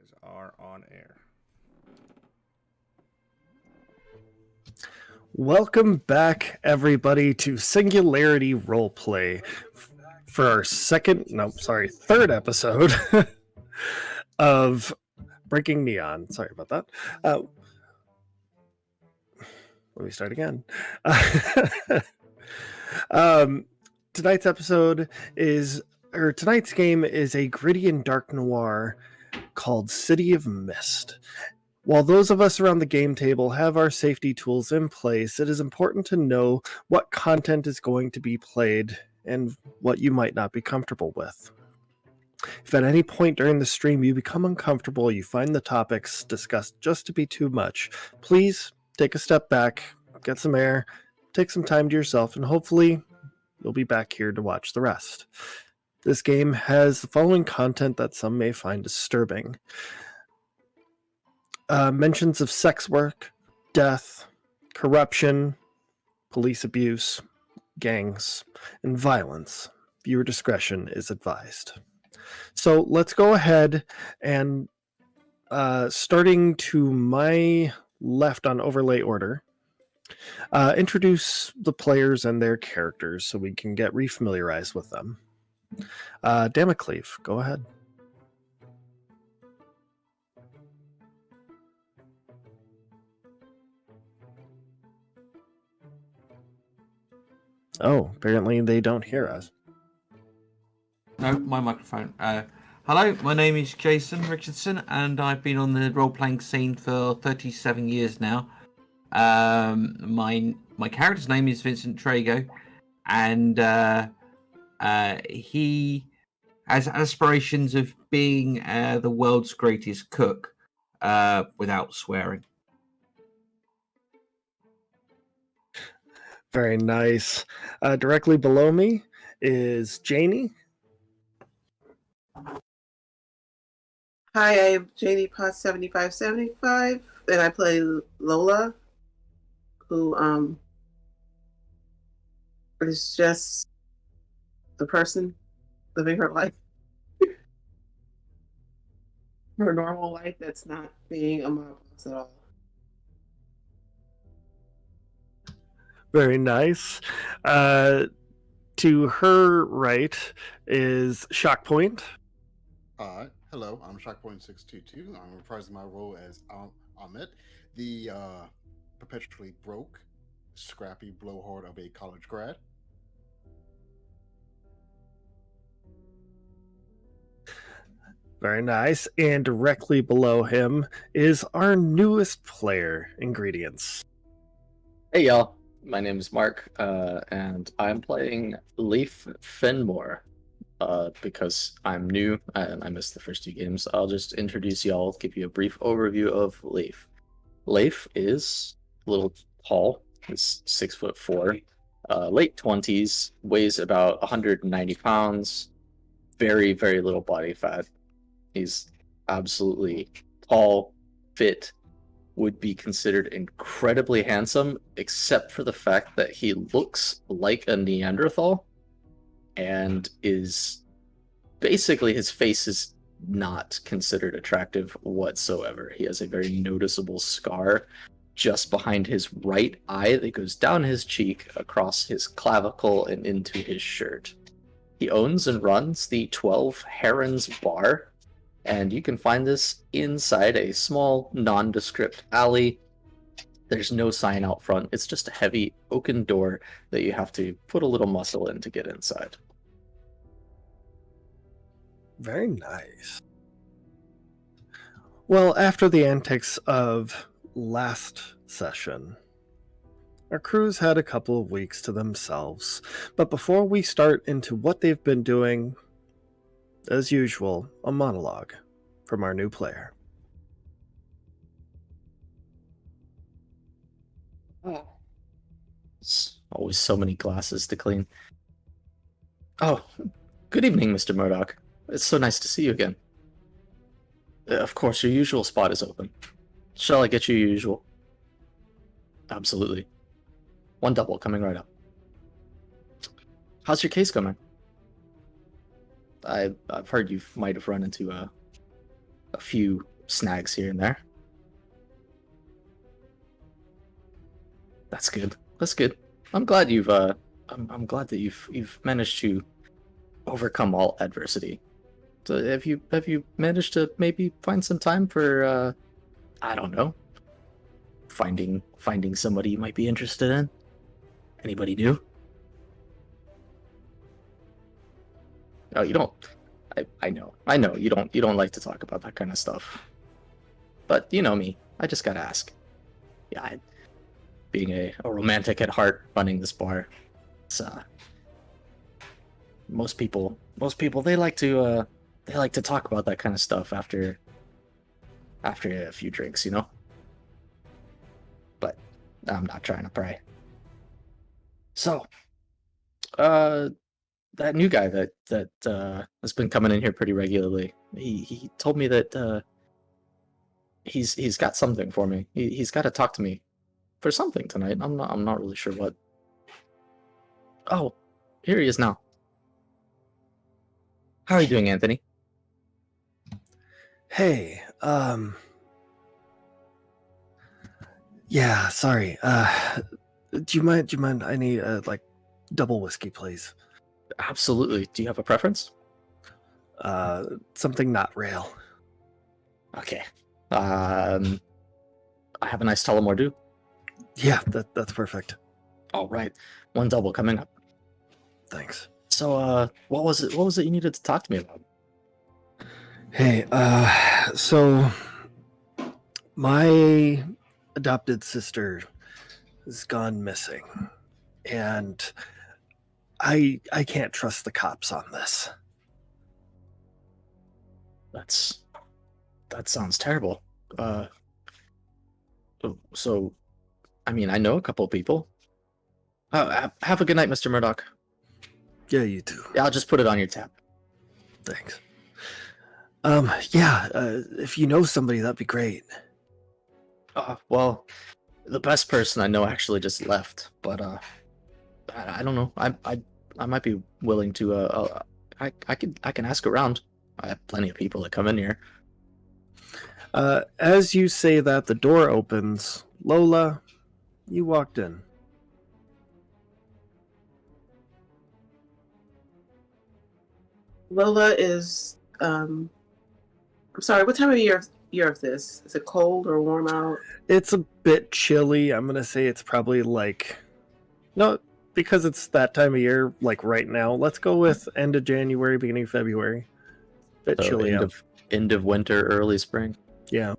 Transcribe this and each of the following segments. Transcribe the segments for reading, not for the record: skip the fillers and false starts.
Cameras are on air. Welcome back, everybody, to Singularity Roleplay for our third episode of Breaking Neon. Sorry about that. Let me start again. Tonight's game is a gritty and dark noir called City of Mist. While those of us around the game table have our safety tools in place, it is important to know what content is going to be played and what you might not be comfortable with. If at any point during the stream you become uncomfortable, you find the topics discussed just to be too much, please take a step back, get some air, take some time to yourself, and hopefully you'll be back here to watch the rest. This game has the following content that some may find disturbing. Mentions of sex work, death, corruption, police abuse, gangs, and violence. Viewer discretion is advised. So let's go ahead and starting to my left on overlay order, introduce the players and their characters so we can get refamiliarized with them. Damocleve, go ahead. Oh, apparently they don't hear us. No, my microphone. Hello, my name is Jason Richardson, and I've been on the role-playing scene for 37 years now. My character's name is Vincent Trago, and he has aspirations of being the world's greatest cook, without swearing. Very nice. Directly below me is Janie. Hi, I'm Janie Potts 7575, and I play Lola, who is just the person living her life, her normal life that's not being a mob boss at all. Very nice. To her right is Shockpoint. Hello, I'm Shockpoint622. I'm reprising my role as Ahmet, the perpetually broke, scrappy blowhard of a college grad. Very nice. And directly below him is our newest player, Ingredients. Hey y'all, my name is Mark, and I'm playing Leif Fenmore. Because I'm new and I missed the first two games, I'll just introduce y'all, give you a brief overview of Leif. Leif is a little tall, he's 6'4", late 20s, weighs about 190 pounds, very, very little body fat. He's absolutely tall, fit, would be considered incredibly handsome, except for the fact that he looks like a Neanderthal. And is basically, his face is not considered attractive whatsoever. He has a very noticeable scar just behind his right eye that goes down his cheek, across his clavicle, and into his shirt. He owns and runs the 12 Herons Bar, and you can find this inside a small, nondescript alley. There's no sign out front. It's just a heavy oaken door that you have to put a little muscle in to get inside. Very nice. Well, after the antics of last session, our crews had a couple of weeks to themselves. But before we start into what they've been doing, as usual, a monologue from our new player. There's always so many glasses to clean. Oh, good evening, Mr. Murdoch. It's so nice to see you again. Of course, your usual spot is open. Shall I get you your usual? Absolutely. One double coming right up. How's your case coming? I've heard you might have run into a few snags here and there. That's good. That's good. I'm glad you've I'm glad that you've managed to overcome all adversity. So have you managed to maybe find some time for I don't know, finding somebody you might be interested in? Anybody new? Oh, you don't. I know you don't like to talk about that kind of stuff. But you know me, I just gotta ask. Yeah, being a romantic at heart, running this bar, it's most people they like to talk about that kind of stuff after a few drinks, you know. But I'm not trying to pry. So, that new guy that has been coming in here pretty regularly, he told me that he's got something for me. He's got to talk to me for something tonight. I'm not really sure what. Oh, here he is now. How are you doing, Anthony? Hey, yeah, sorry. Do you mind? I need like double whiskey, please. Absolutely. Do you have a preference? Something not rail. Okay. I have a nice Tullamore Dew. Yeah, that's perfect. All right. One double coming up. Thanks. So, what was it you needed to talk to me about? Hey, so my adopted sister has gone missing, and I can't trust the cops on this. That sounds terrible. So, I mean, I know a couple of people. Have a good night, Mr. Murdoch. Yeah, you too. Yeah, I'll just put it on your tab. Thanks. Yeah, if you know somebody, that'd be great. Well, the best person I know actually just left, but I don't know. I might be willing to. I can ask around. I have plenty of people that come in here. As you say that, the door opens. Lola, you walked in. Lola is I'm sorry, what time of year of this? Is it cold or warm out? It's a bit chilly. I'm gonna say it's probably like no, because it's that time of year, like right now. Let's go with end of January, beginning of February. Bit So chilly out. end of winter, early spring. Yeah.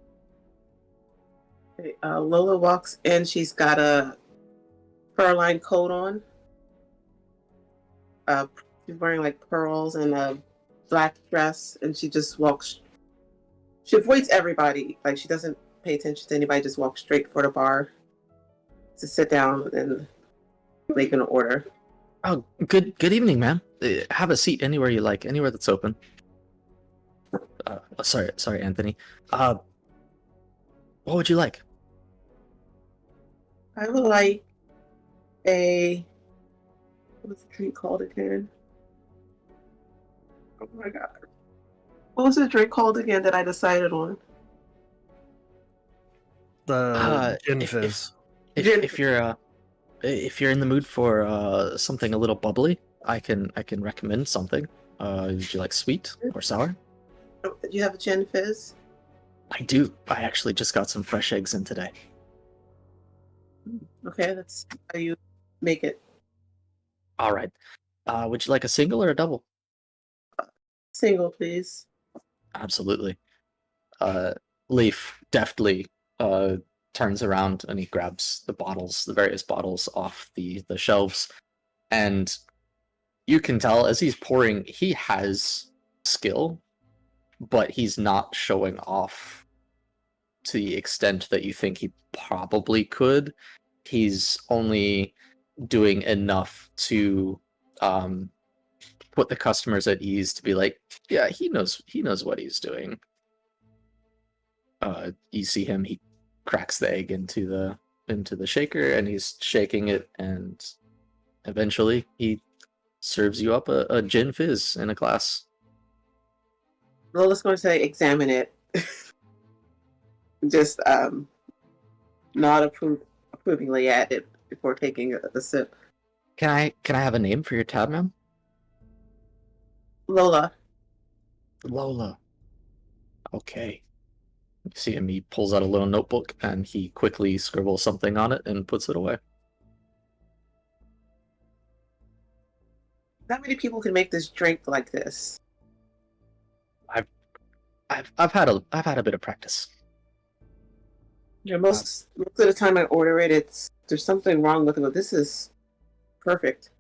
Okay, Lola walks in. She's got a fur-lined coat on. She's wearing like pearls and a black dress, and she just walks. She avoids everybody. Like she doesn't pay attention to anybody. Just walks straight for the bar to sit down and make an order. Oh, good evening, ma'am. Have a seat anywhere you like, anywhere that's open. Sorry, Anthony. What would you like? I would like what's the drink called again? Oh my god. What was the drink called again that I decided on? The gin fizz. If you're in the mood for something a little bubbly, I can recommend something. Would you like sweet or sour? Do you have a gin fizz? I do. I actually just got some fresh eggs in today. Okay, that's how you make it. All right. Would you like a single or a double? Single, please. Absolutely. Leaf deftly turns around and he grabs the various bottles off the shelves, and you can tell as he's pouring, he has skill, but he's not showing off to the extent that you think he probably could. He's only doing enough to put the customers at ease, to be like, yeah, he knows what he's doing. You see him, he cracks the egg into the shaker and he's shaking it, and eventually he serves you up a gin fizz in a glass. Lola's going to say, examine it. just nod approvingly at it before taking a sip. Can I have a name for your tab, ma'am? Lola. Lola. Okay. You see him, he pulls out a little notebook and he quickly scribbles something on it and puts it away. Not many people can make this drink like this. I've had a bit of practice. Yeah, most of the time I order it, there's something wrong with it, but this is perfect.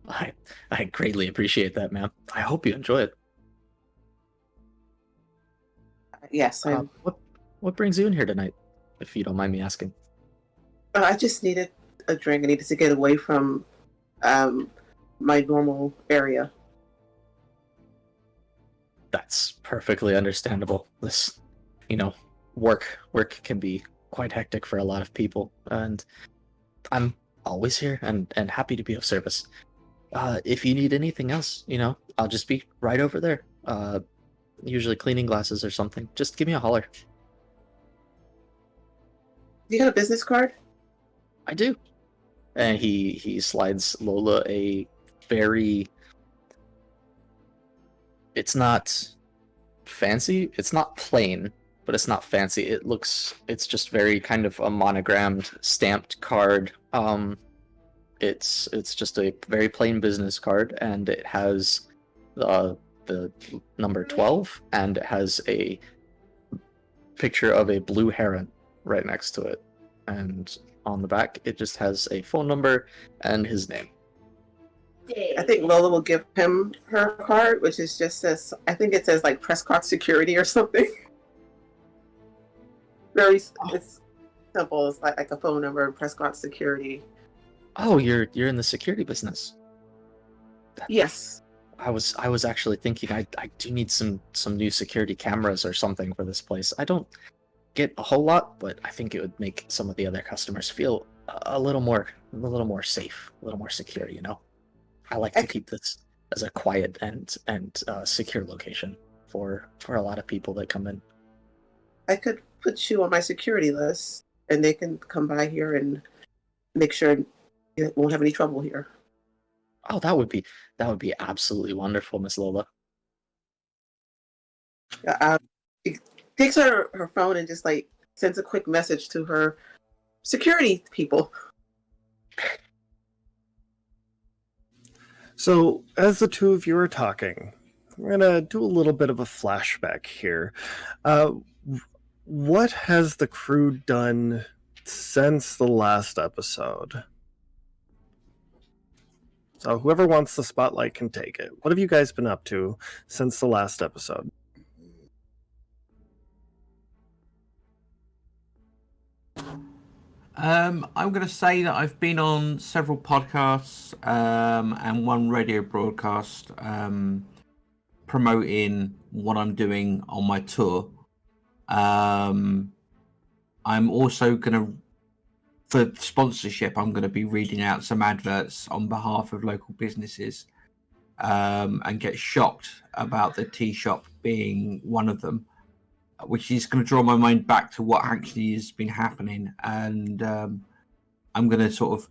I greatly appreciate that, ma'am. I hope you enjoy it. Yes, What brings you in here tonight, if you don't mind me asking? I just needed a drink. I needed to get away from my normal area. That's perfectly understandable. This, work can be quite hectic for a lot of people, and I'm always here and happy to be of service. If you need anything else, I'll just be right over there. Usually cleaning glasses or something. Just give me a holler. You got a business card? I do. And he slides Lola a very... It's not fancy. It's not plain, but it's not fancy. It's just very kind of a monogrammed, stamped card. It's just a very plain business card, and it has the number 12, and it has a picture of a blue heron right next to it. And on the back, it just has a phone number and his name. I think Lola will give him her card, which is just says, I think it says like Prescott Security or something. It's simple. It's like a phone number, Prescott Security. Oh, you're in the security business. Yes. I was actually thinking I do need some new security cameras or something for this place. I don't get a whole lot, but I think it would make some of the other customers feel a little more safe, a little more secure. I like to keep this as a quiet and secure location for a lot of people that come in. I could put you on my security list, and they can come by here and make sure you won't have any trouble here. Oh, that would be absolutely wonderful, Miss Lola. She takes her phone and just like sends a quick message to her security people. So, as the two of you are talking, we're going to do a little bit of a flashback here. What has the crew done since the last episode? So, whoever wants the spotlight can take it. What have you guys been up to since the last episode? I'm going to say that I've been on several podcasts and one radio broadcast promoting what I'm doing on my tour. I'm also going to, for sponsorship, I'm going to be reading out some adverts on behalf of local businesses and get shocked about the tea shop being one of them, which is going to draw my mind back to what actually has been happening. And I'm going to sort of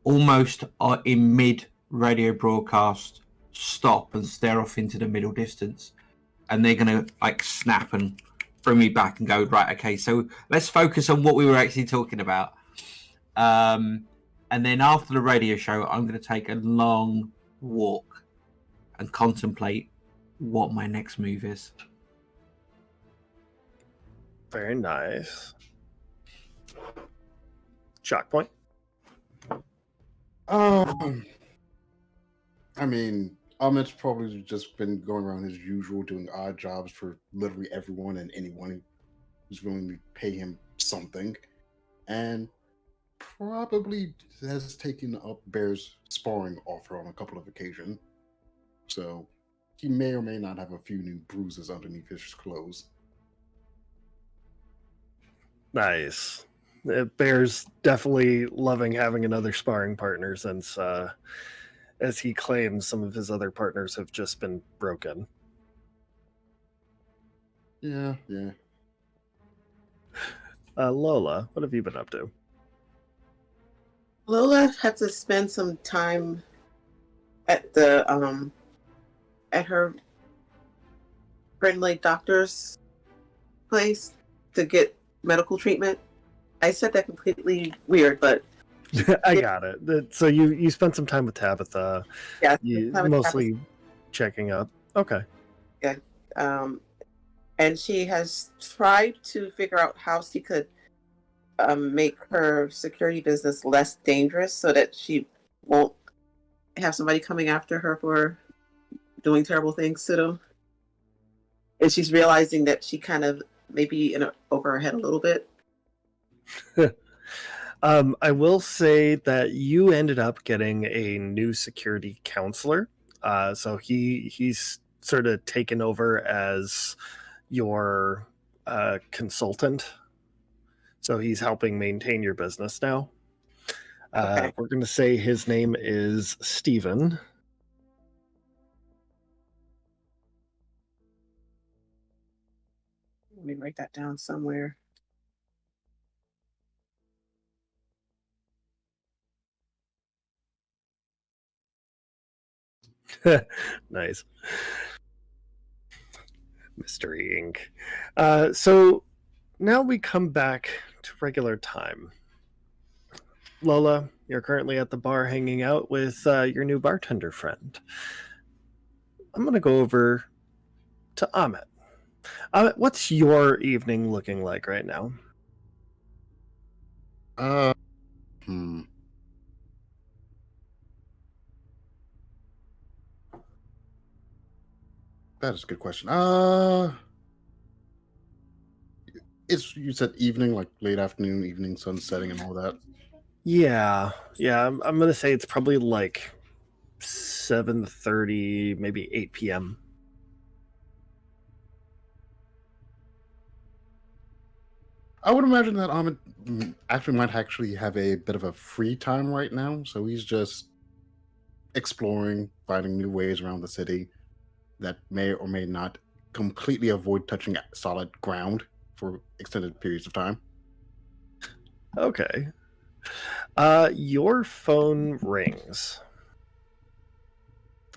almost in mid radio broadcast stop and stare off into the middle distance. And they're going to like snap and bring me back and go, right, okay, so let's focus on what we were actually talking about. And then after the radio show, I'm going to take a long walk and contemplate what my next move is. Very nice. Shock point? I mean, Ahmed's probably just been going around his usual, doing odd jobs for literally everyone and anyone who's willing to pay him something, and probably has taken up Bear's sparring offer on a couple of occasions. So he may or may not have a few new bruises underneath his clothes. Nice. Bear's definitely loving having another sparring partner since, as he claims, some of his other partners have just been broken. Yeah. Lola, what have you been up to? Lola had to spend some time at the at her friendly doctor's place to get medical treatment. I said that completely weird, but I got it. So you spent some time with Tabitha. yeah, You time with mostly checking up. Okay. Tabitha. And she has tried to figure out how she could make her security business less dangerous so that she won't have somebody coming after her for doing terrible things to them. And she's realizing that she kind of maybe over her head a little bit. I will say that you ended up getting a new security counselor. So he's sort of taken over as your consultant. So he's helping maintain your business now. Okay. We're going to say his name is Steven. Let me write that down somewhere. Nice. Mystery Ink. So now we come back to regular time. Lola, you're currently at the bar hanging out with your new bartender friend. I'm going to go over to Amit. Amit, what's your evening looking like right now? Uh, hmm. That is a good question. It's you said evening, like late afternoon, evening, sun setting, and all that. Yeah. I'm going to say it's probably like 7:30, maybe 8 p.m. I would imagine that Ahmed actually might actually have a bit of a free time right now, so he's just exploring, finding new ways around the city that may or may not completely avoid touching solid ground for extended periods of time. Okay. Your phone rings.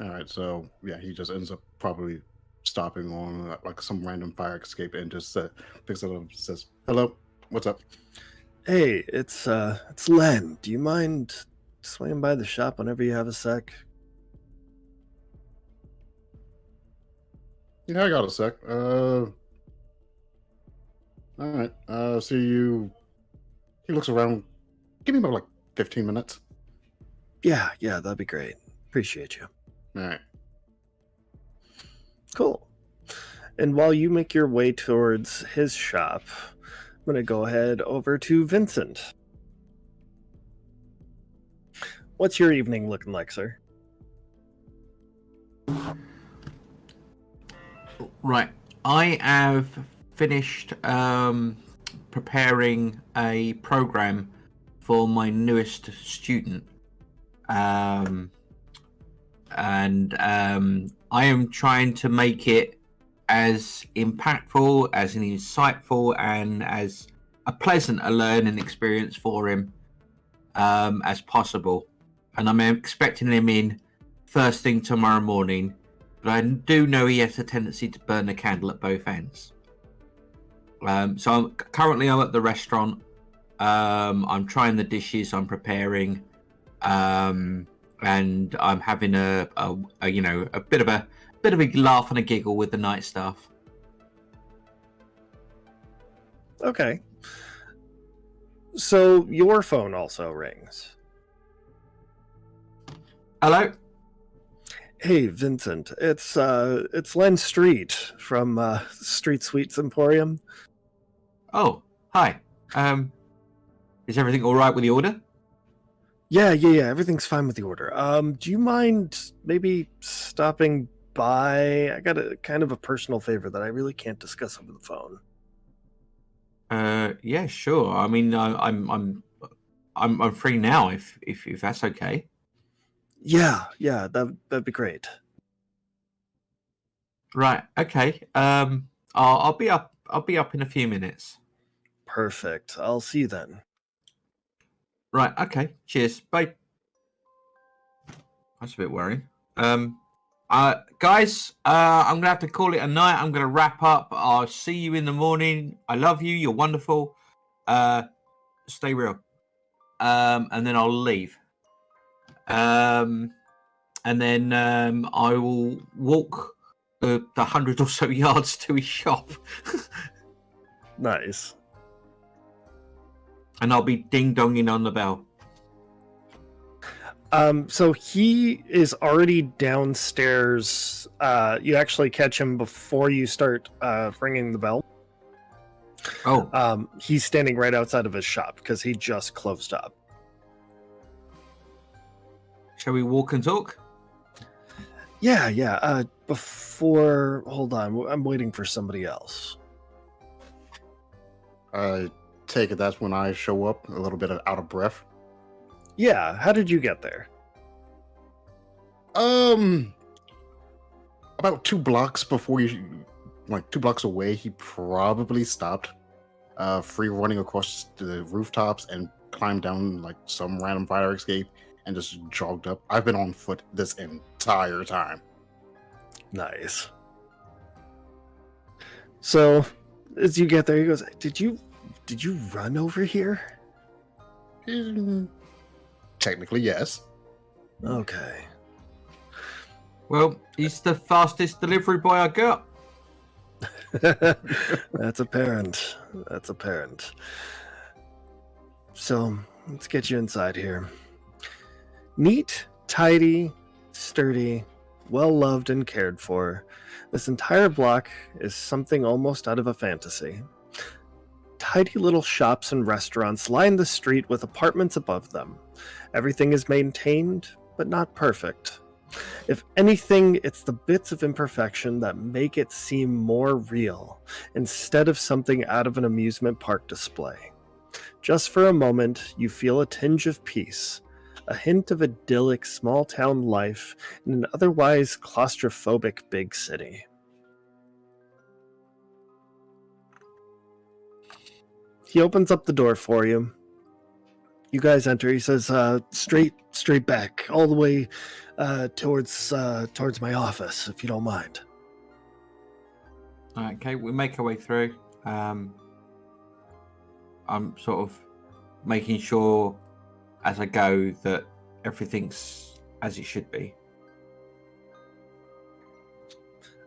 All right, so yeah, he just ends up probably stopping on like some random fire escape and just picks it up and says, "Hello, what's up?" Hey, it's Len. Do you mind swinging by the shop whenever you have a sec? Yeah, I got a sec. All right. So you. He looks around. Give me about like 15 minutes. Yeah, that'd be great. Appreciate you. All right. Cool. And while you make your way towards his shop, I'm going to go ahead over to Vincent. What's your evening looking like, sir? Right. I have finished preparing a program for my newest student. And I am trying to make it as impactful, as insightful, and as a pleasant a learning experience for him as possible. And I'm expecting him in first thing tomorrow morning. But I do know he has a tendency to burn the candle at both ends. So currently I'm at the restaurant. I'm trying the dishes. I'm preparing, and I'm having a bit of a laugh and a giggle with the night staff. Okay. So your phone also rings. Hello. Hey, Vincent. It's Len Street from Street Sweets Emporium. Oh, hi. Is everything all right with the order? Yeah. Everything's fine with the order. Do you mind maybe stopping by? I got a kind of a personal favor that I really can't discuss over the phone. Yeah, sure. I mean, I'm free now if that's okay. Yeah, that'd be great. Right. Okay. I'll be up in a few minutes. Perfect. I'll see you then. Right. Okay. Cheers. Bye. That's a bit worrying. Guys, I'm gonna have to call it a night. I'm gonna wrap up. I'll see you in the morning. I love you. You're wonderful. Stay real. And then I'll leave. And then I will walk the 100 or so yards to his shop. Nice. And I'll be ding-donging on the bell. So he is already downstairs. You actually catch him before you start ringing the bell. Oh. He's standing right outside of his shop because he just closed up. Shall we walk and talk? Yeah. Before, hold on, I'm waiting for somebody else. I take it that's when I show up, a little bit out of breath. Yeah, how did you get there? About 2 blocks before you, like 2 blocks away, he probably stopped, free running across the rooftops and climbed down like some random fire escape and just jogged up. I've been on foot this entire time. Nice. So, as you get there, he goes, Did you run over here? Technically, yes. Okay. Well, he's the fastest delivery boy I got. That's apparent. That's apparent. So, let's get you inside here. Neat, tidy, sturdy, well-loved and cared for. This entire block is something almost out of a fantasy. Tidy little shops and restaurants line the street with apartments above them. Everything is maintained, but not perfect. If anything, it's the bits of imperfection that make it seem more real, instead of something out of an amusement park display. Just for a moment, you feel a tinge of peace, a hint of idyllic small-town life in an otherwise claustrophobic big city. He opens up the door for you. You guys enter. He says, straight back, all the way towards my office, if you don't mind. Okay, we make our way through. I'm sort of making sure as I go that everything's as it should be.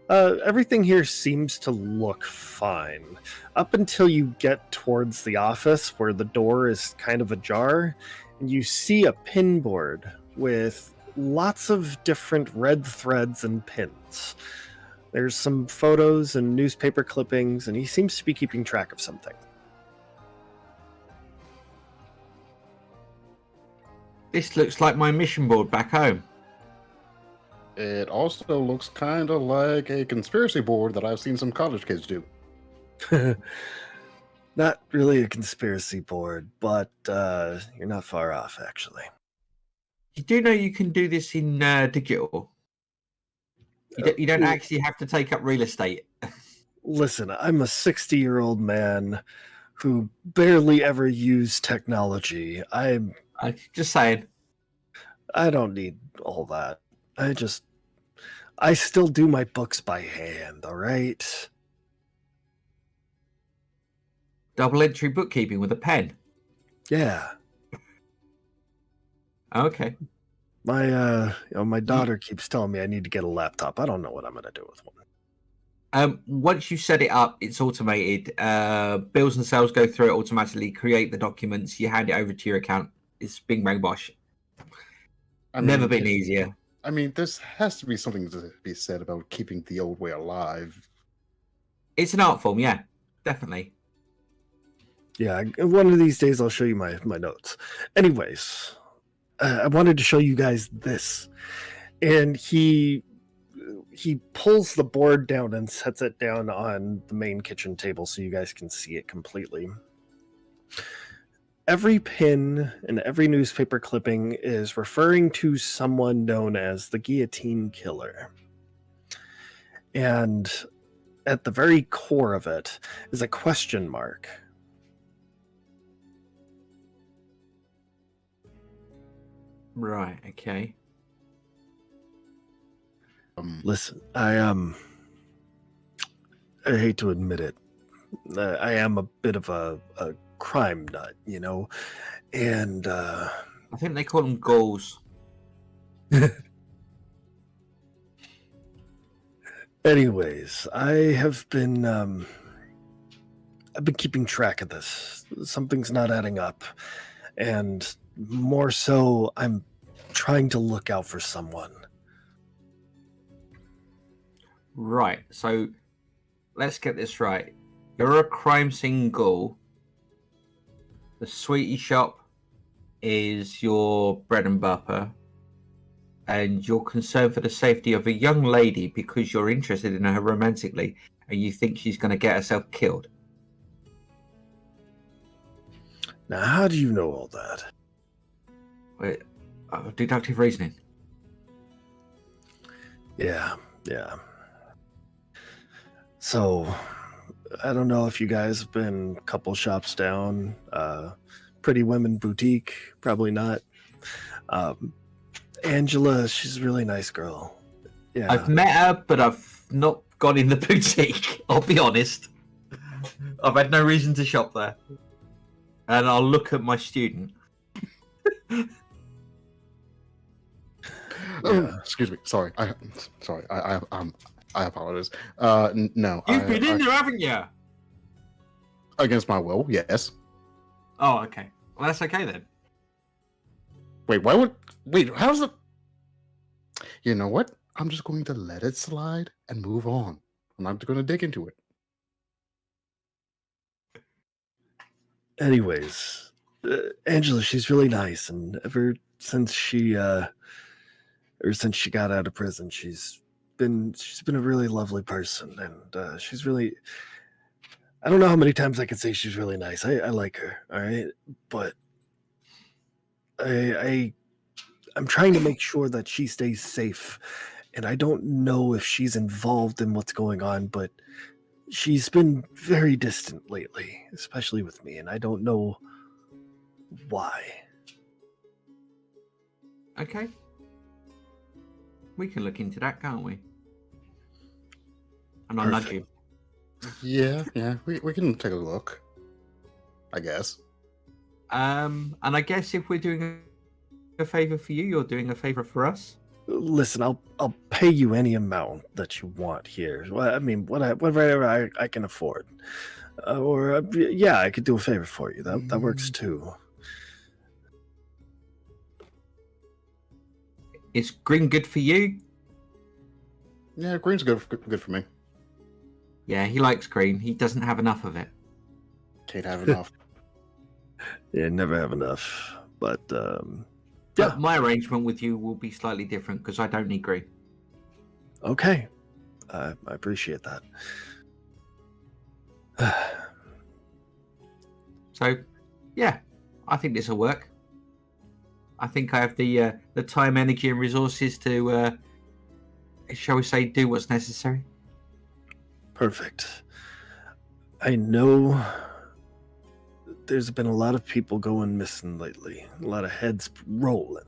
Everything here seems to look fine. Up until you get towards the office where the door is kind of ajar, and you see a pin board with lots of different red threads and pins. There's some photos and newspaper clippings, and he seems to be keeping track of something. This looks like my mission board back home. It also looks kind of like a conspiracy board that I've seen some college kids do. Not really a conspiracy board, but you're not far off, actually. You do know you can do this in digital. You don't actually have to take up real estate. Listen, I'm a 60-year-old man who barely ever used technology. I'm just saying. I don't need all that. I still do my books by hand, all right? Double entry bookkeeping with a pen. Yeah. Okay. My daughter keeps telling me I need to get a laptop. I don't know what I'm going to do with one. Once you set it up, it's automated. Bills and sales go through it automatically, create the documents, you hand it over to your account. It's bing bang bosh. Never been easier. I mean, this has to be something to be said about keeping the old way alive. It's an art form, yeah, definitely. Yeah, one of these days I'll show you my notes. Anyways, I wanted to show you guys this. And he pulls the board down and sets it down on the main kitchen table so you guys can see it completely. Every pin and every newspaper clipping is referring to someone known as the Guillotine Killer. And at the very core of it is a question mark. Right. Okay. Listen, I hate to admit it. I am a bit of a crime nut, you know, and I think they call them ghouls. anyways, I've been keeping track of this. Something's not adding up, and more so, I'm trying to look out for someone. Right. So let's get this right. You're a crime scene ghoul. The sweetie shop is your bread and butter, and you're concerned for the safety of a young lady because you're interested in her romantically, and you think she's going to get herself killed. Now, how do you know all that? Wait, deductive reasoning. Yeah. So, I don't know if you guys have been a couple shops down. Pretty Women Boutique, probably not. Angela, she's a really nice girl. Yeah. I've met her, but I've not gone in the boutique. I'll be honest. I've had no reason to shop there. And I'll look at my student. Excuse me. Sorry. I apologize. No. You've been in there, haven't you? Against my will, yes. Oh, okay. Well, that's okay then. Wait, how's it? You know what? I'm just going to let it slide and move on. I'm not going to dig into it. Anyways, Angela, she's really nice, and ever since she got out of prison, she's been a really lovely person, and she's really. I don't know how many times I can say she's really nice. I like her, all right, but I'm trying to make sure that she stays safe, and I don't know if she's involved in what's going on, but she's been very distant lately, especially with me, and I don't know why. Okay. We can look into that, can't we? And I'll nudge you. Yeah, we can take a look. I guess. And I guess if we're doing a favor for you, you're doing a favor for us. Listen, I'll pay you any amount that you want here. Well, I mean, whatever I can afford, yeah, I could do a favor for you. That works too. Is green good for you? Yeah, green's good for me. Yeah, he likes green. He doesn't have enough of it. Can't have enough. Yeah, never have enough. But Yeah, yeah, my arrangement with you will be slightly different because I don't need green. okay. I appreciate that. So, yeah, I think this will work. I think I have the time, energy, and resources to, shall we say, do what's necessary. Perfect. I know there's been a lot of people going missing lately. A lot of heads rolling.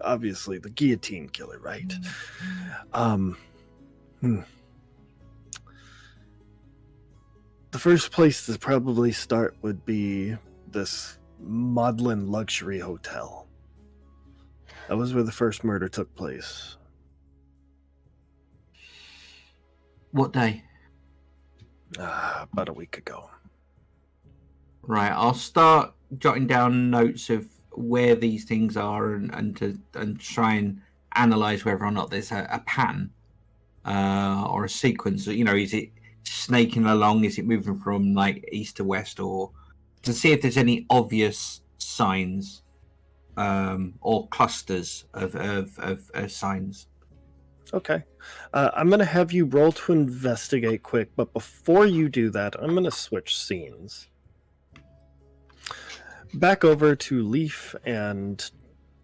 Obviously, the Guillotine Killer, right? The first place to probably start would be this Maudlin Luxury Hotel. That was where the first murder took place. What day? About a week ago. Right, I'll start jotting down notes of where these things are and try and analyze whether or not there's a pattern or a sequence. You know, is it snaking along? Is it moving from like east to west, or to see if there's any obvious signs or clusters of signs. Okay. I'm going to have you roll to investigate quick, but before you do that, I'm going to switch scenes. Back over to Leaf and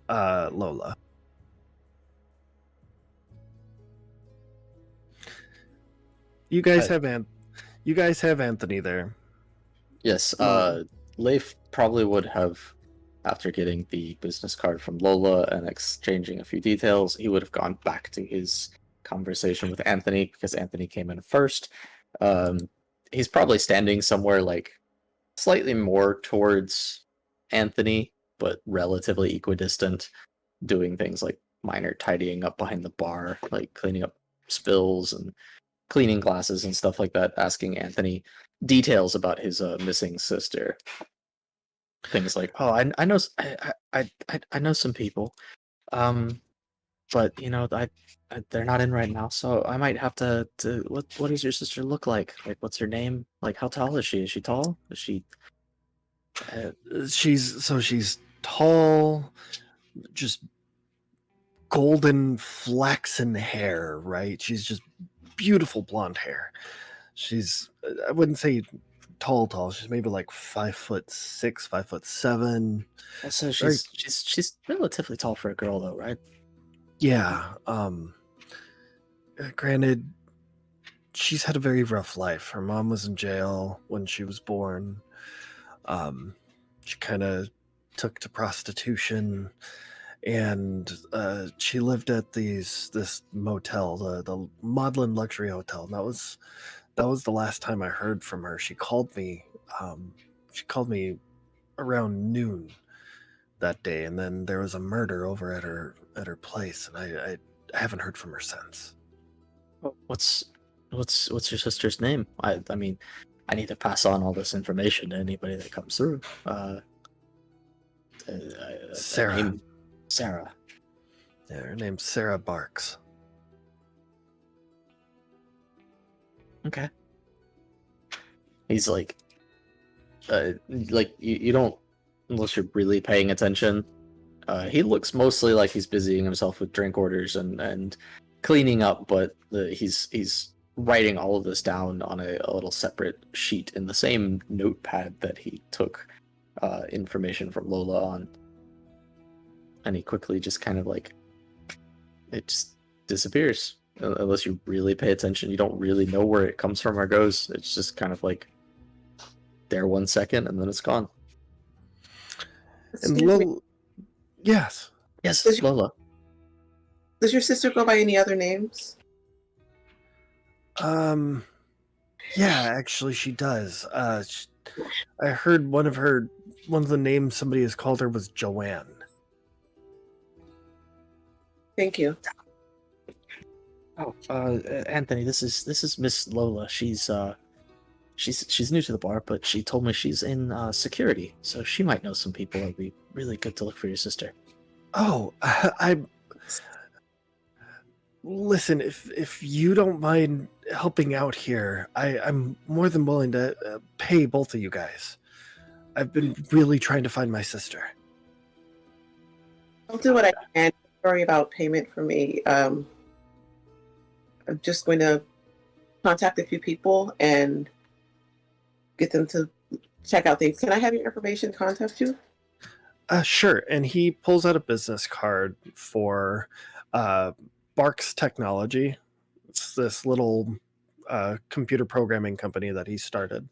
Lola. You guys have Anthony there. Yes, Leif probably would have after getting the business card from Lola and exchanging a few details, he would have gone back to his conversation with Anthony because Anthony came in first. He's probably standing somewhere like slightly more towards Anthony, but relatively equidistant, doing things like minor tidying up behind the bar, like cleaning up spills and cleaning glasses and stuff like that, asking Anthony details about his missing sister. Things like, oh, I know I know some people, but you know they're not in right now, so I might have to. What does your sister look like? Like, what's her name? Like, how tall is she? Is she tall? Is she? She's tall, just golden flaxen hair, right? She's just beautiful blonde hair. She's, I wouldn't say tall. She's maybe like 5'6", 5'7". So she's relatively tall for a girl, though, right? Yeah. Granted, she's had a very rough life. Her mom was in jail when she was born. She kind of took to prostitution, and she lived at this motel, the Maudlin Luxury Hotel. And that was the last time I heard from her. She called me. She called me around noon that day, and then there was a murder over at her place, and I haven't heard from her since. What's your sister's name? I mean, I need to pass on all this information to anybody that comes through. Sarah. Sarah. Yeah, her name's Sarah Barks. Okay. He's like you don't, unless you're really paying attention. He looks mostly like he's busying himself with drink orders and cleaning up, but he's writing all of this down on a little separate sheet in the same notepad that he took information from Lola on. And he quickly just kind of like, it just disappears. Unless you really pay attention, you don't really know where it comes from or goes. It's just kind of like there 1 second and then it's gone. And Lola, yes, Lola. Does your sister go by any other names? yeah, actually, she does. I heard one of the names somebody has called her was JoAnn. Thank you. Oh, Anthony, this is Miss Lola. She's new to the bar, but she told me she's in security, so she might know some people. It'd be really good to look for your sister. Oh, listen, if you don't mind helping out here, I'm more than willing to pay both of you guys. I've been really trying to find my sister. I'll do what I can. Don't worry about payment for me. I'm just going to contact a few people and get them to check out things. Can I have your information, contact you? Sure. And he pulls out a business card for Barks Technology. It's this little computer programming company that he started.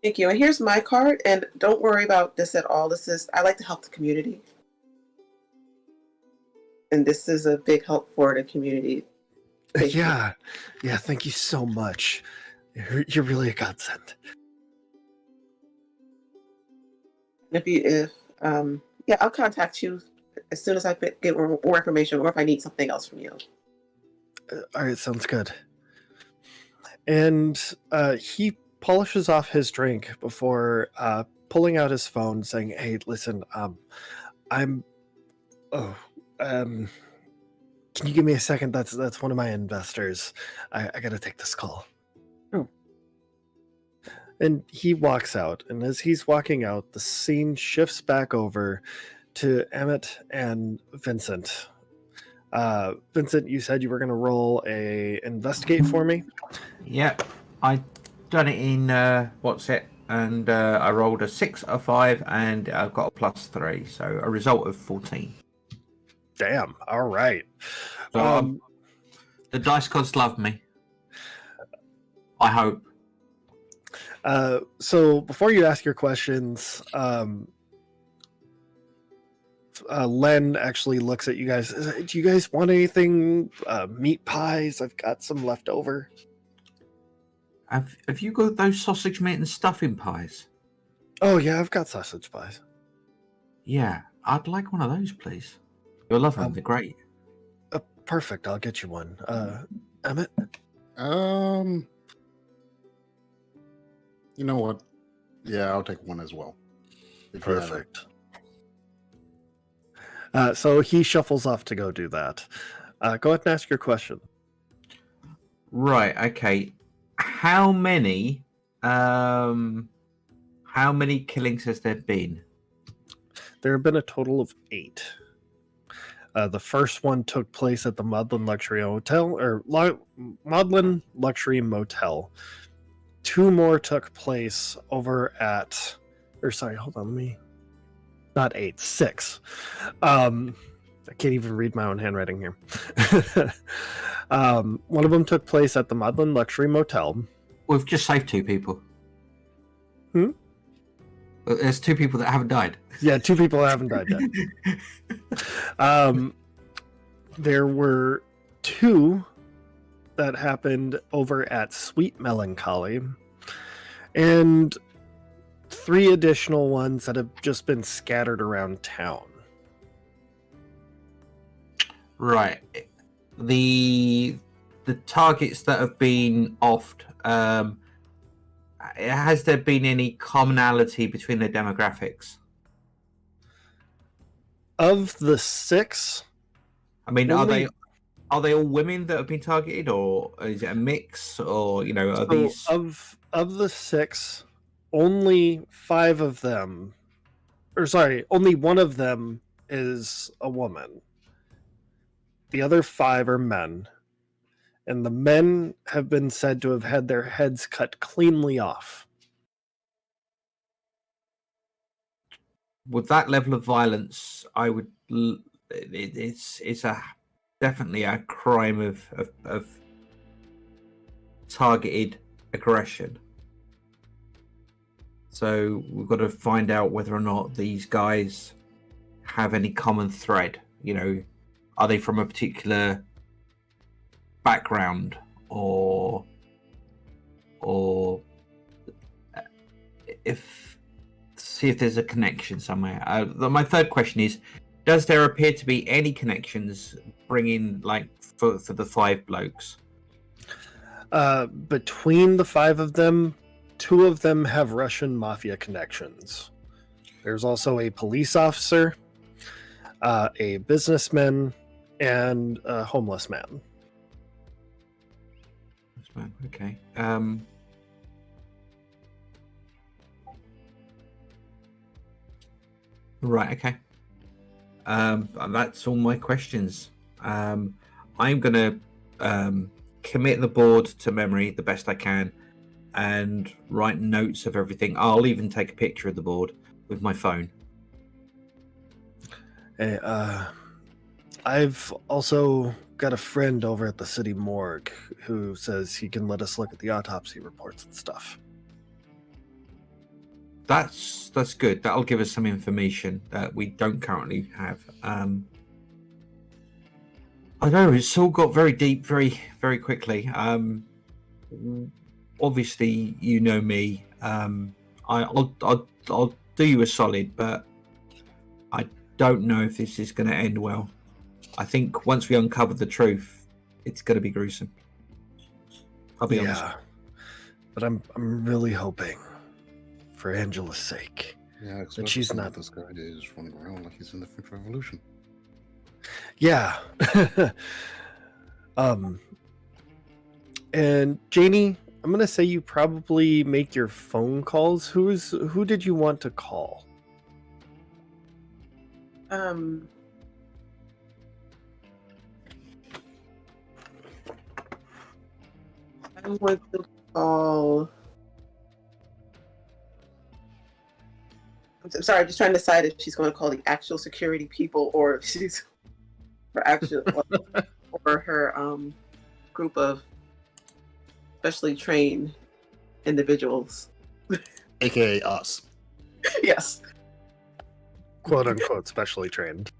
Thank you. And here's my card. And don't worry about this at all. I like to help the community. And this is a big help for the community. Thank you. Yeah. Thank you so much. You're really a godsend. I'll contact you as soon as I get more information, or if I need something else from you. All right, sounds good. And he polishes off his drink before pulling out his phone, saying, "Hey, listen, can you give me a second? That's one of my investors. I gotta take this call." Oh. And he walks out, and as he's walking out, the scene shifts back over to Emmett and Vincent. Vincent, you said you were going to roll a investigate for me? Yep, I done it in and I rolled a 6, a 5, and I've got a +3, so a result of 14. Damn, all right. So the dice gods love me. I hope. So before you ask your questions, Len actually looks at you guys. Do you guys want anything? Meat pies? I've got some left over. Have you got those sausage meat and stuffing pies? Oh yeah, I've got sausage pies. Yeah, I'd like one of those, please. You'll love them. They're great. Perfect. I'll get you one. Emmett. You know what? Yeah, I'll take one as well. If you have it. Perfect. So he shuffles off to go do that. Go ahead and ask your question. Right. Okay. How many killings has there been? There have been a total of 8. The first one took place at the Maudlin Luxury Hotel, or Maudlin Luxury Motel. 2 more took place over at, or sorry, hold on, not 8, 6. I can't even read my own handwriting here. One of them took place at the Maudlin Luxury Motel. We've just saved 2 people. Hmm? There's 2 people that haven't died. Yeah, 2 people haven't died yet. There were 2 that happened over at Sweet Melancholy, and 3 additional ones that have just been scattered around town. Right. The targets that have been offed, has there been any commonality between their demographics? Of the 6, I mean, only- are they all women that have been targeted, or is it a mix, or are so these? of the 6, only 5 of them, or sorry, only 1 of them is a woman. The other 5 are men, and the men have been said to have had their heads cut cleanly off. With that level of violence, I would. It's definitely a crime of targeted aggression. So we've got to find out whether or not these guys have any common thread. Are they from a particular background, or see if there's a connection somewhere. My third question is, does there appear to be any connections bringing, like, for the 5 blokes? Between the 5 of them, 2 of them have Russian mafia connections. There's also a police officer, a businessman, and a homeless man. Okay. Right. Okay. That's all my questions. I'm gonna commit the board to memory the best I can, and write notes of everything. I'll even take a picture of the board with my phone. Hey, I've also got a friend over at the city morgue who says he can let us look at the autopsy reports and stuff. That's good. That'll give us some information that we don't currently have. I know it's all got very deep, very, very quickly. Obviously, you know me. I'll do you a solid, but I don't know if this is going to end well. I think once we uncover the truth, it's going to be gruesome. I'll be honest. But I'm really hoping, for Angela's sake, Yeah, that she's not. This guy is running around like he's in the French Revolution. Yeah. And Janie, I'm gonna say you probably make your phone calls. Who did you want to call? I'm going to call. I'm sorry, I'm just trying to decide if she's going to call the actual security people or if she's for actual or her group of specially trained individuals. AKA us. Yes. Quote unquote specially trained.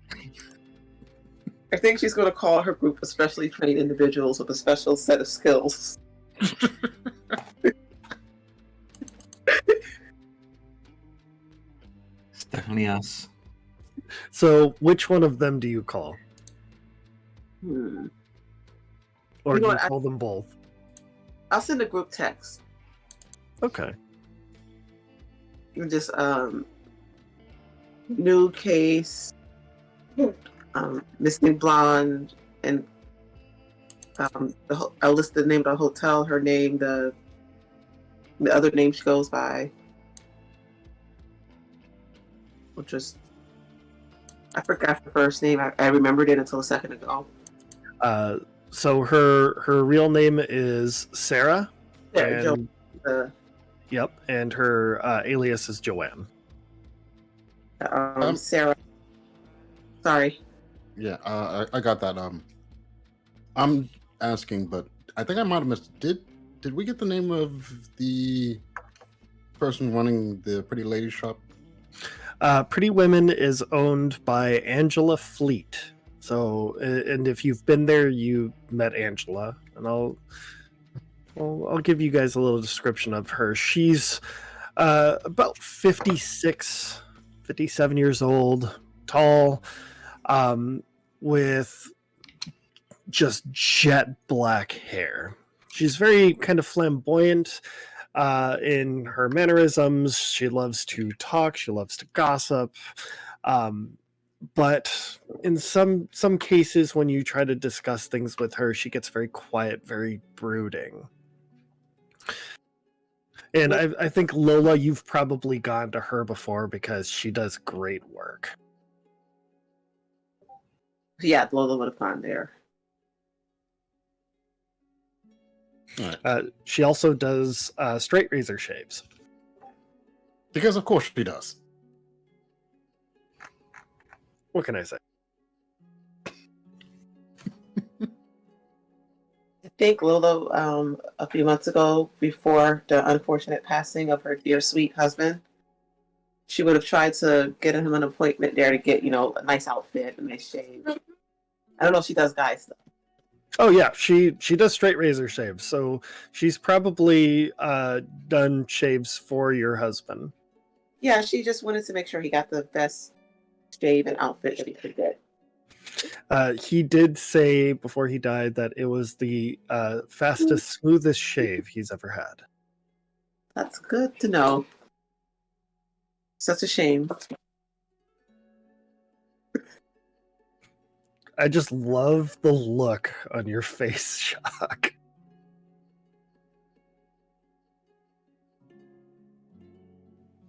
I think she's going to call her group of specially trained individuals with a special set of skills. It's definitely us. So, which one of them do you call? Or You do know you what, call them both? I'll send a group text. Okay. And just new case, missing blonde, and I'll list the name of the hotel, her name, the other name she goes by. Which was, I forgot her first name. I remembered it until a second ago. So her real name is Sarah. There, and, Jo. and her alias is JoAnn. Sarah. Sorry. Yeah, I got that. I'm asking, but I think I might have missed. Did we get the name of the person running the Pretty Lady shop? Pretty Women is owned by Angela Fleet. So, and if you've been there, you met Angela, and I'll give you guys a little description of her. She's about 56, 57 years old, tall, with just jet black hair. She's very kind of flamboyant in her mannerisms. She loves to talk. She loves to gossip. But in some cases, when you try to discuss things with her, she gets very quiet, very brooding. And I think, Lola, you've probably gone to her before because she does great work. Yeah, Lola would have gone there. She also does straight razor shaves. Because of course she does. What can I say? I think Lola, a few months ago, before the unfortunate passing of her dear sweet husband, she would have tried to get him an appointment there to get, a nice outfit, a nice shave. I don't know if she does guys though. Oh yeah, she does straight razor shaves, so she's probably done shaves for your husband. Yeah, she just wanted to make sure he got the best shave and outfit that he could get. He did say before he died that it was the fastest, smoothest shave he's ever had. That's good to know. Such a shame. I just love the look on your face, Shock.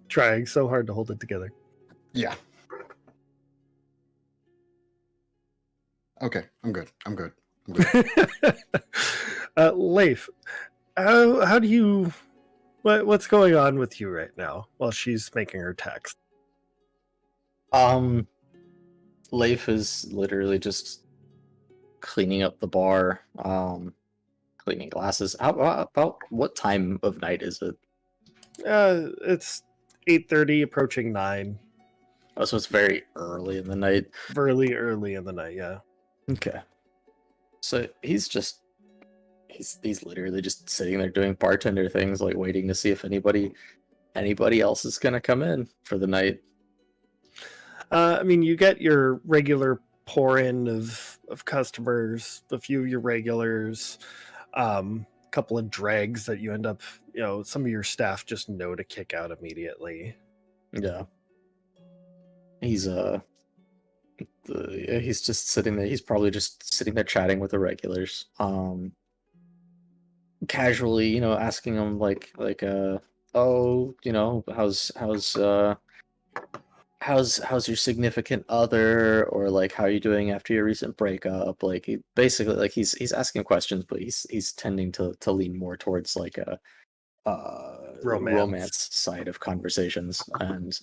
Trying so hard to hold it together. Yeah. Okay, I'm good. Leif, how do you... What's going on with you right now while she's making her text? Leif is literally just cleaning up the bar, cleaning glasses. How about what time of night is it? It's 8:30, approaching 9. Oh, so it's very early in the night. Really early in the night, yeah. Okay. So he's literally just sitting there doing bartender things, like waiting to see if anybody else is gonna come in for the night. I mean, you get your regular pour in of customers, a few of your regulars, a couple of dregs that you end up, some of your staff just know to kick out immediately. Yeah. He's he's just sitting there. He's probably just sitting there chatting with the regulars. Casually, asking them like oh, how's your significant other, or like how are you doing after your recent breakup? Like basically like he's asking questions, but he's tending to lean more towards like a romance side of conversations, and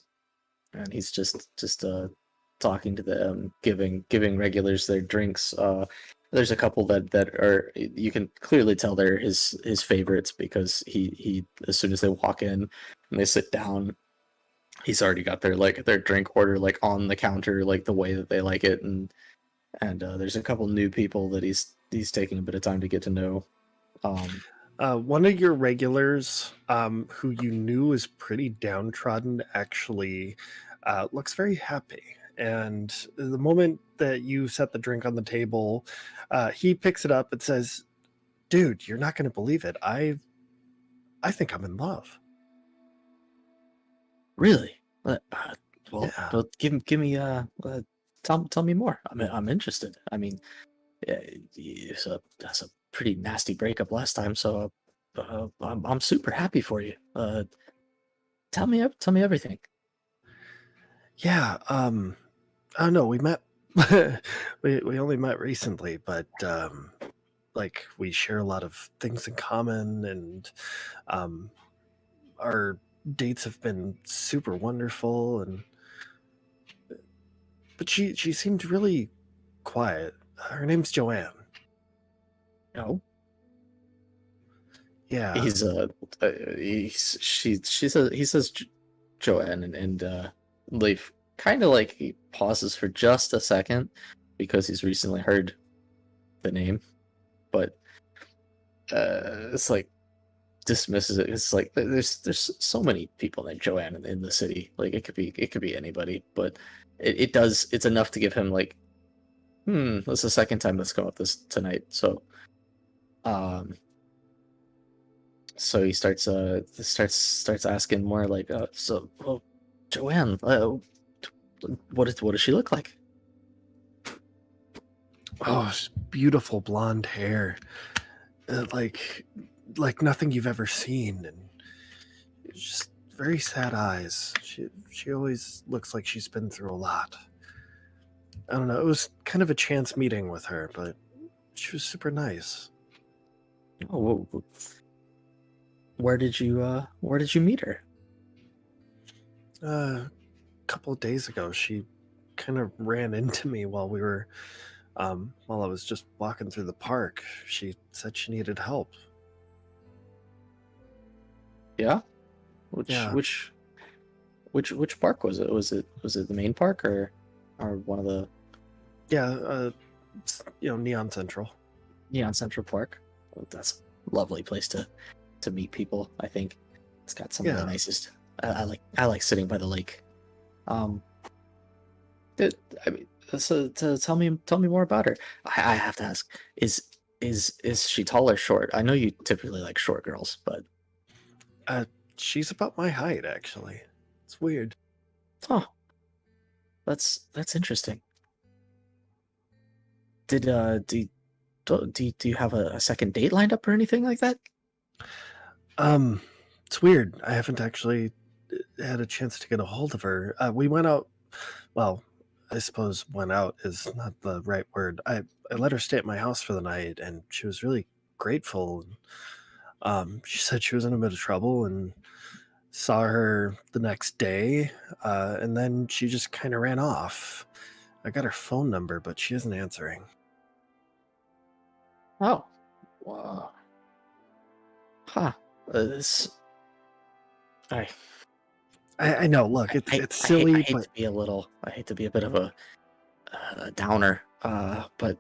he's just talking to them, giving regulars their drinks, there's a couple that are, you can clearly tell they're his favorites, because he as soon as they walk in and they sit down, he's already got their drink order like on the counter, like the way that they like it, and there's a couple new people that he's taking a bit of time to get to know. One of your regulars, who you knew is pretty downtrodden, actually looks very happy. And the moment that you set the drink on the table, he picks it up and says, "Dude, you're not going to believe it. I think I'm in love." Really? Well, Yeah. give me tell me more. I'm interested. I mean, that's a pretty nasty breakup last time, so I'm super happy for you. Tell me everything. Yeah. I don't know. We met. we only met recently, but like we share a lot of things in common, and our dates have been super wonderful. And but she seemed really quiet. Her name's JoAnn. No, Yeah. he says JoAnn, and Leif kind of like he pauses for just a second because he's recently heard the name, but it's like dismisses it. It's like there's so many people named JoAnn in the city. Like it could be anybody, but it's enough to give him like, that's the second time that's come up this tonight. So so he starts asking more like, well, JoAnn, what does she look like? Oh, beautiful blonde hair, like nothing you've ever seen, and just very sad eyes. She always looks like she's been through a lot. I don't know. It was kind of a chance meeting with her, but she was super nice. Oh, where did you meet her? A couple of days ago, she kind of ran into me while we were while I was just walking through the park. She said she needed help. Yeah. Yeah. Which park was it? Was it the main park or one of the Yeah, Neon Central. Neon Central Park? Oh, that's a lovely place to meet people. I think it's got some of the nicest. I like sitting by the lake. So tell me more about her. I have to ask: is she tall or short? I know you typically like short girls, but She's about my height, actually. It's weird. oh, that's interesting. Do you have a second date lined up or anything like that? It's weird. I haven't actually had a chance to get a hold of her. We went out. Well, I suppose "went out" is not the right word. I let her stay at my house for the night, and she was really grateful. She said she was in a bit of trouble, and saw her the next day, and then she just kind of ran off. I got her phone number, but she isn't answering. Oh, wow. Huh. This. I know. Look, it's silly, I hate but to be I hate to be a bit of a downer. But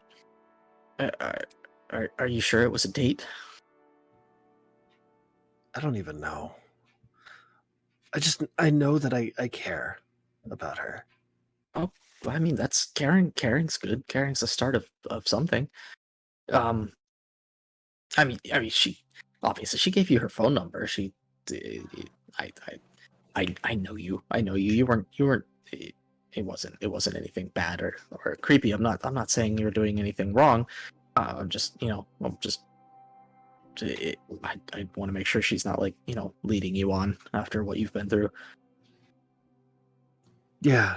are you sure it was a date? I don't even know. I know that I care about her. Oh, I mean that's caring. Caring's good. Caring's the start of something. I mean, she obviously she gave you her phone number. I know you. I know you. You weren't. It wasn't anything bad or creepy. I'm not saying you're doing anything wrong. I'm just I want to make sure she's not like leading you on after what you've been through. Yeah.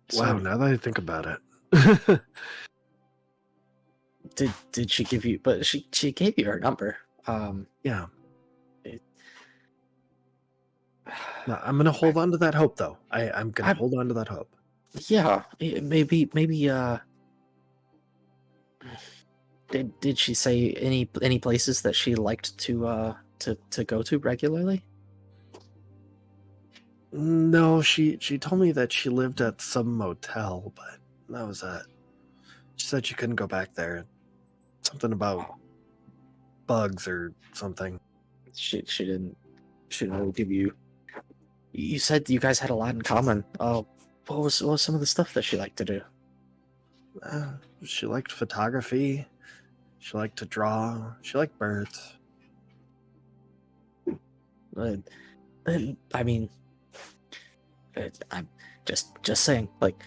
So, Wow. Now that I think about it. did she give you? But she gave you her number. Yeah. No, I'm gonna hold on to that hope, though. I'm gonna hold on to that hope. Yeah, maybe. Did she say any places that she liked to go to regularly? No, she told me that she lived at some motel, but that was it. She said she couldn't go back there. Something about bugs or something. She didn't really give you. You said you guys had a lot in common. What was some of the stuff that she liked to do? She liked photography. She liked to draw. She liked birds. I mean, I'm just saying. Like,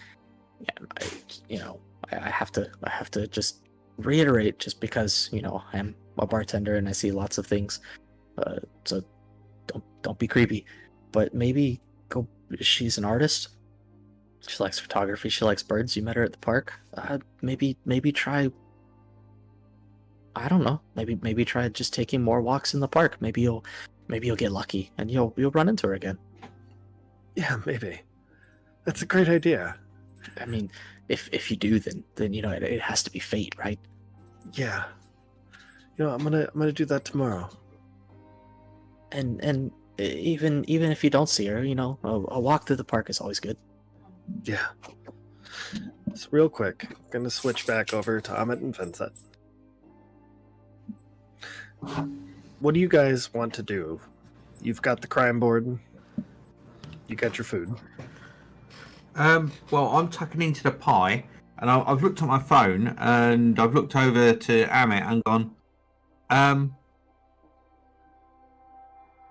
yeah, I have to just reiterate, just because I'm a bartender and I see lots of things. So don't be creepy. But maybe go. She's an artist. She likes photography. She likes birds. You met her at the park. Maybe try. I don't know. Maybe try just taking more walks in the park. Maybe you'll get lucky and you'll run into her again. Yeah, maybe. That's a great idea. I mean, if you do, then it has to be fate, right? Yeah. I'm gonna do that tomorrow. And even if you don't see her, a walk through the park is always good. Yeah. So real quick, I'm gonna switch back over to Amit and Vincent. What do you guys want to do? You've got the crime board. You got your food. Well, I'm tucking into the pie, and I've looked at my phone, and I've looked over to Amit and gone,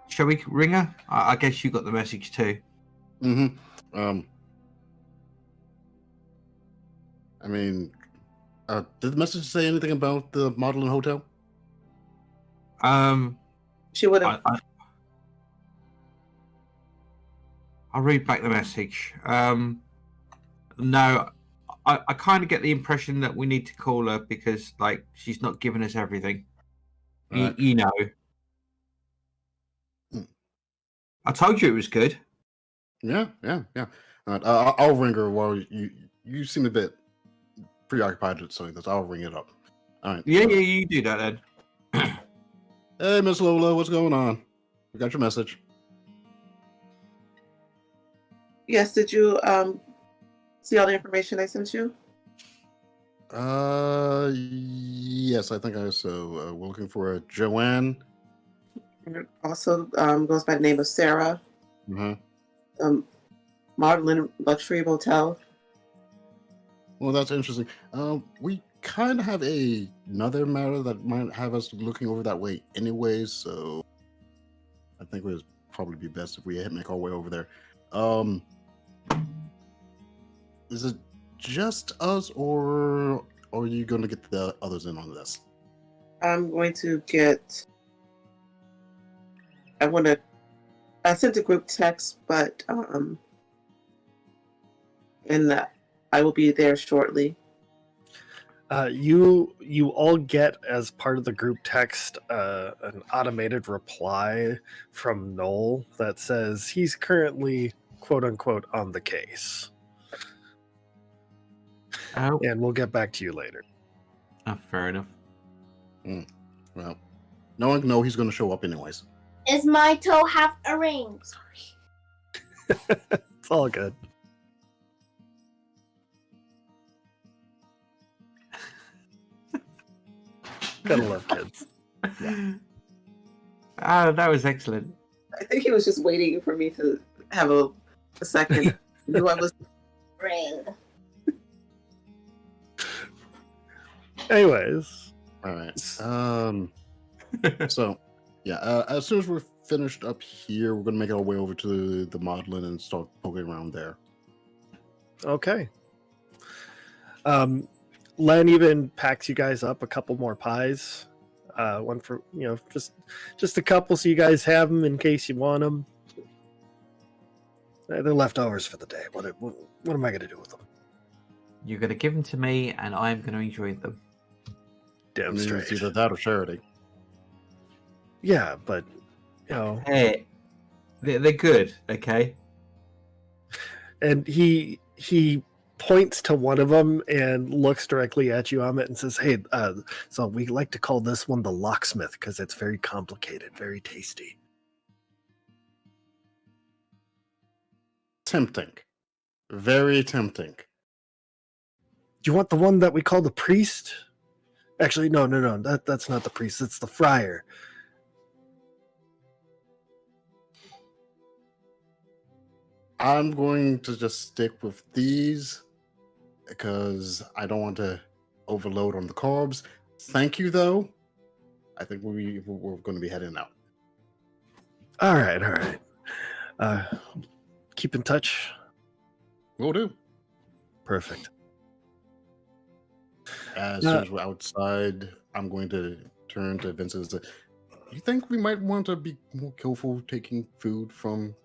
shall we ring her? I guess you got the message too. Mm-hmm. I mean, did the message say anything about the Maudlin Hotel? She would have. I'll read back the message. No, I kind of get the impression that we need to call her because, like, she's not giving us everything. Right. You know. I told you it was good. Yeah. All right, I'll ring her while you seem a bit preoccupied with something. I'll ring it up. All right. Yeah, you do that then. Hey, Miss Lola, what's going on? We got your message. Yes, did you see all the information I sent you? Yes, I think I so. We're looking for a JoAnn. Also goes by the name of Sarah. Mm-hmm. Maudlin Luxury Motel. Well, that's interesting. We kind of have another matter that might have us looking over that way anyways, so I think it would probably be best if we make our way over there. Is it just us, or are you going to get the others in on this? I'm going to get. I sent a group text, but and I will be there shortly. You all get, as part of the group text, an automated reply from Noel that says he's currently, quote unquote, on the case. Oh, And we'll get back to you later. fair enough. Well, no one can know he's going to show up anyways. Is my toe half a ring? Sorry. It's all good. Gotta love kids. That was excellent. I think he was just waiting for me to have a second. Knew I was. Ring. Anyways. All right. So, yeah. As soon as we're finished up here, we're gonna make our way over to the Maudlin and start poking around there. Okay. Len even packs you guys up a couple more pies. One for, just a couple so you guys have them in case you want them. They're leftovers for the day. What am I going to do with them? You're going to give them to me, and I'm going to enjoy them. Damn It's straight. either that or charity. Yeah, but, Hey, they're good, okay? And he he points to one of them and looks directly at you, Amit, and says, "Hey, so we like to call this one the locksmith because it's very complicated, very tasty." Tempting. Very tempting. Do you want the one that we call the priest? Actually, no. That's not the priest. It's the friar. I'm going to just stick with these because I don't want to overload on the carbs. Thank you, though. I think we're going to be heading out. All right. Keep in touch. Will do. Perfect. As soon as we're outside, I'm going to turn to Vincent and say, you think we might want to be more careful taking food from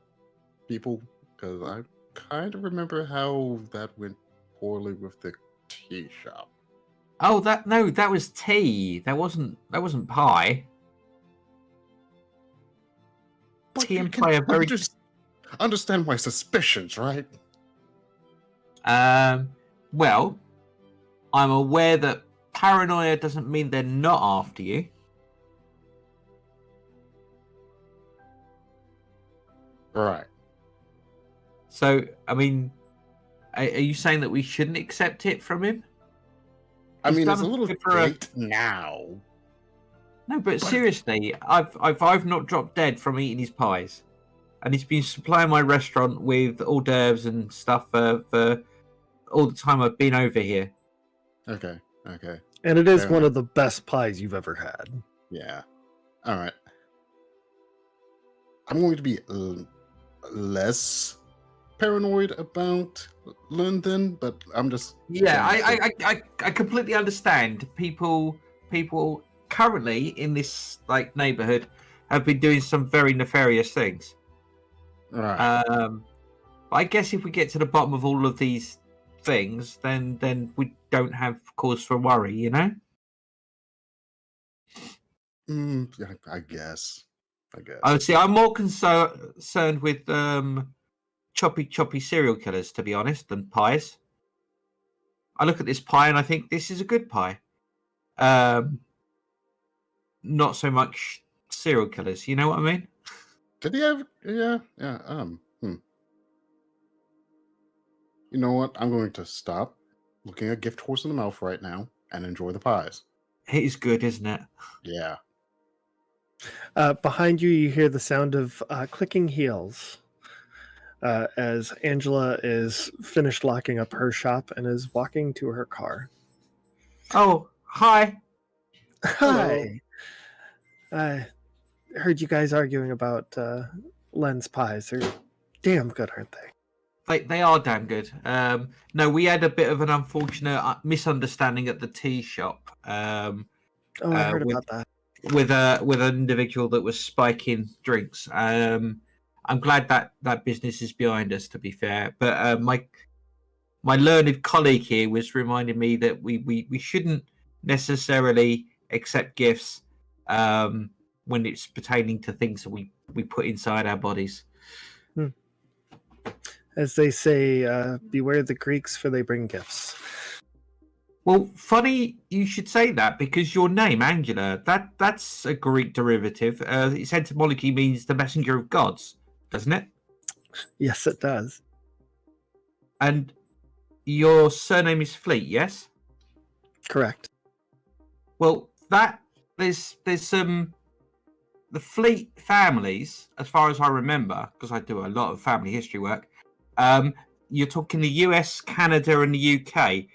people? Because I kind of remember how that went poorly with the tea shop. Oh, that was tea. That wasn't pie. But Tea you and can pie are very. just understand my suspicions, right? Well, I'm aware that paranoia doesn't mean they're not after you. Right. So, I mean, are you saying that we shouldn't accept it from him? I He's mean, done it's a little good for late now. No, but seriously, I've not dropped dead from eating his pies, and he's been supplying my restaurant with hors d'oeuvres and stuff for all the time I've been over here. Okay. And it is Fair one enough. of the best pies you've ever had. Yeah. All right. I'm going to be less paranoid about London, but I'm just I completely understand. People currently in this neighborhood have been doing some very nefarious things. Right. But I guess if we get to the bottom of all of these things, then we don't have cause for worry, you know? I guess. Oh, see, I'm more concerned with choppy serial killers, to be honest, than pies. I look at this pie and I think this is a good pie. Not so much serial killers, you know what I mean? Did he have? Yeah. You know what? I'm going to stop looking a gift horse in the mouth right now and enjoy the pies. It is good, isn't it? Yeah. Behind you, you hear the sound of clicking heels as Angela is finished locking up her shop and is walking to her car. Oh, hi. Hi. I heard you guys arguing about Len's pies. They're damn good, aren't they? They are damn good. No, we had a bit of an unfortunate misunderstanding at the tea shop. I heard about that. With an individual that was spiking drinks. I'm glad that business is behind us, to be fair. But my learned colleague here was reminding me that we shouldn't necessarily accept gifts when it's pertaining to things that we put inside our bodies. As they say, beware the Greeks, for they bring gifts. Well, funny you should say that, because your name, Angela, that's a Greek derivative. Its etymology means the messenger of gods, doesn't it? Yes, it does. And your surname is Fleet, yes? Correct. Well, there's some the Fleet families, as far as I remember, because I do a lot of family history work. You're talking the US, Canada, and the UK.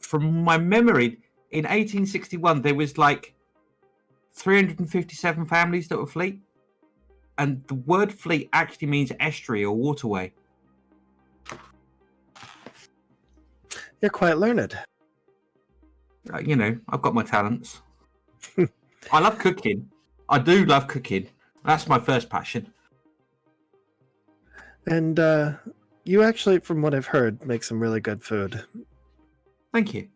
From my memory, in 1861, there was 357 families that were Fleet. And the word Fleet actually means estuary or waterway. You're quite learned. I've got my talents. I love cooking. I do love cooking. That's my first passion. And you actually, from what I've heard, make some really good food. Thank you.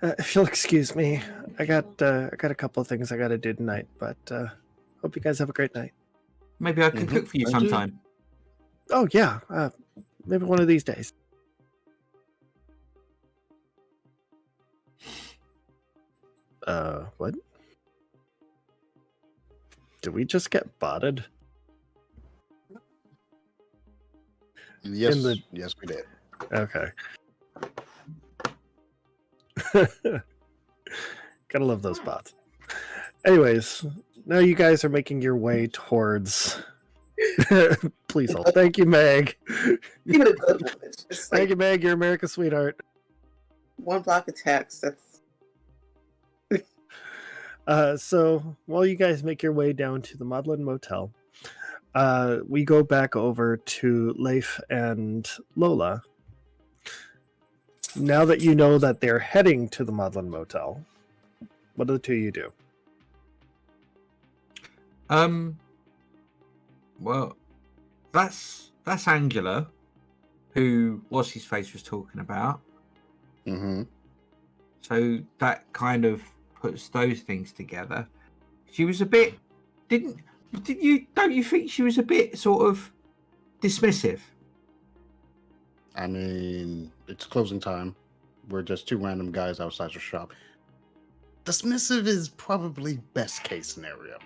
If you'll excuse me, I got a couple of things I got to do tonight, but hope you guys have a great night. Maybe I can cook for you sometime. Oh yeah, maybe one of these days. What? Did we just get botted? Yes, In the- yes, we did. Okay. Gotta love those bots. Anyways, now you guys are making your way towards. Please hold. Thank you, Meg. Even a good one. It's just Thank like you, Meg. You're America's sweetheart. one block of text. That's So while you guys make your way down to the Maudlin Motel, we go back over to Leif and Lola. Now that you know that they're heading to the Maudlin Motel, what do the two of you do? Well, that's Angela, who what's his face was talking about. Mm-hmm. So that kind of puts those things together. She was a bit don't you think she was a bit sort of dismissive? I mean, it's closing time. We're just two random guys outside your shop. Dismissive is probably best case scenario.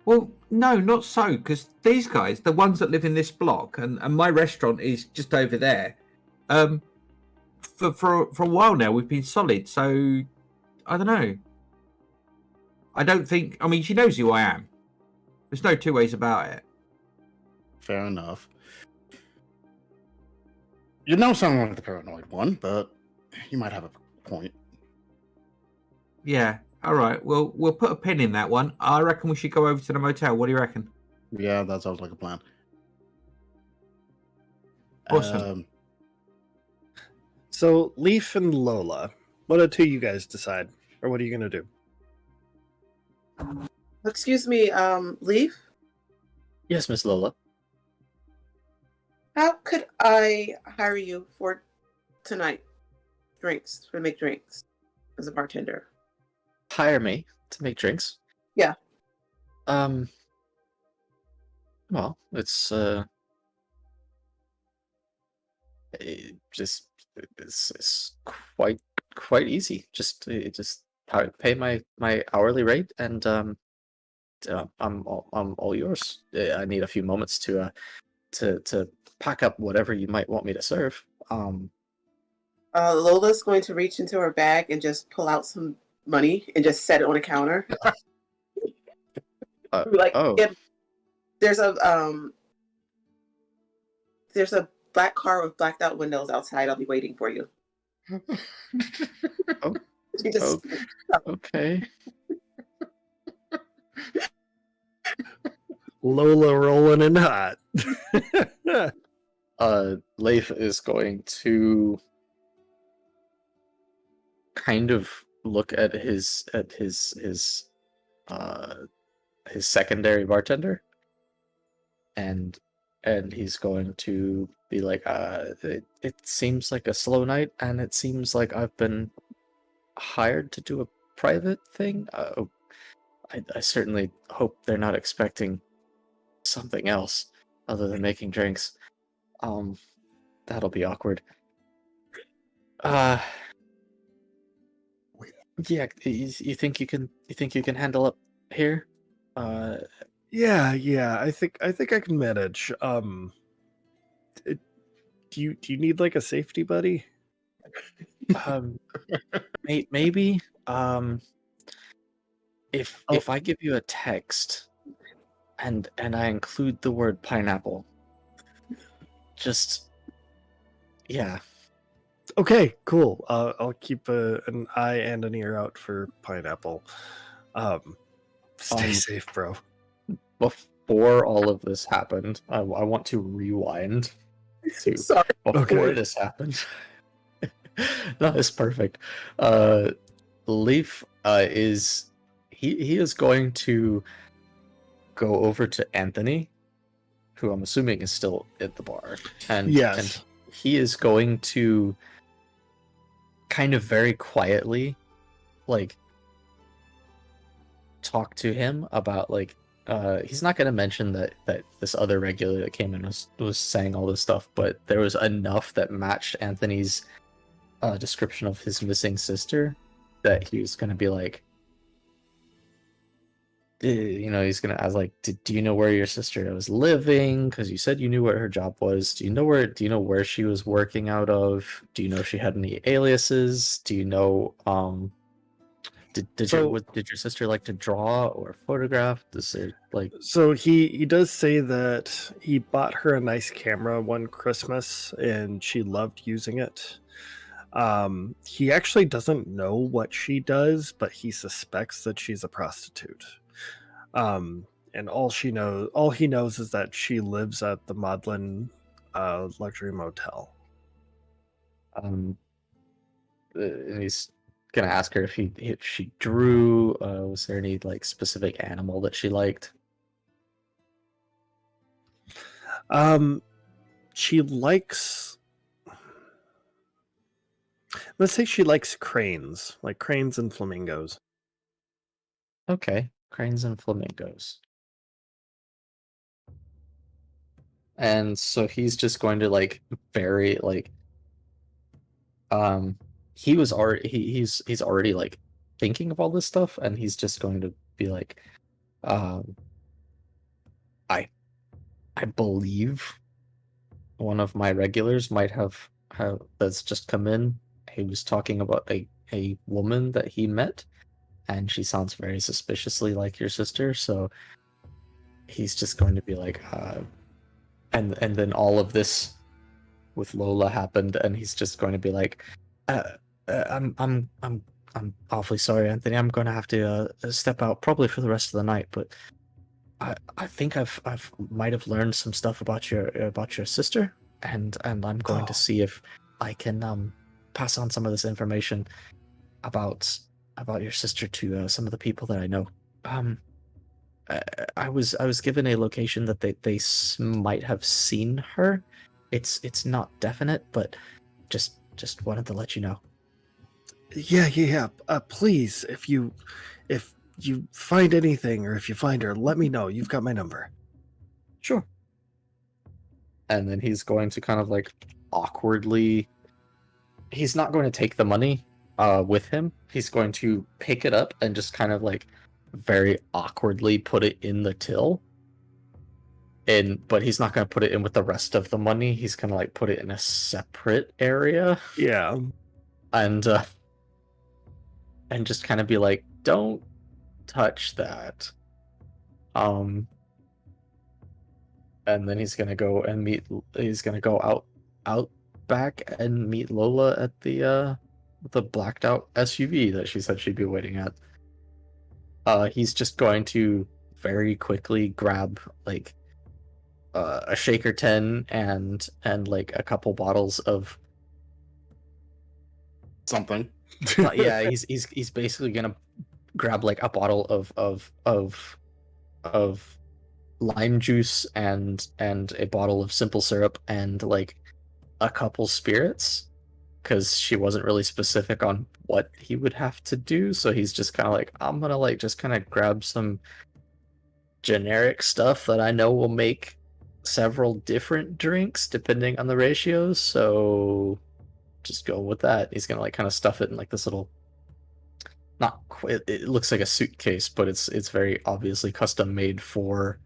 Well, no, not so, because these guys, the ones that live in this block, and my restaurant is just over there. For a while now, we've been solid. So I don't know. I don't think. I mean, she knows who I am. There's no two ways about it. Fair enough. You don't sound like the paranoid one, but you might have a point. Yeah. All right. Well, we'll put a pin in that one. I reckon we should go over to the motel. What do you reckon? Yeah, that sounds like a plan. Awesome. So Leif and Lola, what do two of you guys decide, or what are you gonna do? excuse me, Leaf. Yes, Miss Lola. How could I hire you for tonight? Drinks, to make drinks as a bartender. Hire me to make drinks. Yeah. Well, it's it's quite easy. Just pay my hourly rate, and I'm all yours. I need a few moments to pack up whatever you might want me to serve. Lola's going to reach into her bag and just pull out some money and just set it on a counter. Like, oh. There's a black car with blacked out windows outside. I'll be waiting for you. Oh. She just Okay. Lola rolling in hot. Leif is going to kind of look at his secondary bartender, and he's going to be like, it seems like a slow night, and it seems like I've been hired to do a private thing. I certainly hope they're not expecting something else other than making drinks. That'll be awkward. Yeah, you think you can handle up here? Yeah. I think I can manage. Do you need like a safety buddy? Maybe. If I give you a text, and I include the word pineapple, just yeah. Okay, cool. I'll keep an eye and an ear out for pineapple. Stay safe, bro. Before all of this happened, I want to rewind to sorry. before this happened. No, it's perfect. Leaf is he is going to go over to Anthony, who I'm assuming is still at the bar, and he is going to kind of very quietly, like, talk to him about, like, he's not going to mention that this other regular that came in was saying all this stuff, but there was enough that matched Anthony's description of his missing sister that he was going to be like, he's going to ask like, do you know where your sister was living? Because you said you knew what her job was. Do you know where she was working out of? Do you know if she had any aliases? Do you know, did your sister like to draw or photograph? Does it like... So he does say that he bought her a nice camera one Christmas and she loved using it. He actually doesn't know what she does, but he suspects that she's a prostitute. And all he knows is that she lives at the Maudlin Luxury Motel. And he's gonna ask her if she drew. Was there any like specific animal that she liked? She likes. Let's say she likes cranes, like cranes and flamingos. Okay, cranes and flamingos. And so he's just going to like very like he's already like thinking of all this stuff, and he's just going to be like, I believe one of my regulars might have that's just come in. He was talking about a woman that he met, and she sounds very suspiciously like your sister, so he's just going to be like, and then all of this with Lola happened, and he's just going to be like, I'm awfully sorry, Anthony. I'm going to have to step out probably for the rest of the night, but I think I've might have learned some stuff about your sister, and I'm going to see if I can pass on some of this information about your sister to some of the people that I know. I was given a location that they might have seen her. It's not definite, but just wanted to let you know. Yeah. Please, if you find anything or if you find her, let me know. You've got my number. Sure. And then he's going to kind of like awkwardly. He's not going to take the money with him. He's going to pick it up and just kind of like very awkwardly put it in the till. But he's not going to put it in with the rest of the money. He's going to like put it in a separate area. Yeah. And just kind of be like, don't touch that. And then he's going to go and he's going to go out back and meet Lola at the blacked out SUV that she said she'd be waiting at. He's just going to very quickly grab like a shaker 10 and like a couple bottles of Something. yeah, he's basically gonna grab like a bottle of lime juice and a bottle of simple syrup and like a couple spirits, because she wasn't really specific on what he would have to do. So he's just kind of like, I'm gonna like just kind of grab some generic stuff that I know will make several different drinks depending on the ratios. So just go with that. He's gonna like kind of stuff it in like this little, not quite, it looks like a suitcase, but it's very obviously custom made for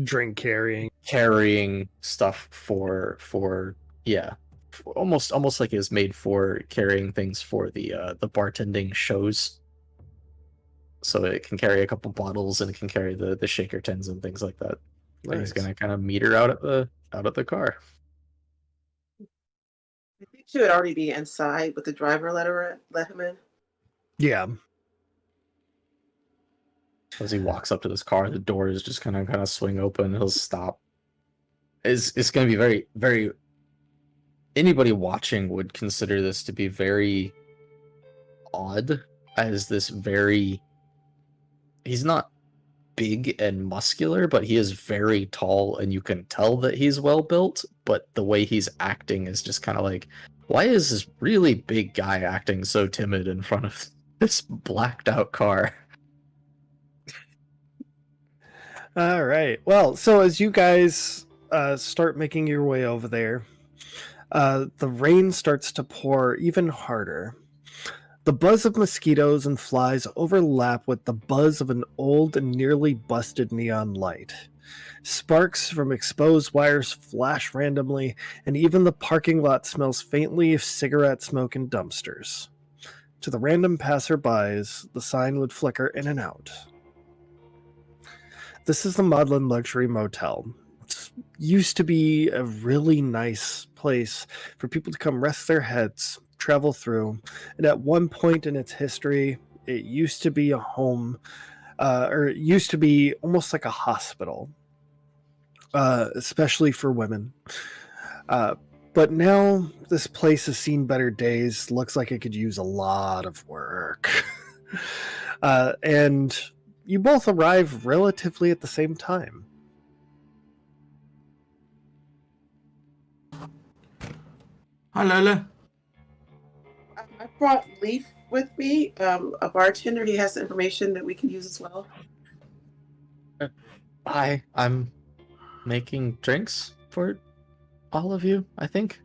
Drink carrying stuff for yeah, almost like it was made for carrying things for the bartending shows. So it can carry a couple bottles and it can carry the shaker tins and things like that. Nice. He's gonna kind of meet her out at the car. I think she would already be inside, but the driver let him in. Yeah. As he walks up to this car, the doors just kind of swing open. He'll stop. It's going to be very, very. Anybody watching would consider this to be very odd, as this very. He's not big and muscular, but he is very tall, and you can tell that he's well built. But the way he's acting is just kind of like, why is this really big guy acting so timid in front of this blacked out car? All right. Well, so as you guys start making your way over there, the rain starts to pour even harder. The buzz of mosquitoes and flies overlap with the buzz of an old and nearly busted neon light. Sparks from exposed wires flash randomly, and even the parking lot smells faintly of cigarette smoke and dumpsters. To the random passerbys, the sign would flicker in and out. This is the Maudlin Luxury Motel. It used to be a really nice place for people to come rest their heads, travel through, and at one point in its history, it used to be a home, or it used to be almost like a hospital, especially for women. But now this place has seen better days. Looks like it could use a lot of work. And you both arrive relatively at the same time. Hi, Lola. I brought Leaf with me, a bartender. He has information that we can use as well. Hi, I'm making drinks for all of you, I think.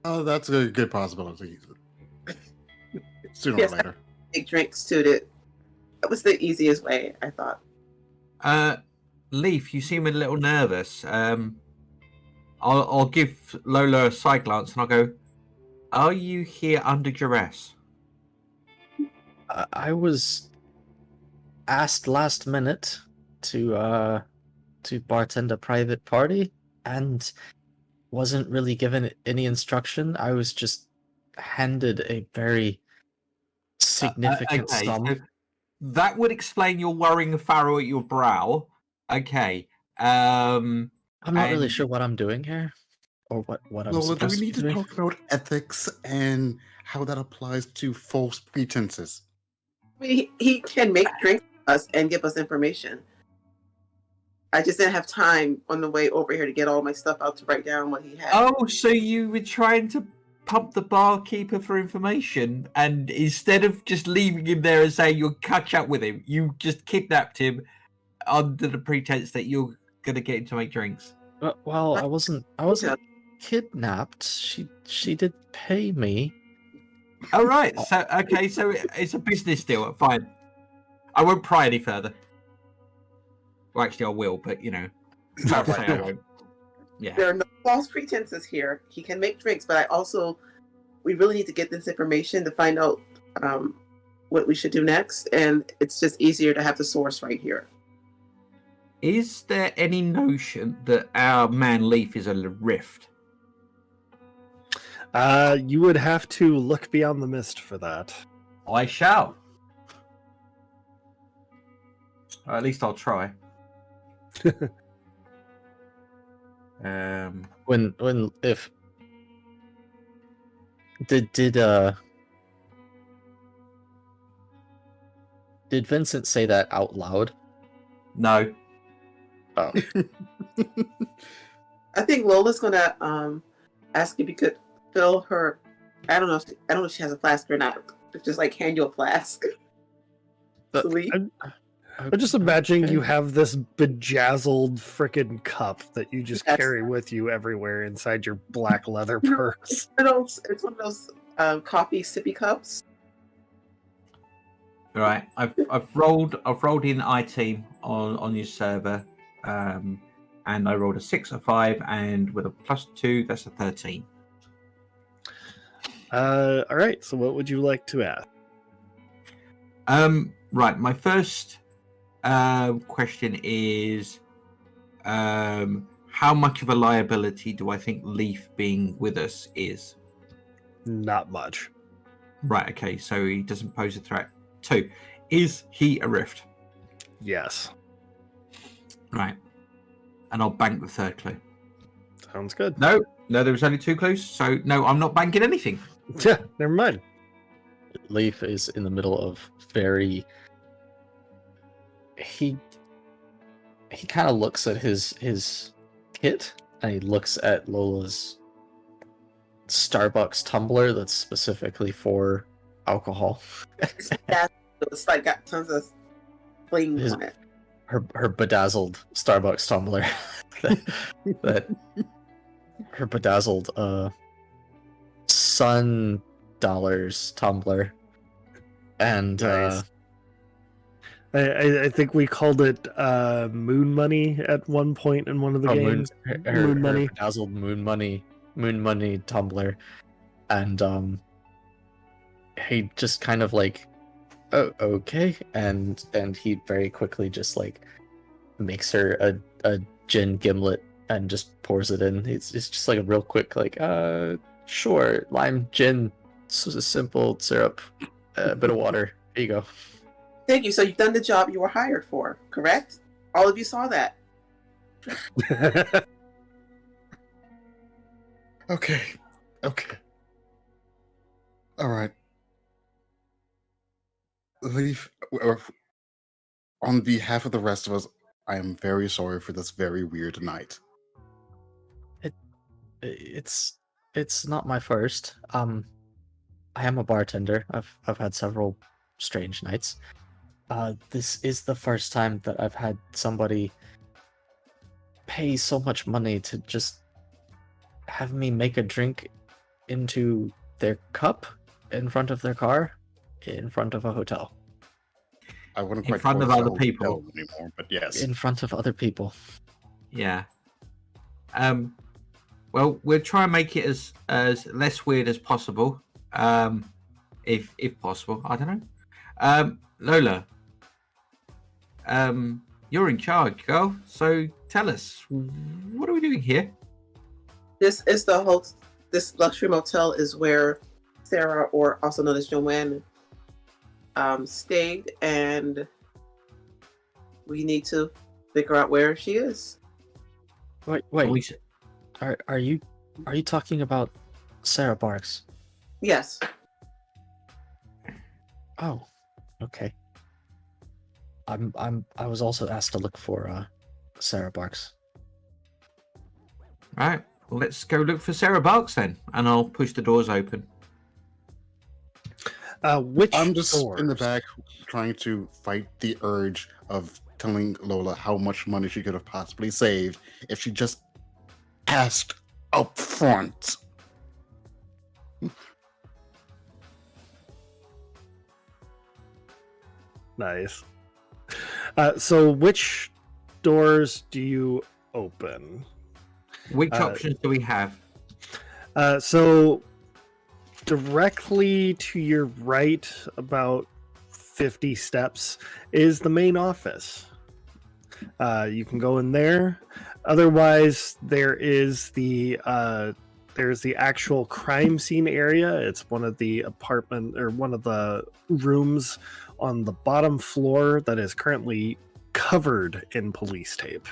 Oh, that's a good possibility. Sooner Yes, or later. Make drinks too. That was the easiest way, I thought. Leaf, you seem a little nervous. I'll give Lola a side glance and I'll go, are you here under duress? I was asked last minute to bartend a private party and wasn't really given any instruction. I was just handed a very significant Okay, sum. so that would explain your worrying a furrow at your brow. Okay. I'm not really and- sure what I'm doing here, or what I'm Lola, do we supposed need to to be doing. talk about ethics and how that applies to false pretenses? He can make drinks for us and give us information. I just didn't have time on the way over here to get all my stuff out to write down what he had. Oh, so you were trying to pump the barkeeper for information, and instead of just leaving him there and saying you'll catch up with him, you just kidnapped him under the pretense that you're going to get him to make drinks. Well, I wasn't kidnapped. She did pay me. All right. So okay. So it's a business deal. Fine. I won't pry any further. Well, actually, I will, but you know, I'll say I won't. Yeah. There are no false pretenses here. He can make drinks, but we really need to get this information to find out what we should do next, and it's just easier to have the source right here. Is there any notion that our man Leaf is a rift? You would have to look beyond the mist for that. I shall. Or at least I'll try. If did Vincent say that out loud? No. Oh. I think Lola's gonna ask if you could fill her. I don't know if she has a flask or not. Just like hand you a flask. Sweet. I'm just imagining you have this bejazzled frickin' cup that you just Yes. carry with you everywhere inside your black leather purse. It's one of those coffee sippy cups. All right. I've rolled in IT on your server, and I rolled a 6, a 5, and with a +2, that's a 13. All right. So, what would you like to ask? Right. My first question is, how much of a liability do I think Leaf being with us is? Not much. Right. Okay. So he doesn't pose a threat. 2. Is he a rift? Yes. Right. And I'll bank the third clue. Sounds good. No, there was only 2 clues. So no, I'm not banking anything. Yeah. Never mind. Leaf is in the middle of very. He kind of looks at his kit and he looks at Lola's Starbucks tumbler that's specifically for alcohol. It's like got tons of bling on it. Her bedazzled Starbucks tumbler. that her bedazzled sun tumbler, and Nice. I think we called it moon money at one point in one of the games. her Money. bedazzled moon money tumbler, and he just kind of like, oh, okay, and he very quickly just like makes her a gin gimlet and just pours it in. It's just like a real quick like, sure, lime gin, simple syrup, a bit of water. Here you go. Thank you. So you've done the job you were hired for, correct? All of you saw that. Okay. All right. Leaf, on behalf of the rest of us, I am very sorry for this very weird night. It's not my first. I am a bartender. I've had several strange nights. This is the first time that I've had somebody pay so much money to just have me make a drink into their cup in front of their car, in front of a hotel. I wouldn't In quite front call of it other a people. hotel anymore, but yes. In front of other people. Yeah. Well, we'll try and make it as less weird as possible. If possible. I don't know. Lola. You're in charge, girl. So tell us, what are we doing here? This luxury motel is where Sarah, or also known as JoAnn, stayed, and we need to figure out where she is. Wait. Are you talking about Sarah Barks? Yes. Oh, okay. I was also asked to look for Sarah Barks. Right. Well, let's go look for Sarah Barks then, and I'll push the doors open. Which I'm just doors? in the back trying to fight the urge of telling Lola how much money she could have possibly saved if she just asked up front. Nice. So which doors do you open? Which options do we have? So directly to your right, about 50 steps, is the main office. You can go in there. Otherwise, there's the actual crime scene area. It's one of the one of the rooms on the bottom floor that is currently covered in police tape.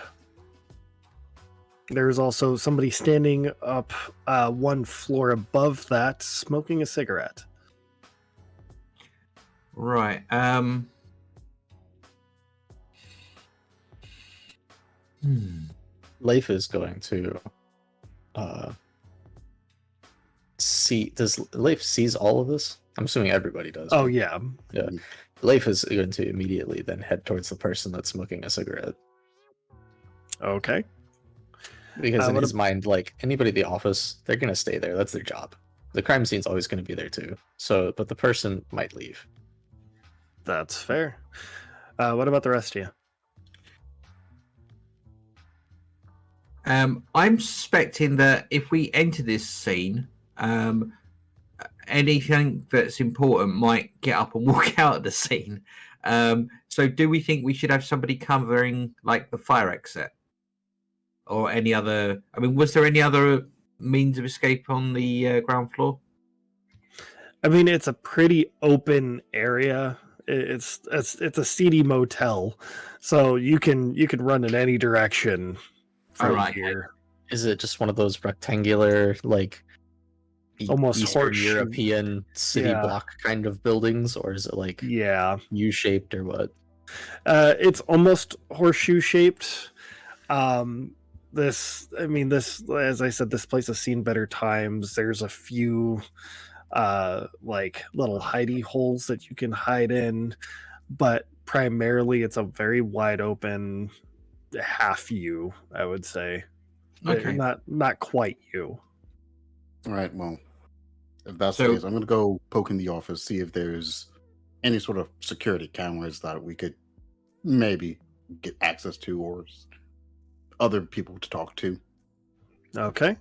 There's also somebody standing up one floor above that, smoking a cigarette. Right. Leif is going to see. Does Leif sees all of this? I'm assuming everybody does. Oh but- yeah. yeah. Leif is going to immediately then head towards the person that's smoking a cigarette, Okay. because in what his mind, like anybody at the office, they're gonna stay there. That's their job. The crime scene's always going to be there too. So, but the person might leave. That's fair. What about the rest of you? I'm suspecting that if we enter this scene, anything that's important might get up and walk out of the scene. So do we think we should have somebody covering like the fire exit or any other? I mean, was there any other means of escape on the ground floor? I mean, it's a pretty open area. It's a seedy motel, so you can run in any direction from All right. here. Is it just one of those rectangular, like Almost Eastern horseshoe. European city Yeah. block kind of buildings, or is it like Yeah, U-shaped or what? it's almost horseshoe shaped. This, as I said, this place has seen better times. There's a few like little hidey holes that you can hide in, but primarily it's a very wide open half U, I would say. Okay. Not quite you. All right, well, If that's So- the case, I'm gonna go poke in the office, see if there's any sort of security cameras that we could maybe get access to, or other people to talk to. Okay.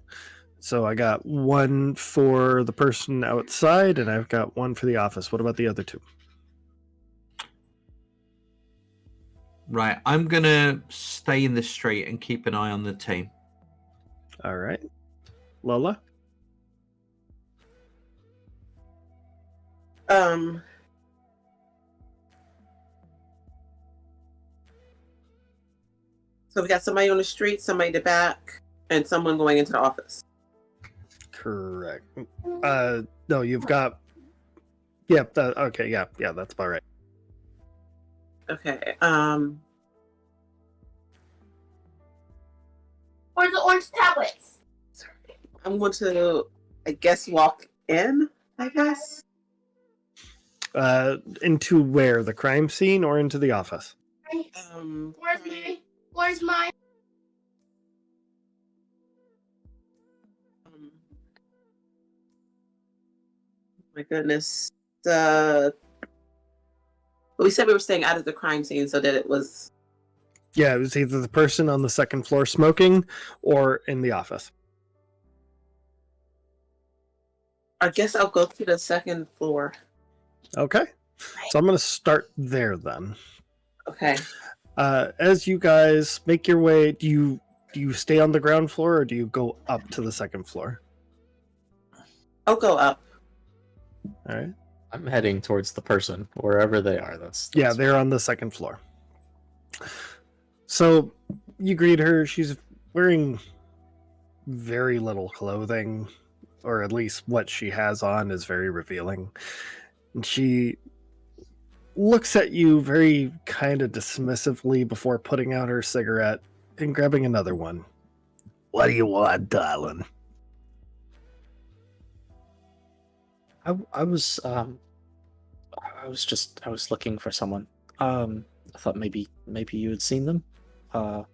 So I got one for the person outside, and I've got one for the office. What about the other two? Right, I'm gonna stay in the street and keep an eye on the team. All right. Lola? So we got somebody on the street, somebody in the back, and someone going into the office. Correct. No, you've got. Yep. Okay. Yeah. Yeah. That's about right. Okay. Where's the orange tablets? I'm going to, I guess, walk in. I guess. Into where? The crime scene or into the office? Where's mine? Where's mine? My goodness. We said we were staying out of the crime scene so that it was. Yeah, it was either the person on the second floor smoking or in the office. I guess I'll go to the second floor. Okay. So I'm going to start there then. Okay. As you guys make your way, do you stay on the ground floor or do you go up to the second floor? I'll go up. All right. I'm heading towards the person, wherever they are. That's Yeah, they're on the second floor. So you greet her. She's wearing very little clothing, or at least what she has on is very revealing. And she looks at you very kind of dismissively before putting out her cigarette and grabbing another one. What do you want, darling? I was looking for someone. I thought maybe you had seen them. A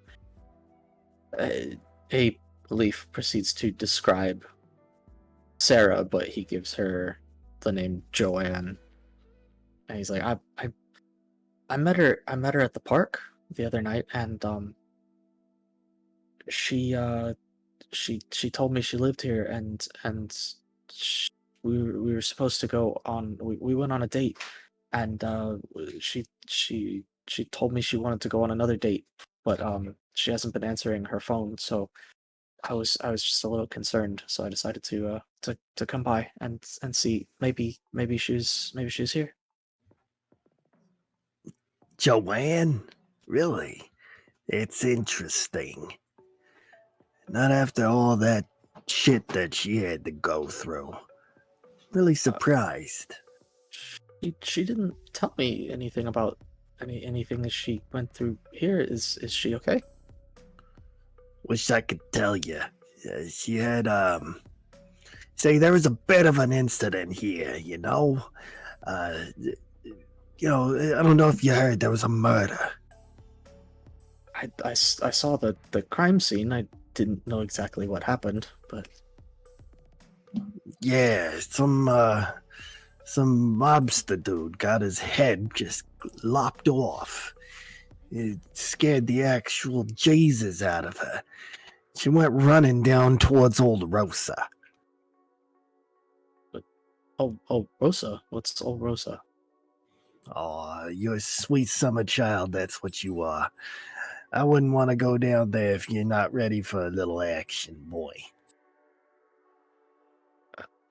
Leaf proceeds to describe Sarah, but he gives her the name JoAnn, and he's like, I met her at the park the other night, and she told me she lived here, and we were supposed to go on. We went on a date, and she told me she wanted to go on another date, but she hasn't been answering her phone, so I was just a little concerned, so I decided to come by and see maybe she's here. JoAnn? Really? It's interesting. Not after all that shit that she had to go through. Really surprised. She didn't tell me anything about anything that she went through here. Is she okay? Wish I could tell you. She had, say, there was a bit of an incident here, you know? I don't know if you heard, there was a murder. I saw the crime scene. I didn't know exactly what happened, but Yeah, some mobster dude got his head just lopped off. It scared the actual Jesus out of her. She went running down towards old Rosa. oh Rosa, what's old Rosa? Oh, you're a sweet summer child, that's what you are. I wouldn't want to go down there if you're not ready for a little action, boy.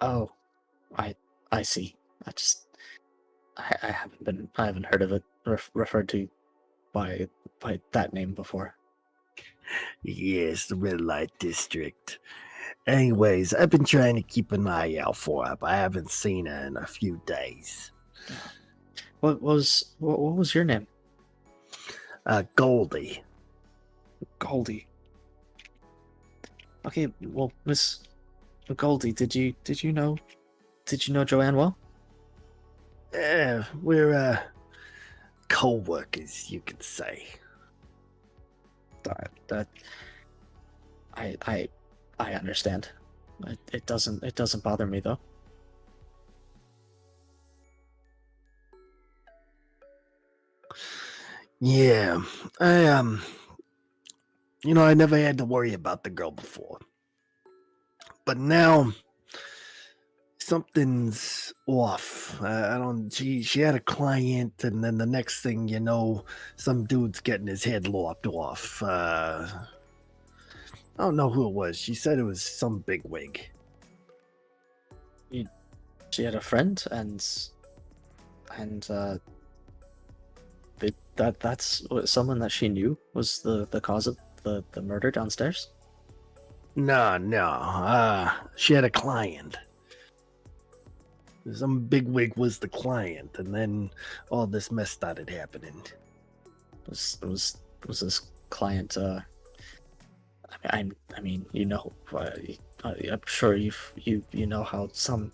Oh, I see. I haven't heard of it referred to by that name before. Yes, the red light district. Anyways, I've been trying to keep an eye out for her, but I haven't seen her in a few days. What was your name? Goldie. Goldie. Okay, well, Miss Goldie, did you know JoAnn well? We're co-workers, you could say. That I understand. It doesn't bother me though. Yeah, I I never had to worry about the girl before, but now something's off. I don't. She had a client, and then the next thing you know, some dude's getting his head lopped off. I don't know who it was. She said it was some bigwig. She had a friend, and that's someone that she knew was the cause of the murder downstairs. No. She had a client. Some bigwig was the client, and then all this mess started happening. Was this client? I mean, I'm sure you know how some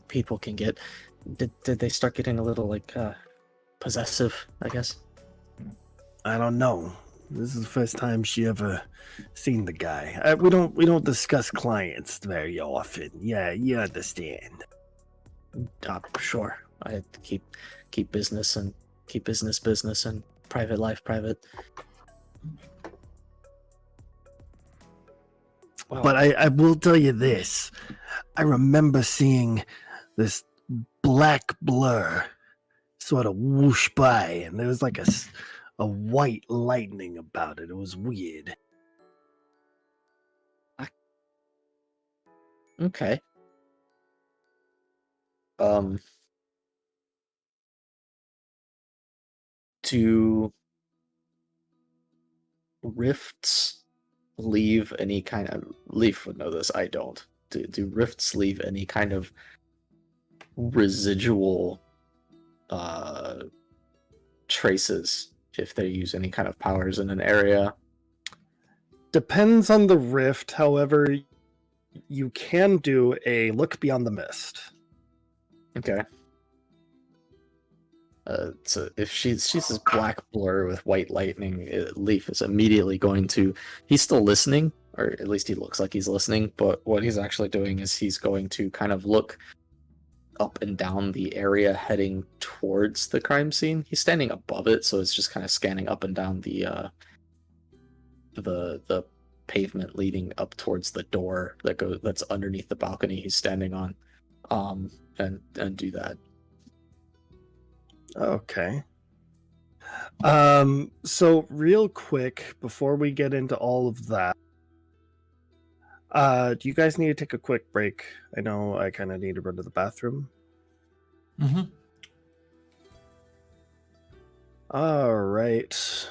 people can get. Did they start getting a little like possessive? I guess. I don't know. This is the first time she ever seen the guy. We don't discuss clients very often. Yeah, you understand. Sure. I had to keep business and business and private life private. Wow. But I will tell you this. I remember seeing this black blur sort of whoosh by, and there was like a white lightning about it. It was weird. Okay. Do rifts leave any kind of Leaf would know this, I don't. Do rifts leave any kind of residual traces if they use any kind of powers in an area? Depends on the rift. However, you can do a look beyond the mist. Okay. So if she's this black blur with white lightning, Leaf is immediately going to. He's still listening, or at least he looks like he's listening. But what he's actually doing is he's going to kind of look up and down the area heading towards the crime scene. He's standing above it, so it's just kind of scanning up and down the pavement leading up towards the door that's underneath the balcony he's standing on, and do that. Okay. So real quick, before we get into all of that, do you guys need to take a quick break? I know I kind of need to run to the bathroom. Mm-hmm. All right.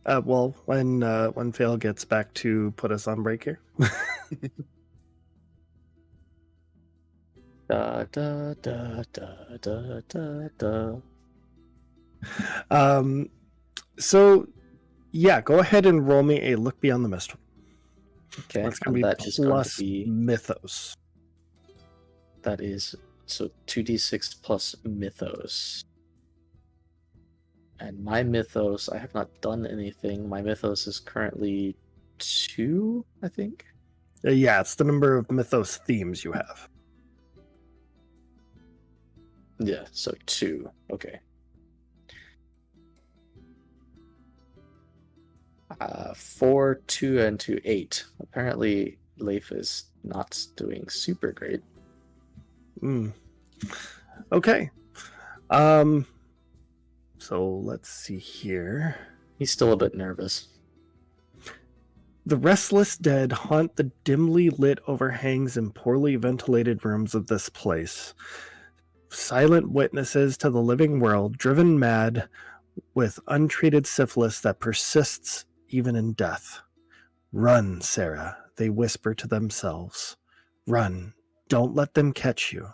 Well, when Fail gets back to put us on break here. Da, da, da, da, da, da, da. So yeah, go ahead and roll me a look beyond the mist. Okay, That's gonna be that is plus going to be mythos. that is so 2d6 plus mythos. And my mythos, I have not done anything. My mythos is currently 2, I think. Yeah, it's the number of mythos themes you have. Yeah, so 2. Okay. 4, 2, and 2, 8. Apparently, Leif is not doing super great. Okay. So let's see here. He's still a bit nervous. The restless dead haunt the dimly lit overhangs and poorly ventilated rooms of this place. Silent witnesses to the living world, driven mad with untreated syphilis that persists even in death. Run, Sarah, they whisper to themselves. Run, don't let them catch you.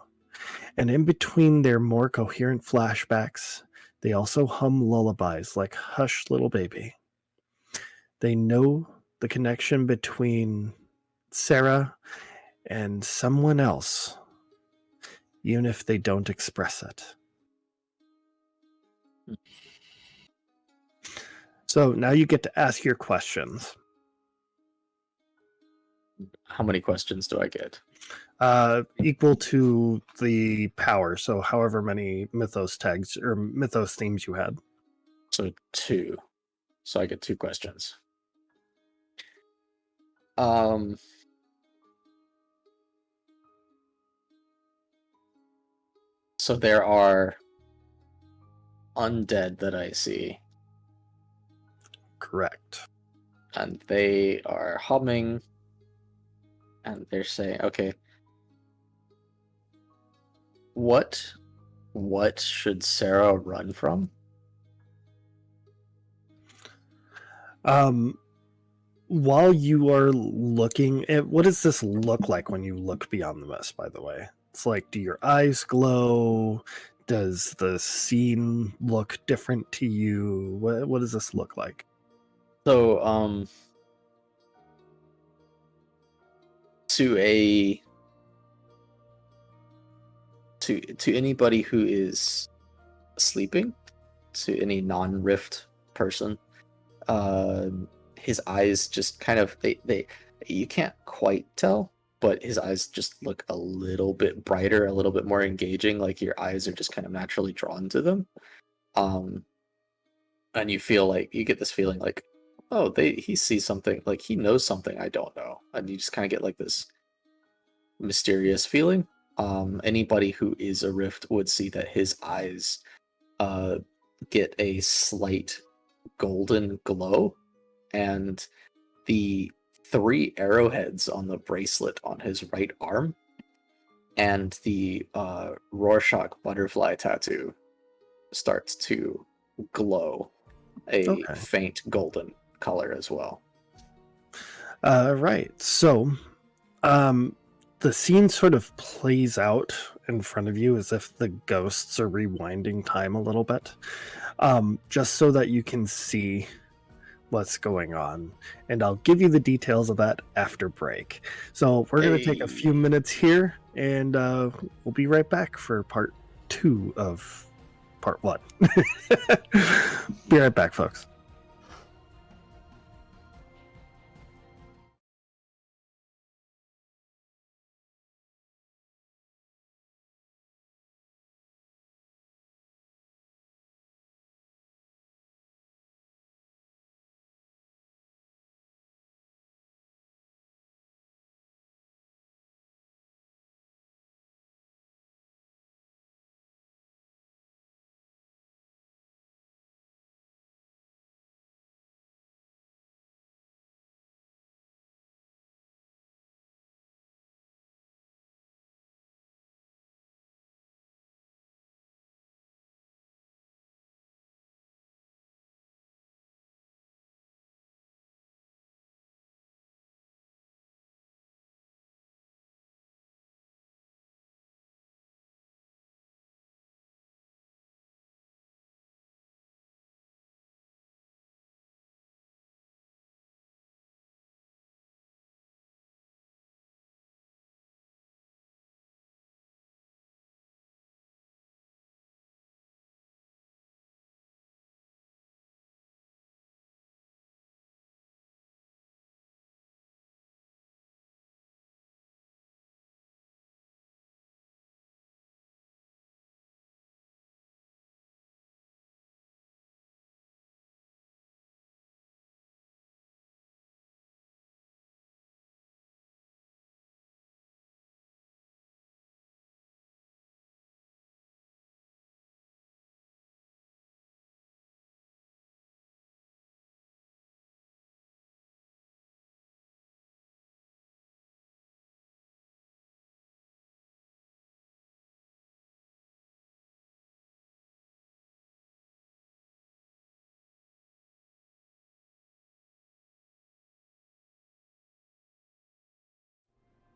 And in between their more coherent flashbacks, they also hum lullabies like Hush, Little Baby. They know the connection between Sarah and someone else, even if they don't express it. So now you get to ask your questions. How many questions do I get? Equal to the power, so however many mythos tags or mythos themes you had. So 2. So I get 2 questions. So there are undead that I see, Correct. and they are humming, and they're saying, okay, what should Sarah run from? While you are looking at, what does this look like when you look beyond the mist, by the way? It's like, do your eyes glow? Does the scene look different to you? What does this look like? So, to anybody who is sleeping, to any non-rift person, his eyes just kind of they you can't quite tell, but his eyes just look a little bit brighter, a little bit more engaging, like your eyes are just kind of naturally drawn to them. And you feel like you get this feeling like, oh, he sees something, like he knows something I don't know, and you just kind of get like this mysterious feeling. Anybody who is a rift would see that his eyes get a slight golden glow, and the 3 arrowheads on the bracelet on his right arm and the Rorschach butterfly tattoo starts to glow a Okay. faint golden color as well. Right. So, the scene sort of plays out in front of you as if the ghosts are rewinding time a little bit, just so that you can see what's going on. And I'll give you the details of that after break. So we're going to take a few minutes here, and we'll be right back for part 2 of part 1. Be right back, folks.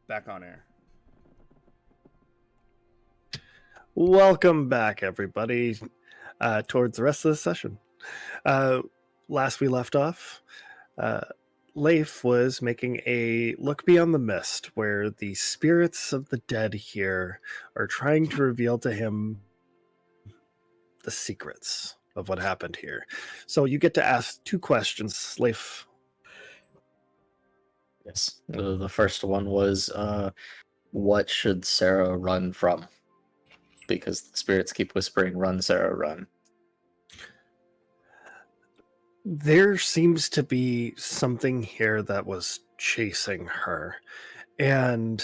Back on air. Welcome back, everybody, towards the rest of the session. Last we left off, Leif was making a look beyond the mist, where the spirits of the dead here are trying to reveal to him the secrets of what happened here. So you get to ask 2 questions, Leif. Yes. The first one was what should Sarah run from? Because the spirits keep whispering, "Run, Sarah, run." There seems to be something here that was chasing her, and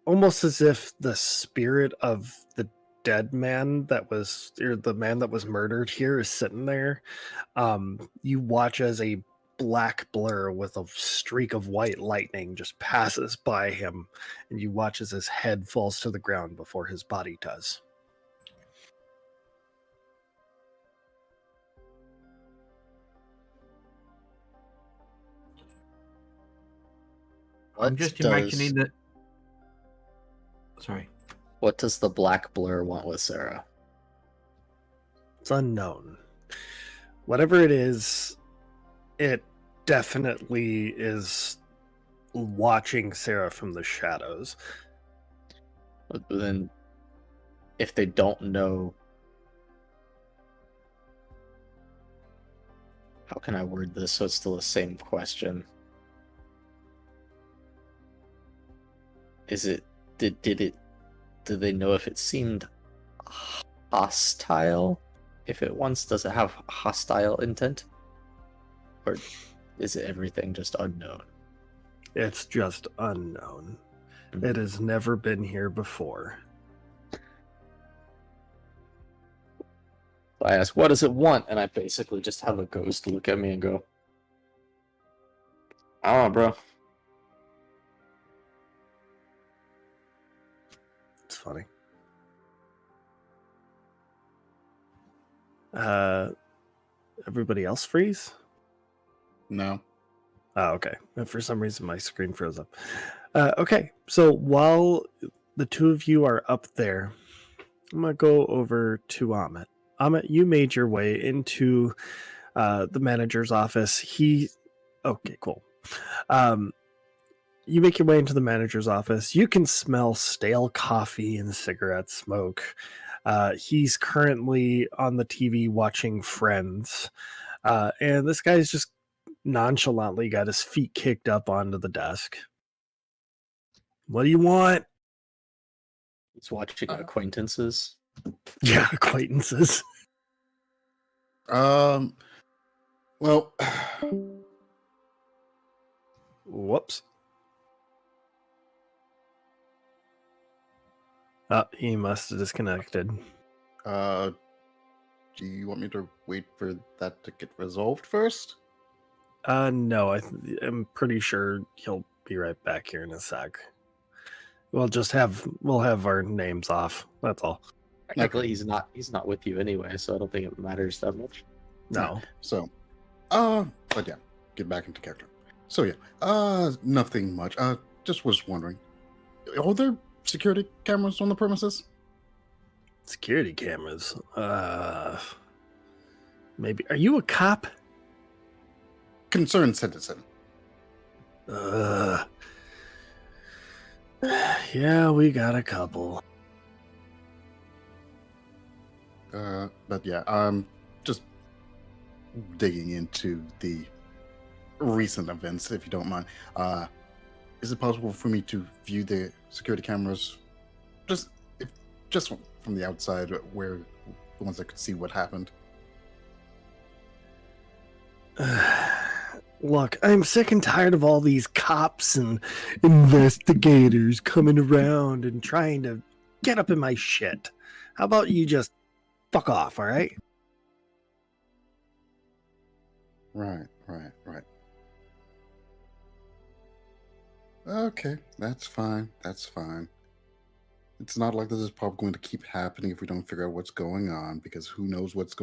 almost as if the spirit of the dead man that was, or the man that was murdered here, is sitting there. You watch as a black blur with a streak of white lightning just passes by him, and you watch as his head falls to the ground before his body does. I'm just imagining that. Sorry. What does the black blur want with Sarah? It's unknown. Whatever it is, it definitely is watching Sarah from the shadows. But then, if they don't know, how can I word this so it's still the same question? Is it did they know if it seemed hostile? If it wants, does it have hostile intent? Or is it everything just unknown? It's just unknown. It has never been here before. I ask, what does it want? And I basically just have a ghost look at me and go, I don't know, bro. It's funny. Everybody else freeze? No. Oh, okay. For some reason, my screen froze up. Okay, so while the two of you are up there, I'm going to go over to Amit. Amit, you made your way into the manager's office. Okay, cool. You make your way into the manager's office. You can smell stale coffee and cigarette smoke. He's currently on the TV watching Friends. And this guy's just nonchalantly got his feet kicked up onto the desk. What do you want? He's watching Acquaintances. Yeah, Acquaintances. Well, Whoops. He must have disconnected. do you want me to wait for that to get resolved first? No, I'm pretty sure he'll be right back here in a sec. We'll have our names off. That's all. Technically, he's not with you anyway, so I don't think it matters that much. No. So, but yeah, get back into character. So yeah, nothing much. Just was wondering, are there security cameras on the premises? Security cameras. Maybe. Are you a cop? Concerned citizen. Yeah, we got a couple. But yeah, just digging into the recent events, if you don't mind. Is it possible for me to view the security cameras, just from the outside, where the ones that could see what happened? Look, I'm sick and tired of all these cops and investigators coming around and trying to get up in my shit. How about you just fuck off, all right? Right. Okay, that's fine. It's not like this is probably going to keep happening if we don't figure out what's going on, because who knows what's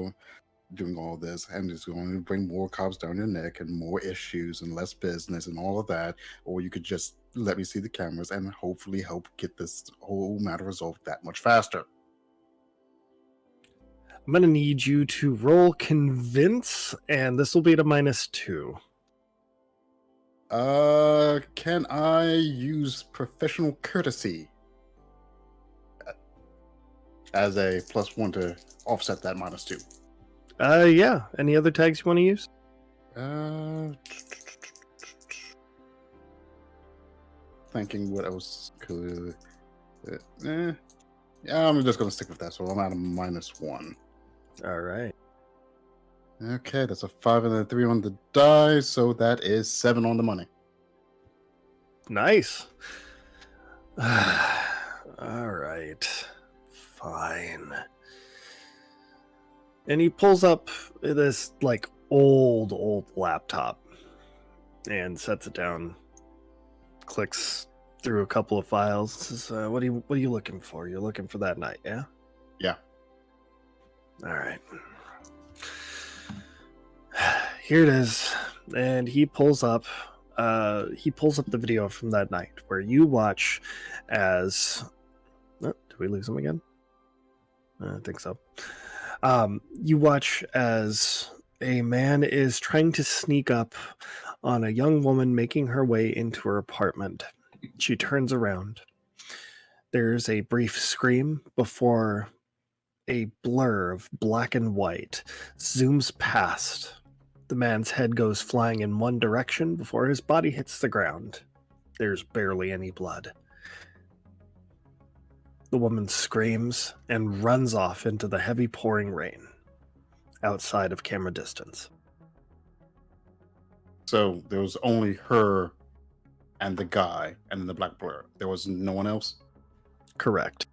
doing all this, and it's going to bring more cops down your neck and more issues and less business and all of that. Or you could just let me see the cameras and hopefully help get this whole matter resolved that much faster. I'm going to need you to roll convince, and this will be at a -2. Can I use professional courtesy as a +1 to offset that -2? Yeah. Any other tags you want to use? thinking what else could. Yeah, I'm just gonna stick with that. So I'm at a -1. All right. Okay, that's a 5 and a 3 on the die, so that is 7 on the money. Nice. All right. Fine. And he pulls up this like old laptop and sets it down. Clicks through a couple of files. Says, what are you looking for? You're looking for that night, yeah? Yeah. All right. Here it is. And he pulls up the video from that night where you watch as did we lose him again? I think so. You watch as a man is trying to sneak up on a young woman making her way into her apartment. She turns around. There's a brief scream before a blur of black and white zooms past. The man's head goes flying in one direction before his body hits the ground. There's barely any blood. The woman screams and runs off into the heavy pouring rain outside of camera distance. So there was only her and the guy and the black blur. There was no one else? Correct.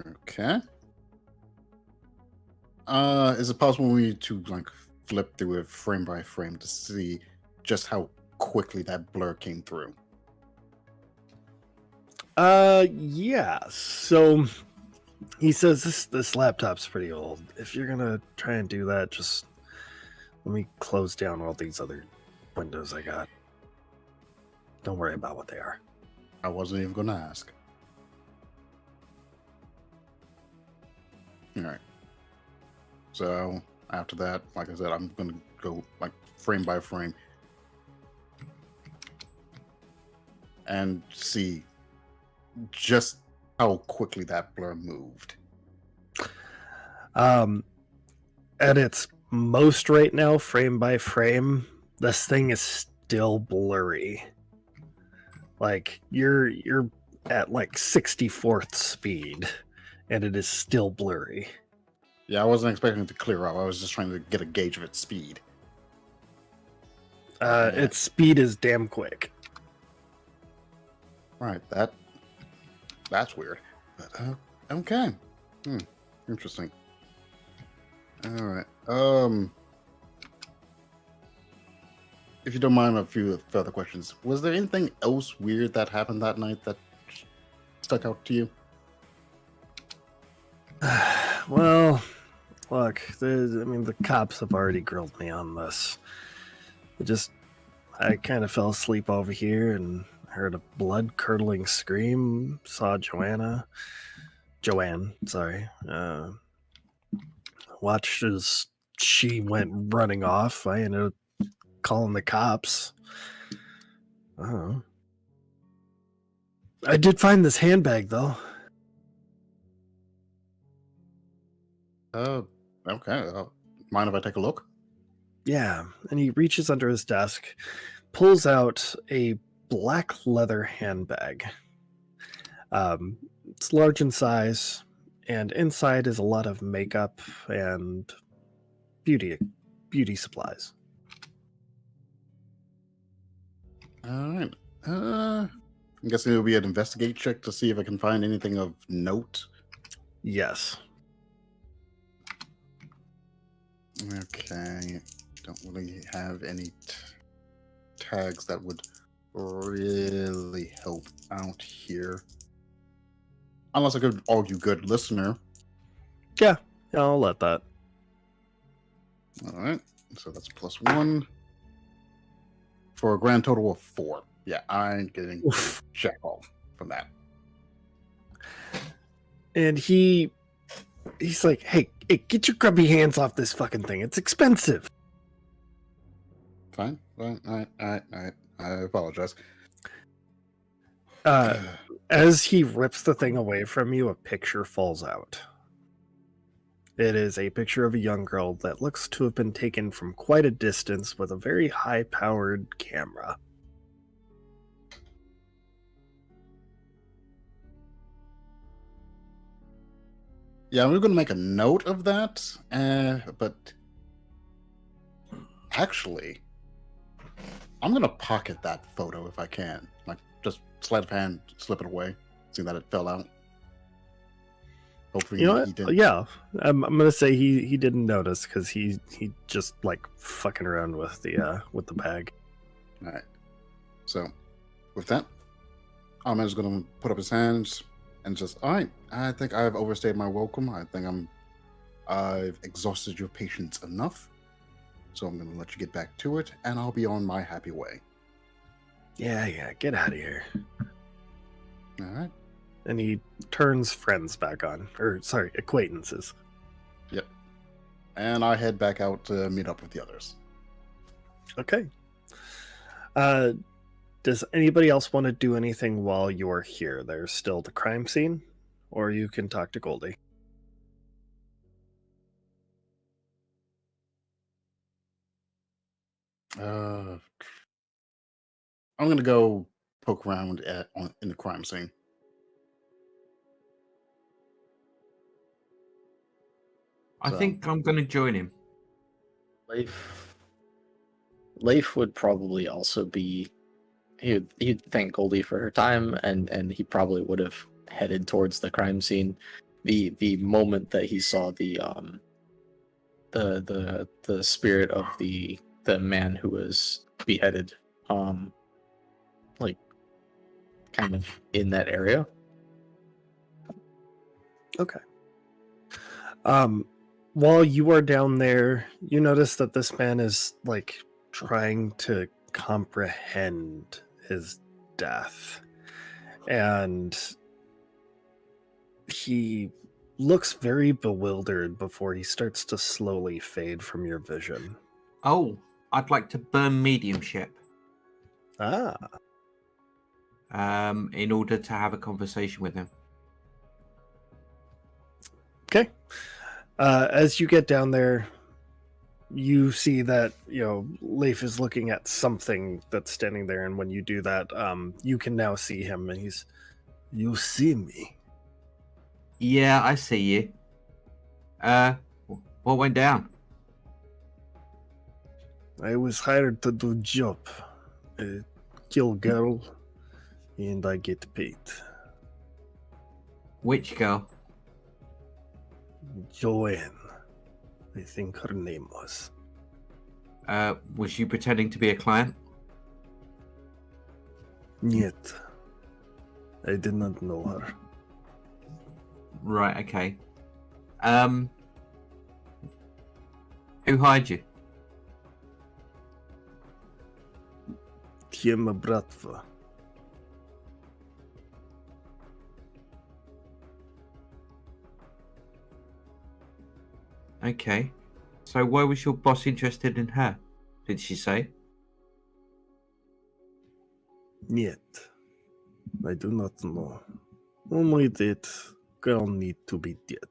Okay. Is it possible we need to like flip through it frame by frame to see just how quickly that blur came through? Yeah. So he says this laptop's pretty old. If you're gonna try and do that, just let me close down all these other windows I got. Don't worry about what they are. I wasn't even gonna ask. All right. So after that, like I said, I'm gonna go like frame by frame and see just how quickly that blur moved. At its most right now, frame by frame, this thing is still blurry. Like you're at like 64th speed, and it is still blurry. Yeah, I wasn't expecting it to clear up. I was just trying to get a gauge of its speed. Its speed is damn quick. Right, that's weird. But okay. Interesting. All right. If you don't mind a few further questions, was there anything else weird that happened that night that stuck out to you? Well, look, the cops have already grilled me on this. I kind of fell asleep over here and heard a blood-curdling scream, saw JoAnn, sorry. Watched as she went running off. I ended up calling the cops. I don't know. I did find this handbag, though. Okay. Mind if I take a look? Yeah, and he reaches under his desk, pulls out a black leather handbag. It's large in size, and inside is a lot of makeup and beauty supplies. All right. I'm guessing it'll be an investigate check to see if I can find anything of note. Yes. Okay. Don't really have any tags that would really help out here. Unless I could argue good listener. Yeah, I'll let that. All right. So that's +1 for a grand total of 4. Yeah, I ain't getting jack off from that. And he's like, hey, get your grubby hands off this fucking thing. It's expensive. Fine. I apologize. As he rips the thing away from you, a picture falls out. It is a picture of a young girl that looks to have been taken from quite a distance with a very high-powered camera. Yeah, we're going to make a note of that, but actually, I'm going to pocket that photo if I can. Like, just sleight of hand, slip it away, seeing that it fell out. Hopefully, You know he what? didn't. Yeah, I'm gonna say he didn't notice because he just like fucking around with the bag. All right. So, with that, Ahmed's going to put up his hands and just, all right, I think I've overstayed my welcome. I think I've exhausted your patience enough. So I'm going to let you get back to it, and I'll be on my happy way. Yeah, get out of here. All right. And he turns friends back on, or sorry, acquaintances. Yep. And I head back out to meet up with the others. Okay. Does anybody else want to do anything while you're here? There's still the crime scene, or you can talk to Goldie. I'm going to go poke around in the crime scene. I So- think I'm going to join him. Leif would probably also be. He'd thank Goldie for her time, and he probably would have headed towards the crime scene. The moment that he saw the spirit of the man who was beheaded, like kind of in that area. Okay. While you are down there, you notice that this man is like trying to comprehend his death, and he looks very bewildered before he starts to slowly fade from your vision. Oh, I'd like to burn mediumship in order to have a conversation with him. Okay. As you get down there, you see that, Leif is looking at something that's standing there, and when you do that, you can now see him, and he's, "You see me?" Yeah, I see you. What went down? I was hired to do job. Kill girl, and I get paid. Which girl? JoAnn, I think her name was. Was you pretending to be a client? Yet, I did not know her. Right, okay. Who hired you? Тема братва. Okay. So why was your boss interested in her? Did she say? Нет, I do not know. Only that girl need to be dead.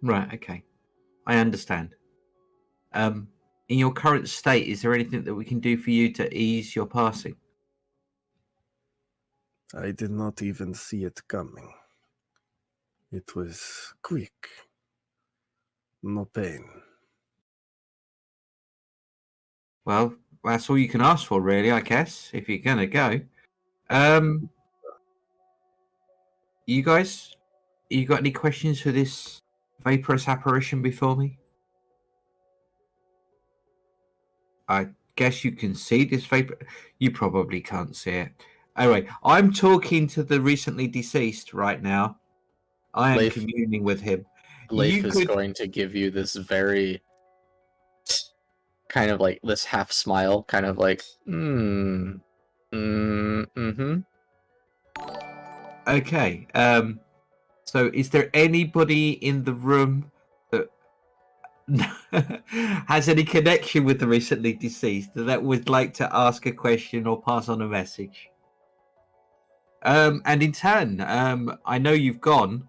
Right, okay. I understand. In your current state, is there anything that we can do for you to ease your passing? I did not even see it coming. It was quick. No pain. Well, that's all you can ask for, really, I guess, if you're gonna go. You guys, you got any questions for this vaporous apparition before me? I guess you can see this vapor. You probably can't see it. Anyway, I'm talking to the recently deceased right now. I am Leif- communing with him. Leif You is could- going to give you this very kind of like this half smile, kind of like, mm-hmm. Okay. So is there anybody in the room that has any connection with the recently deceased that would like to ask a question or pass on a message? And in turn, I know you've gone.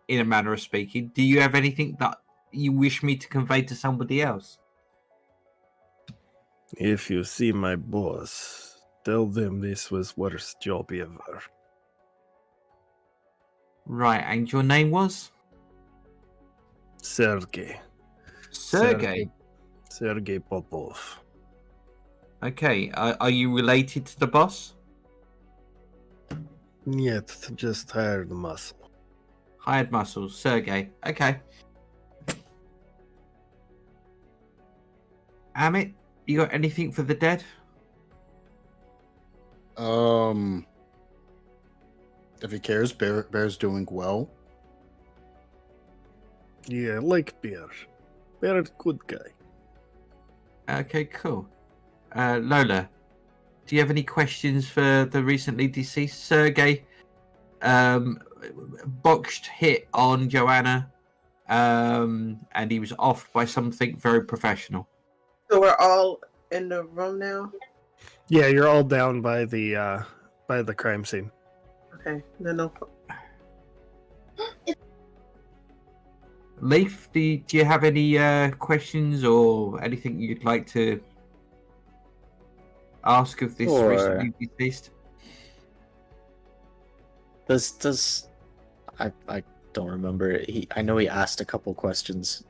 in a manner of speaking. Do you have anything that you wish me to convey to somebody else? If you see my boss, tell them this was worst job ever. Right, and your name was? Sergey. Sergey. Sergey Popov. Okay, are you related to the boss? Yet, just hired muscle. Hired muscles, Sergey. Okay. Amit, you got anything for the dead? If he cares, Bear's doing well. Yeah, like Bear. Bear, good guy. Okay, cool. Lola, do you have any questions for the recently deceased Sergey? Botched hit on JoAnn, and he was offed by something very professional. So we're all in the room now? Yeah, you're all down by the crime scene. Okay. No. Leaf, do you have any questions or anything you'd like to ask of this recently deceased? Does I don't remember. I know he asked a couple questions.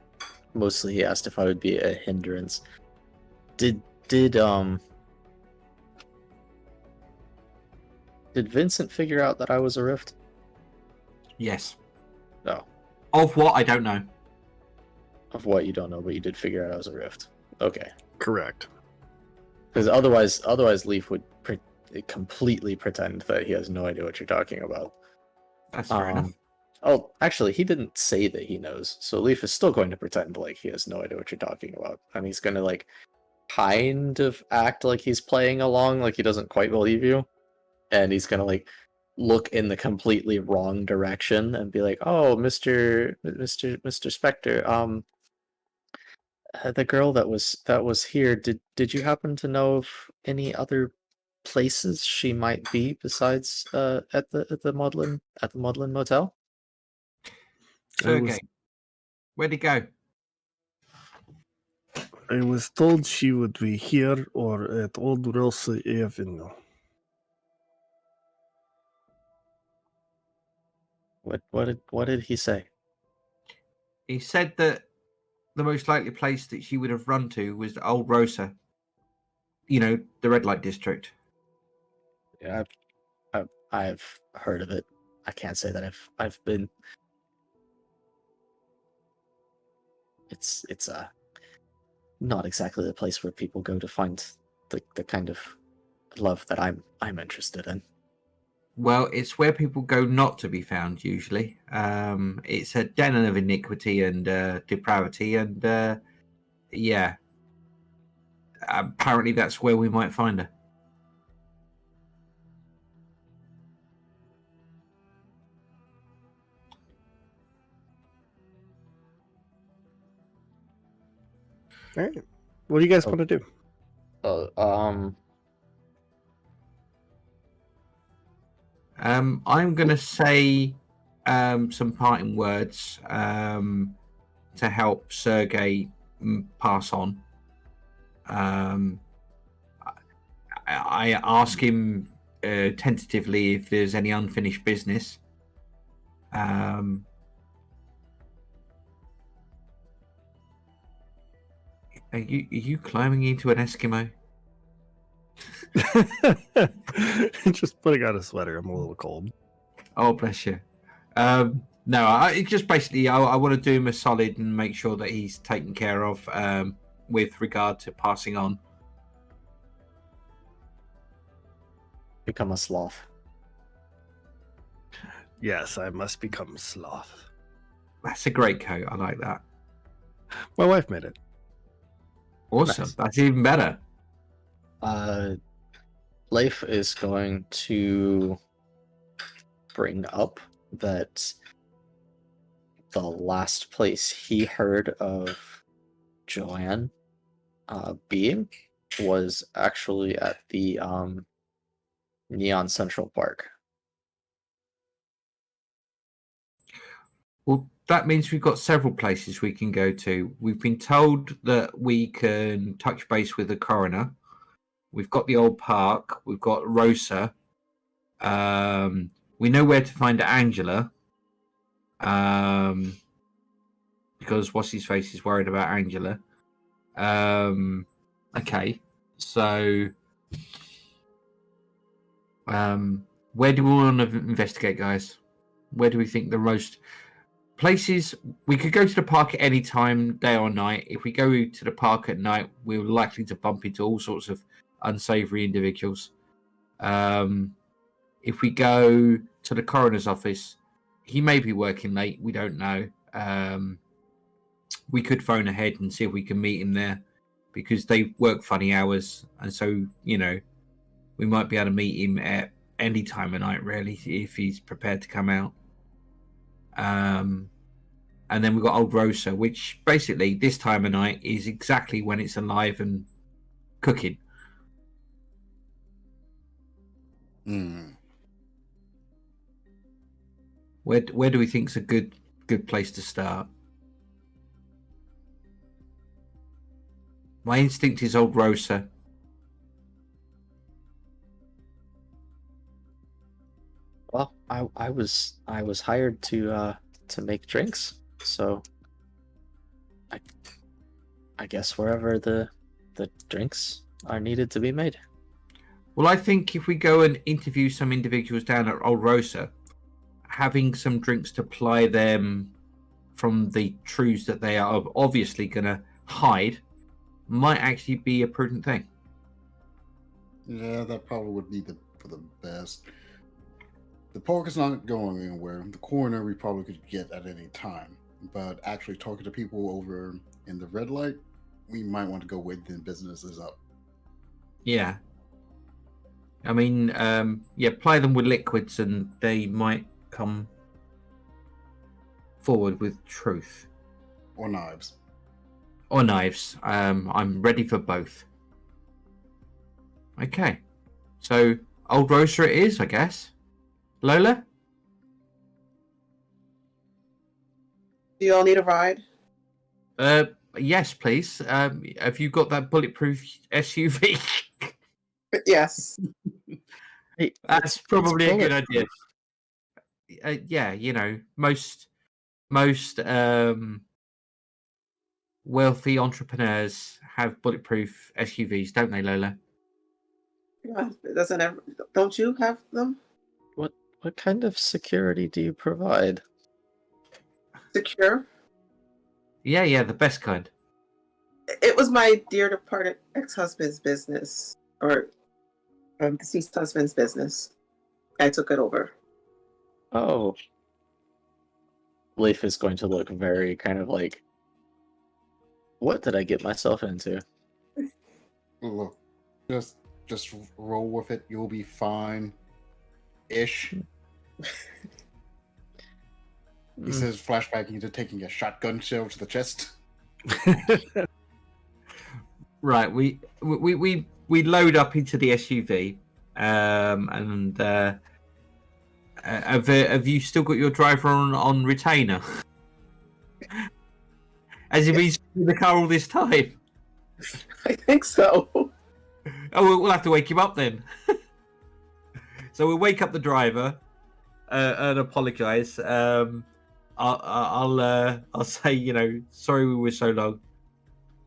Mostly he asked if I would be a hindrance. Did Vincent figure out that I was a rift? Yes. No. Of what? I don't know. Of what you don't know, but you did figure out I was a rift. Okay. Correct. Because otherwise Leaf would completely pretend that he has no idea what you're talking about. That's fair enough. Oh, actually, he didn't say that he knows, so Leaf is still going to pretend like he has no idea what you're talking about, and he's going to like kind of act like he's playing along, like he doesn't quite believe you, and he's going to like look in the completely wrong direction and be like, "Oh, Mr. Spectre, the girl that was here, did you happen to know of any other places she might be besides at the Maudlin Motel?" Sergey, where'd he go? I was told she would be here or at Old Rosa Avenue. What did he say? He said that the most likely place that she would have run to was Old Rosa. You know, the red light district. Yeah, I've heard of it. I can't say that I've been. It's not exactly the place where people go to find the kind of love that I'm interested in. Well, it's where people go not to be found usually. It's a den of iniquity and depravity, and yeah, apparently that's where we might find her. All right. What do you guys want to do? I'm going to say some parting words to help Sergey pass on. I ask him tentatively if there's any unfinished business. Are you climbing into an Eskimo? Just putting on a sweater. I'm a little cold. Oh, bless you. No, I just basically I want to do him a solid and make sure that he's taken care of with regard to passing on. Become a sloth. Yes, I must become sloth. That's a great coat. I like that. My wife made it. Awesome. Nice. That's even better. Leif is going to bring up that the last place he heard of JoAnn being was actually at the Neon Central Park. Well, that means we've got several places we can go to. We've been told that we can touch base with the coroner. We've got the old park. We've got Rosa. We know where to find Angela. Because what's his face is worried about Angela. Okay, so where do we want to investigate, guys? Where do we think the most places? We could go to the park at any time, day or night. If we go to the park at night, we're likely to bump into all sorts of unsavory individuals. If we go to the coroner's office, he may be working late. We don't know. We could phone ahead and see if we can meet him there, because they work funny hours, and so we might be able to meet him at any time of night, really, if he's prepared to come out. And then we've got Old Rosa, which basically this time of night is exactly when it's alive and cooking. Where do we think's a good place to start? My instinct is Old Rosa. Well, I was hired to make drinks, so I guess wherever the drinks are needed to be made. Well, I think if we go and interview some individuals down at Old Rosa, having some drinks to ply them from the truths that they are obviously going to hide might actually be a prudent thing. Yeah, that probably would be for the best. The park is not going anywhere. The coroner we probably could get at any time, but actually talking to people over in the red light, we might want to go when the business is up. Yeah. I mean, ply them with liquids and they might come forward with truth. Or knives. Or knives. I'm ready for both. Okay. So, Old Rosa it is, I guess. Lola? Do you all need a ride? Yes, please. Have you got that bulletproof SUV? Yes. That's probably a good idea. Yeah, most wealthy entrepreneurs have bulletproof SUVs, don't they, Lola? Yeah, don't you have them? What kind of security do you provide? Secure? Yeah, the best kind. It was my dear departed ex-husband's business, or deceased husband's business. I took it over. Oh. Leaf is going to look very kind of like, what did I get myself into? Look, just roll with it. You'll be fine. Ish. He says, flashbacking into taking a shotgun shell to the chest. Right, we load up into the SUV, and have you still got your driver on retainer? Has he been in the car all this time? I think so. Oh, we'll have to wake him up then. So we'll wake up the driver and apologise. I'll say, sorry we were so long.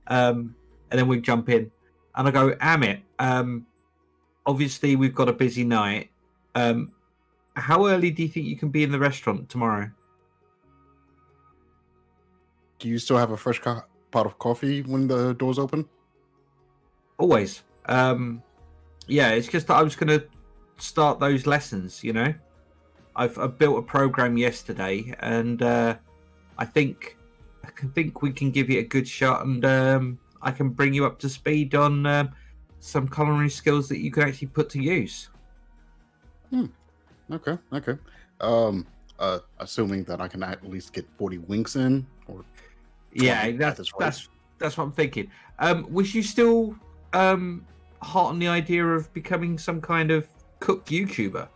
And then we jump in, and I go, Amit. Obviously we've got a busy night. How early do you think you can be in the restaurant tomorrow? Do you still have a fresh pot of coffee when the doors open? Always. Yeah, it's just that I was going to start those lessons. I've built a program yesterday, and I think we can give it a good shot, and I can bring you up to speed on some culinary skills that you can actually put to use. Okay. Assuming that I can at least get 40 winks in, or yeah, that's what I'm thinking. Was you still hot on the idea of becoming some kind of cook YouTuber?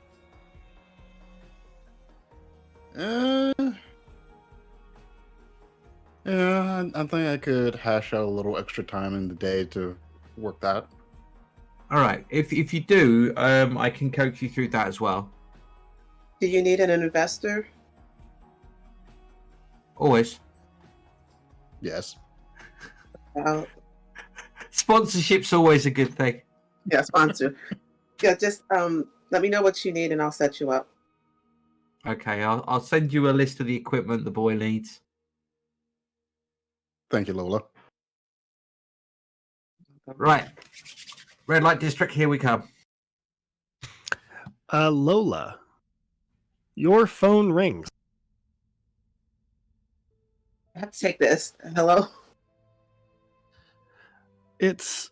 Yeah, I think I could hash out a little extra time in the day to work that. All right. If you do, I can coach you through that as well. Do you need an investor? Always. Yes. Sponsorship's always a good thing. Yeah, sponsor. Yeah, just let me know what you need and I'll set you up. Okay, I'll send you a list of the equipment the boy needs. Thank you, Lola. Right. Red light district, here we come. Lola, your phone rings. I have to take this. Hello? It's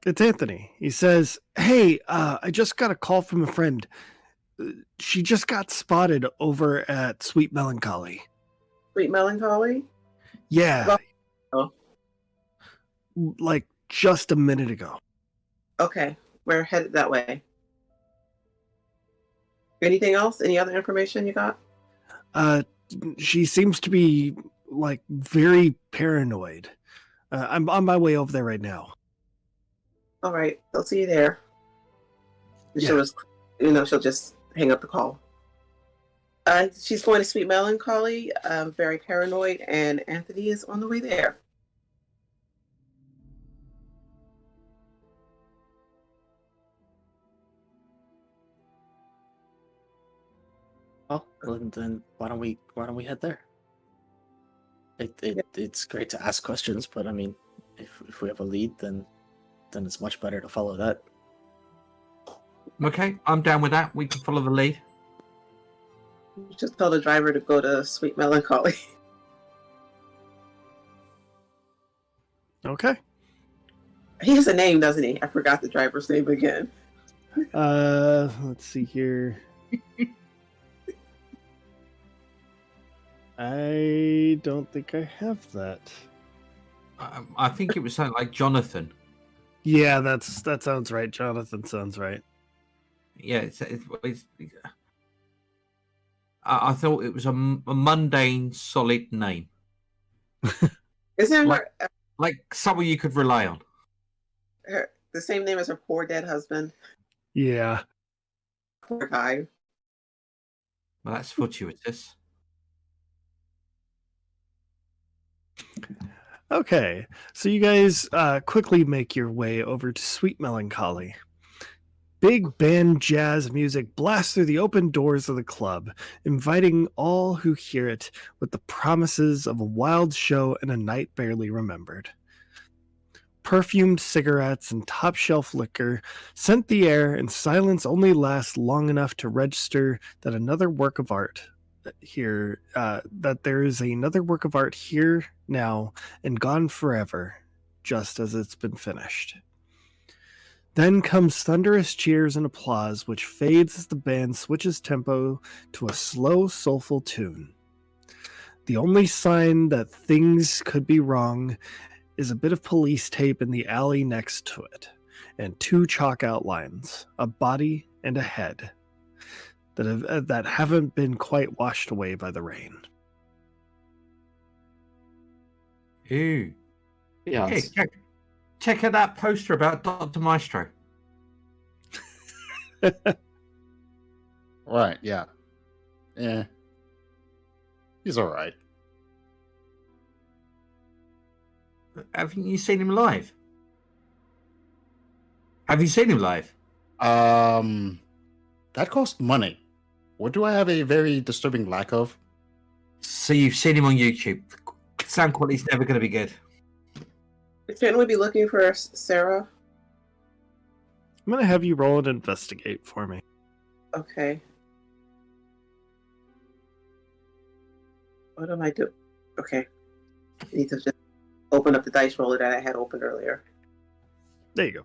Anthony. He says, "Hey, I just got a call from a friend. She just got spotted over at Sweet Melancholy." Sweet Melancholy? Yeah. Oh. Like just a minute ago. Okay, we're headed that way. Anything else? Any other information you got? She seems to be like very paranoid. I'm on my way over there right now. All right, I'll see you there. Yeah. She'll just hang up the call. She's going to Sweet Melancholy, very paranoid, and Anthony is on the way there. Well, then why don't we head there? It's great to ask questions, but I mean, if we have a lead, then it's much better to follow that. Okay, I'm down with that. We can follow the lead. Just tell the driver to go to Sweet Melancholy. Okay. He has a name, doesn't he? I forgot the driver's name again. Let's see here. I don't think I have that. I think it was something like Jonathan. Yeah, that sounds right. Jonathan sounds right. Yeah, it's I thought it was a mundane, solid name. Isn't Like someone you could rely on. her the same name as her poor dead husband? Yeah. Poor guy. Well, that's fortuitous. Okay, so you guys quickly make your way over to Sweet Melancholy. Big band jazz music blasts through the open doors of the club, inviting all who hear it with the promises of a wild show and a night barely remembered. Perfumed cigarettes and top-shelf liquor scent the air, and silence only lasts long enough to register that another work of art here, that there is another work of art here now and gone forever, just as it's been finished. Then comes thunderous cheers and applause, which fades as the band switches tempo to a slow, soulful tune. The only sign that things could be wrong is a bit of police tape in the alley next to it, and two chalk outlines, a body and a head, that haven't been quite washed away by the rain. Ooh. Yeah. Hey, check out that poster about Dr. Maestro. Right, yeah. Yeah. He's alright. Haven't you seen him live? Have you seen him live? That costs money. What do I have a very disturbing lack of? So you've seen him on YouTube. Sound quality's never going to be good. Shouldn't we be looking for Sarah? I'm going to have you roll and investigate for me. Okay. What am I doing? Okay. I need to just open up the dice roller that I had opened earlier. There you go.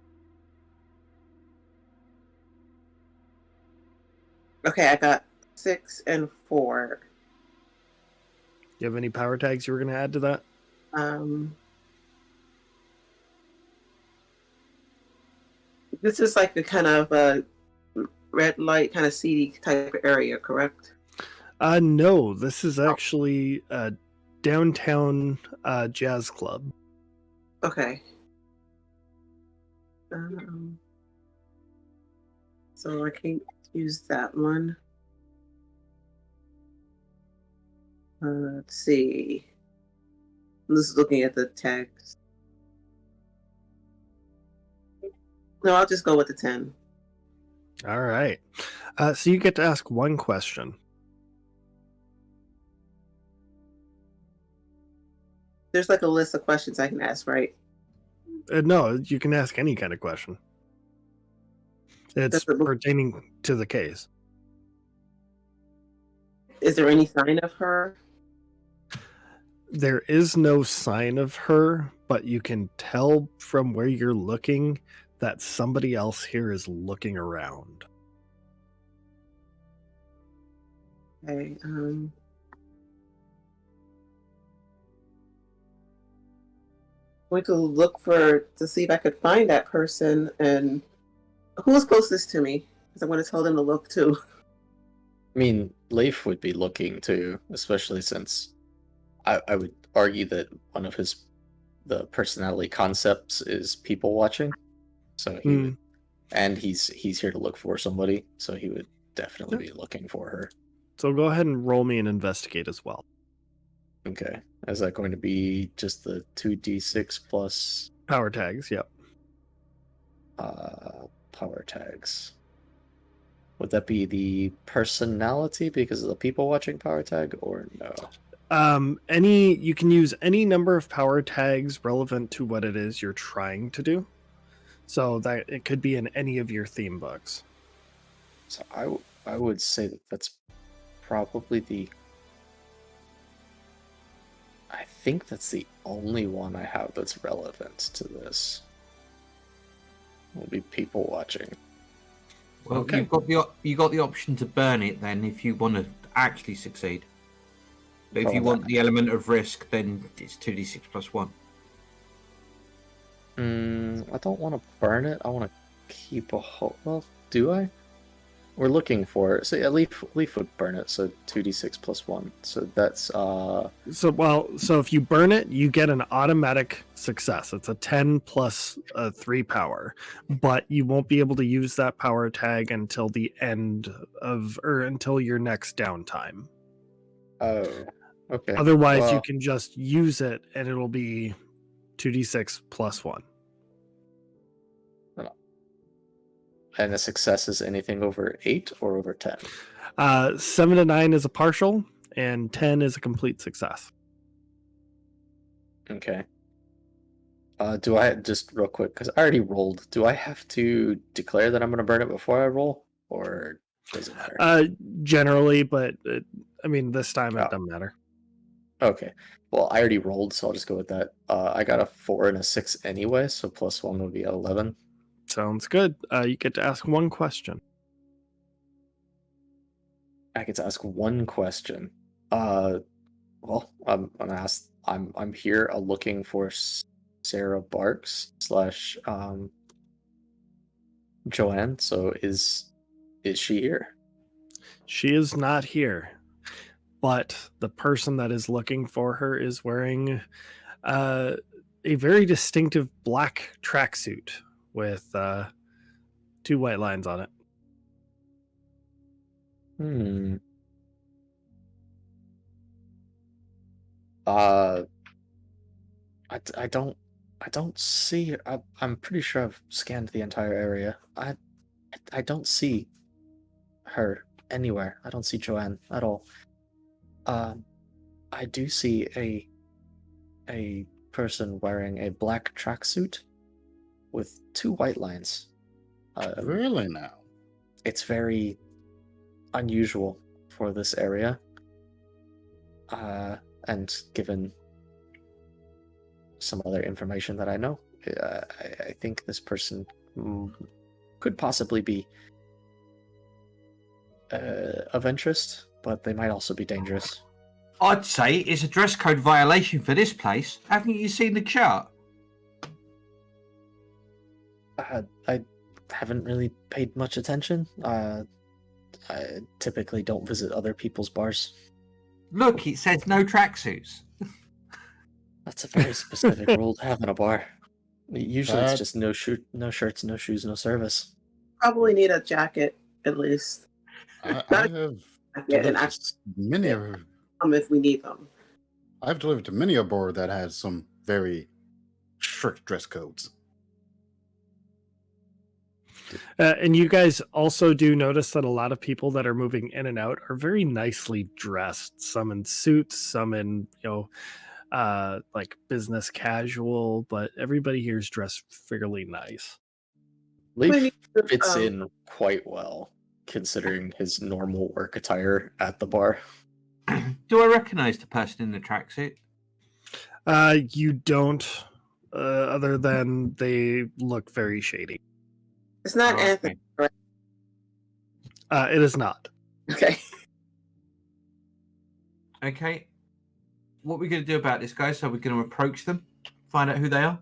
Okay, I got 6 and 4. You have any power tags you were going to add to that? This is like a kind of a red light, kind of seedy type area, correct? No, this is actually downtown jazz club. Okay. So I can't use that one. Let's see. I'm just looking at the text. No, I'll just go with the 10. All right. So you get to ask one question. There's like a list of questions I can ask, right? No, you can ask any kind of question. It's Does it look- pertaining to the case. Is there any sign of her? There is no sign of her, but you can tell from where you're looking that somebody else here is looking around. Okay. Going to look to see if I could find that person, and who is closest to me? Because I'm going to tell them to look too. I mean, Leif would be looking too, especially since I would argue that one of the personality concepts is people watching. So he would, and he's here to look for somebody, so he would definitely be looking for her. So go ahead and roll me an investigate as well. Okay. Is that going to be just the 2d6 plus Power tags, yep. power tags? Would that be the personality because of the people watching power tag, or no? You can use any number of power tags relevant to what it is you're trying to do. So that it could be in any of your theme books. So I would say that that's probably I think that's the only one I have that's relevant to this. Will be people watching. Well, Okay. you got the option to burn it then if you want to actually succeed. But if you want the element of risk, then it's 2d6 plus 1. I don't want to burn it. I want to keep a hold. Well, do I? We're looking for it. So yeah, Leaf would burn it. So 2d6 plus 1. So that's So if you burn it, you get an automatic success. It's a 10 plus 3 power, but you won't be able to use that power tag until the end until your next downtime. Oh, okay. Otherwise, you can just use it, and it'll be 2d6 plus 1. And a success is anything over 8 or over 10? 7 to 9 is a partial, and 10 is a complete success. Okay. Do I, just real quick, because I already rolled, do I have to declare that I'm going to burn it before I roll? Or does it matter? Generally, but this time it doesn't matter. Okay. Well, I already rolled, so I'll just go with that. I got a 4 and a 6 anyway, so plus 1 would be 11. Sounds good. You get to ask one question. I get to ask one question. Well, I'm gonna ask. I'm here looking for Sarah Barks / JoAnn. So is she here? She is not here, but the person that is looking for her is wearing a very distinctive black tracksuit with 2 white lines on it. I don't see her. I'm pretty sure I've scanned the entire area. I don't see her anywhere. I don't see JoAnn at all. I do see a person wearing a black tracksuit with 2 white lines. Really now? It's very unusual for this area. And given some other information that I know, I think this person could possibly be of interest, but they might also be dangerous. I'd say it's a dress code violation for this place. Haven't you seen the chart? I haven't really paid much attention. I typically don't visit other people's bars. Look, it says no tracksuits. That's a very specific rule to have in a bar. Usually it's That- just no shirts, no shoes, no service. Probably need a jacket at least. I Not have Yeah, and delivered to many of if we need them. I've delivered to many a bar that has some very strict dress codes. And you guys also do notice that a lot of people that are moving in and out are very nicely dressed. Some in suits, some in like business casual, but everybody here is dressed fairly nice. Leaf Maybe, fits in quite well, considering his normal work attire at the bar. Do I recognise the person in the tracksuit? You don't, other than they look very shady. It's not Oh, Anthony. okay. It is not. Okay. Okay. What are we going to do about this, guys? So we're going to approach them, find out who they are.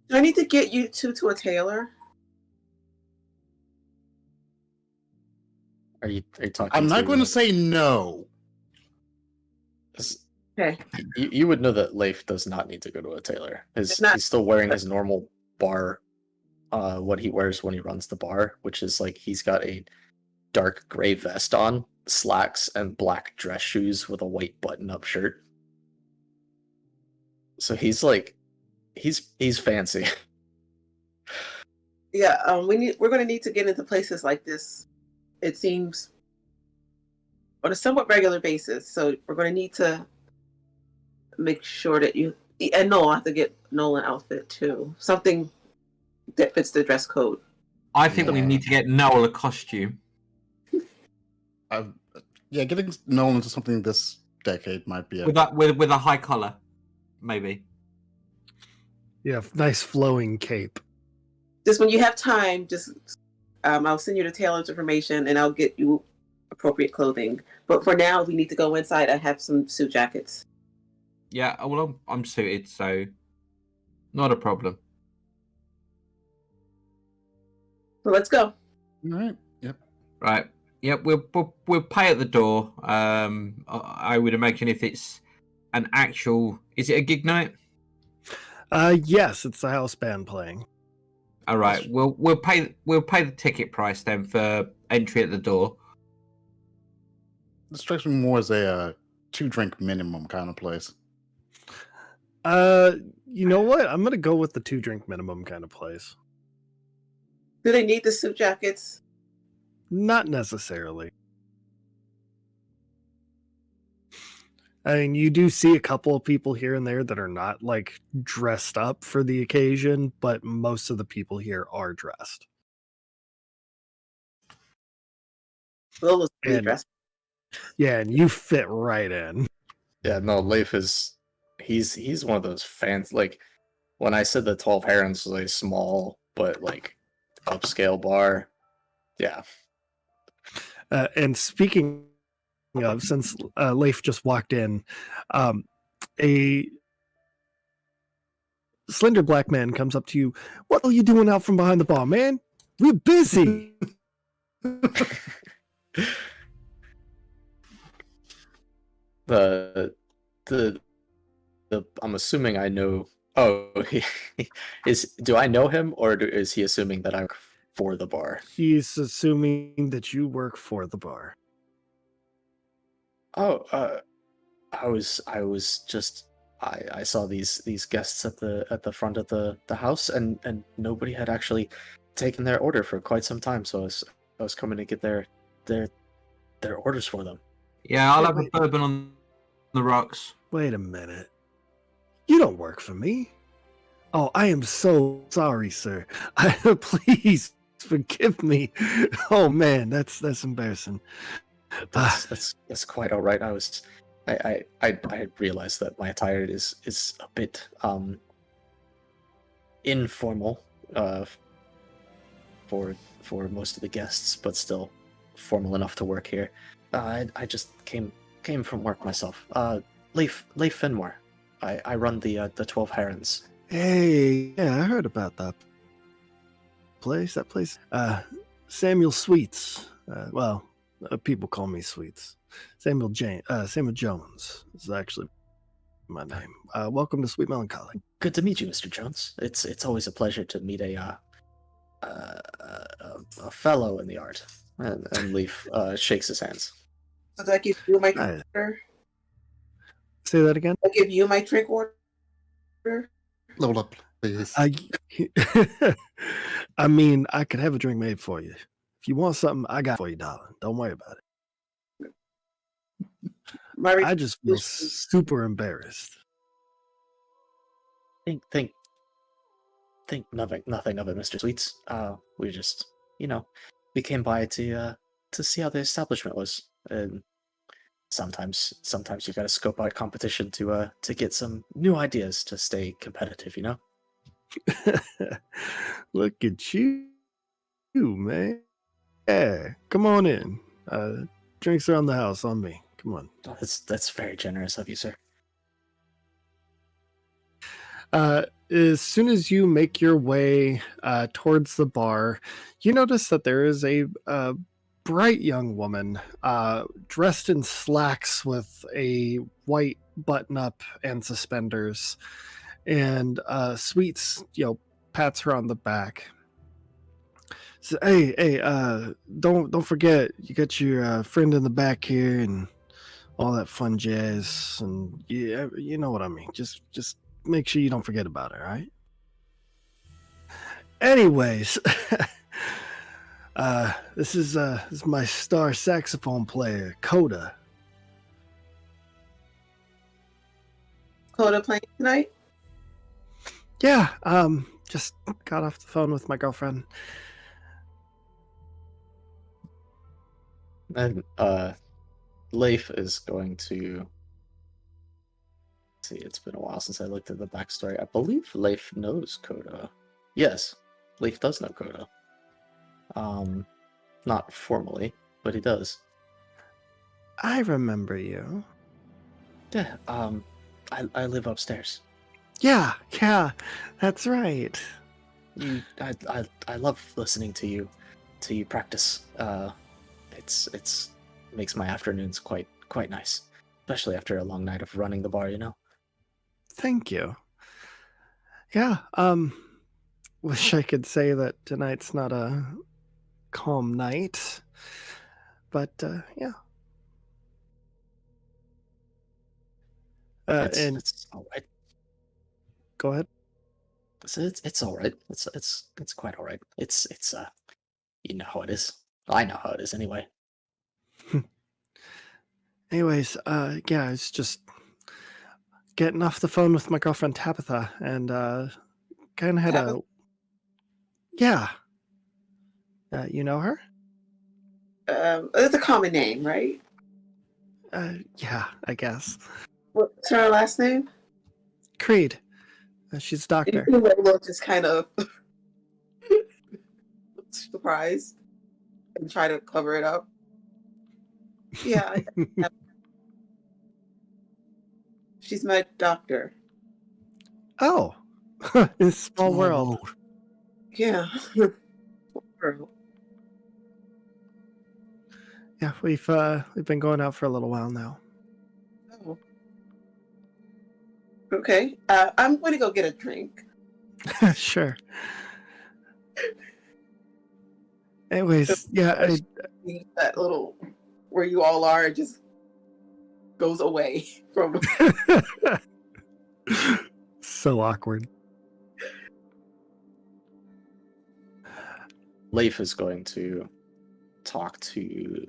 Do I need to get you two to a tailor? Are you talking? I'm not going to say no. Okay. You would know that Leif does not need to go to a tailor. It's not- He's still wearing his normal bar, what he wears when he runs the bar, which is like he's got a dark gray vest on, slacks, and black dress shoes with a white button-up shirt. So he's like, he's fancy. Yeah. We're going to need to get into places like this. It seems on a somewhat regular basis. So we're going to need to make sure that and Noel, I have to get Noel an outfit too. Something that fits the dress code. I think we Yeah. need to get Noel a costume. Yeah, getting Nolan into something this decade might be With a high collar, maybe. Yeah, nice flowing cape. Just when you have time, I'll send you the tailor's information and I'll get you appropriate clothing. But for now, we need to go inside. I have some suit jackets. Yeah, well, I'm suited, so not a problem. So let's go. All right. Yep. Right. Yep, we'll pay at the door. I would imagine if it's an actual, is it a gig night? Yes, it's the house band playing. All right, we'll pay the ticket price then for entry at the door. This strikes me more as a 2-drink minimum kind of place. You know what? I'm gonna go with the 2-drink minimum kind of place. Do they need the suit jackets? Not necessarily. I mean, you do see a couple of people here and there that are not like dressed up for the occasion, but most of the people here are dressed. Lola's pretty And- dressed. Yeah, and you fit right in. Yeah, no, Leif is he's one of those fans. Like when I said the 12 Herons was a small but like upscale bar, yeah. And speaking of, since Leif just walked in, a slender black man comes up to you. What are you doing out from behind the bar, man? We're busy. the I'm assuming I know. Oh, do I know him, or is he assuming that I work for the bar? He's assuming that you work for the bar. Oh, I was just I saw these guests at the front of the house, and nobody had actually taken their order for quite some time, so I was coming to get their orders for them. Yeah, I'll Yeah, have a wait. bourbon on the rocks. Wait a minute. You don't work for me. Oh, I am so sorry, sir. Please forgive me. Oh man, that's embarrassing. That's quite all right. I realized that my attire is a bit informal for most of the guests, but still formal enough to work here. I just came from work myself. Leif Finmore. I run the 12 Herons. Hey, yeah, I heard about that place. Samuel Sweets. People call me Sweets. Samuel Jones is actually my name. Welcome to Sweet Melancholy. Good to meet you, Mr. Jones. It's always a pleasure to meet a fellow in the art. And Leaf shakes his hands. So do I give you my Hi. drink order? Say that again. I give you my drink order? Lola, please. I mean, I could have a drink made for you. If you want something, I got it for you, darling. Don't worry about it. I just feel super embarrassed. Think nothing of it, Mr. Sweets. We just, we came by to see how the establishment was, and sometimes you gotta scope out competition to get some new ideas to stay competitive, Look at you, man. Yeah, come on in. Drinks around the house on me. Come on. Oh, that's very generous of you, sir. As soon as you make your way towards the bar, you notice that there is a bright young woman dressed in slacks with a white button-up and suspenders, and Sweets, pats her on the back. So, hey, don't forget, you got your friend in the back here and all that fun jazz, and yeah, you know what I mean. Just make sure you don't forget about it, all right? Anyways, this is my star saxophone player, Coda. Coda playing tonight? Yeah, just got off the phone with my girlfriend. And Leif is going to see. It's been a while since I looked at the backstory. I believe Leif knows Coda. Yes, Leif does know Coda. Not formally, but he does. I remember you. Yeah. I live upstairs. Yeah, that's right. I love listening to you practice. It's makes my afternoons quite nice, especially after a long night of running the bar. Thank you. Yeah. Wish I could say that tonight's not a calm night, but yeah. It's all right. Go ahead. It's all right. It's quite all right. It's you know how it is. I know how it is anyway. Anyways, yeah, it's just getting off the phone with my girlfriend Tabitha, and kind of had Tabitha? yeah. You know her? It's a common name, right? Yeah, I guess. What's her last name? Creed. She's a doctor. You look just kind of surprised and try to cover it up. Yeah, she's my doctor. Oh, it's small world. Yeah. Girl. Yeah, we've been going out for a little while now. Oh. Okay. I'm going to go get a drink. Sure. Anyways, yeah, That little where you all are just goes away from. so awkward. Leif is going to talk to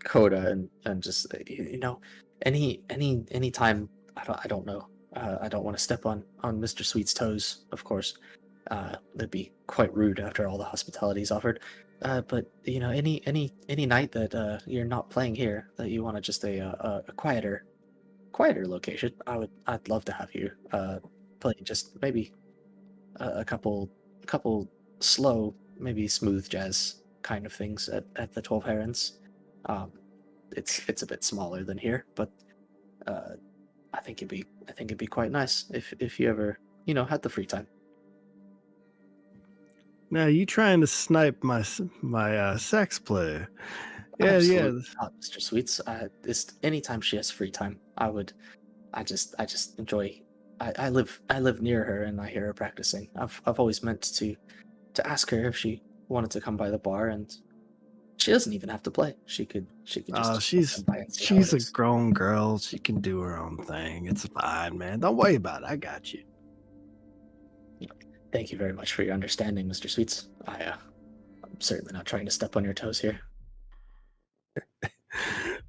Coda and just any time. I don't know. I don't want to step on Mr. Sweet's toes, of course. That'd be quite rude after all the hospitalities offered. But any night that you're not playing here, that you want to just a quieter location, I'd love to have you play just maybe a couple slow, maybe smooth jazz kind of things at the 12 Herons. It's a bit smaller than here, but I think it'd be quite nice if you ever had the free time. Now you trying to snipe my sax player? Yeah, Absolutely not, Mr. Sweets. Anytime she has free time, I just enjoy. I live near her, and I hear her practicing. I've always meant to ask her if she wanted to come by the bar, and she doesn't even have to play. She could just She's come by and see how she's it a is. grown girl. She can do her own thing. It's fine, man. Don't worry about it. I got you. Thank you very much for your understanding, Mr. Sweets. I'm certainly not trying to step on your toes here.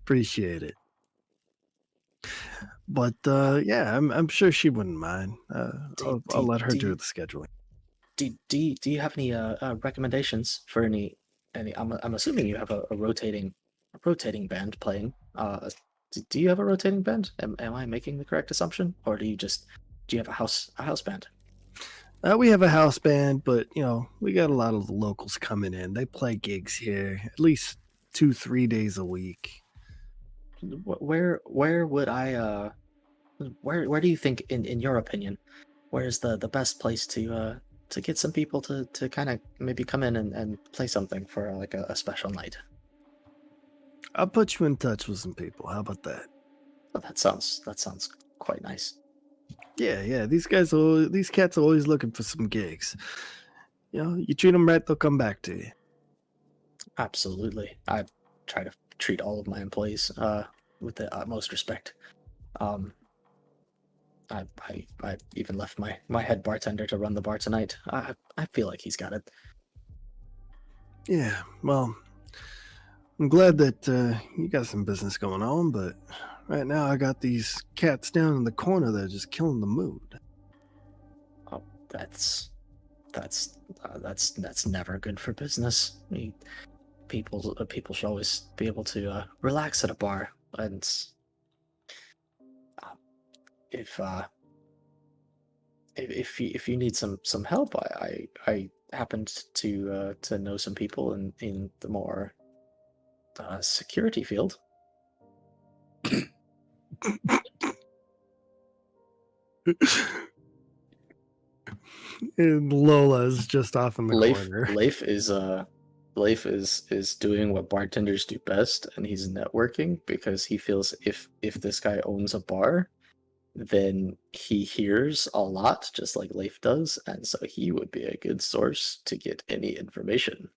Appreciate it. But yeah, I'm sure she wouldn't mind. I'll let her do the scheduling. Do you have any recommendations for any? I'm assuming you have a rotating band playing. Do you have a rotating band? Am I making the correct assumption, or do you have a house band? We have a house band, but we got a lot of the locals coming in. They play gigs here at least 2-3 days a week. Where would I where do you think, in your opinion, where's the best place to get some people to kind of maybe come in and play something for like a special night? I'll put you in touch with some people. How about that? Oh, that sounds quite nice. Yeah. These cats are always looking for some gigs. You treat them right, they'll come back to you. Absolutely. I try to treat all of my employees with the utmost respect. I even left my head bartender to run the bar tonight. I feel like he's got it. Yeah, well, I'm glad that you got some business going on, but right now I got these cats down in the corner that are just killing the mood. Oh, that's never good for business. People should always be able to relax at a bar, and if you need some help, I happened to know some people in the more security field. And Lola's just off in the corner. Leif is doing what bartenders do best, and he's networking because he feels if this guy owns a bar, then he hears a lot, just like Leif does, and so he would be a good source to get any information.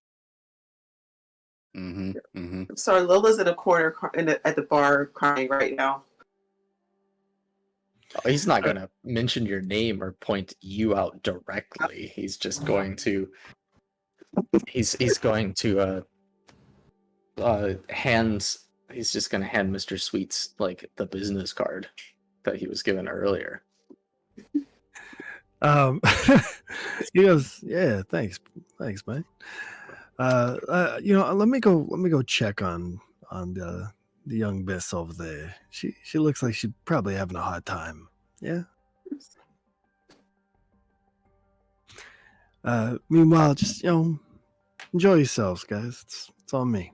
Sorry, Lola's in a corner at the bar crying right now. Oh, he's not going to mention your name or point you out directly. He's just going to he's going to hand Mr. Sweets like the business card that he was given earlier. He goes, yeah, thanks, man. Let me go check on the young Biss over there. She looks like she's probably having a hard time. Yeah. Meanwhile, just enjoy yourselves, guys. It's on me.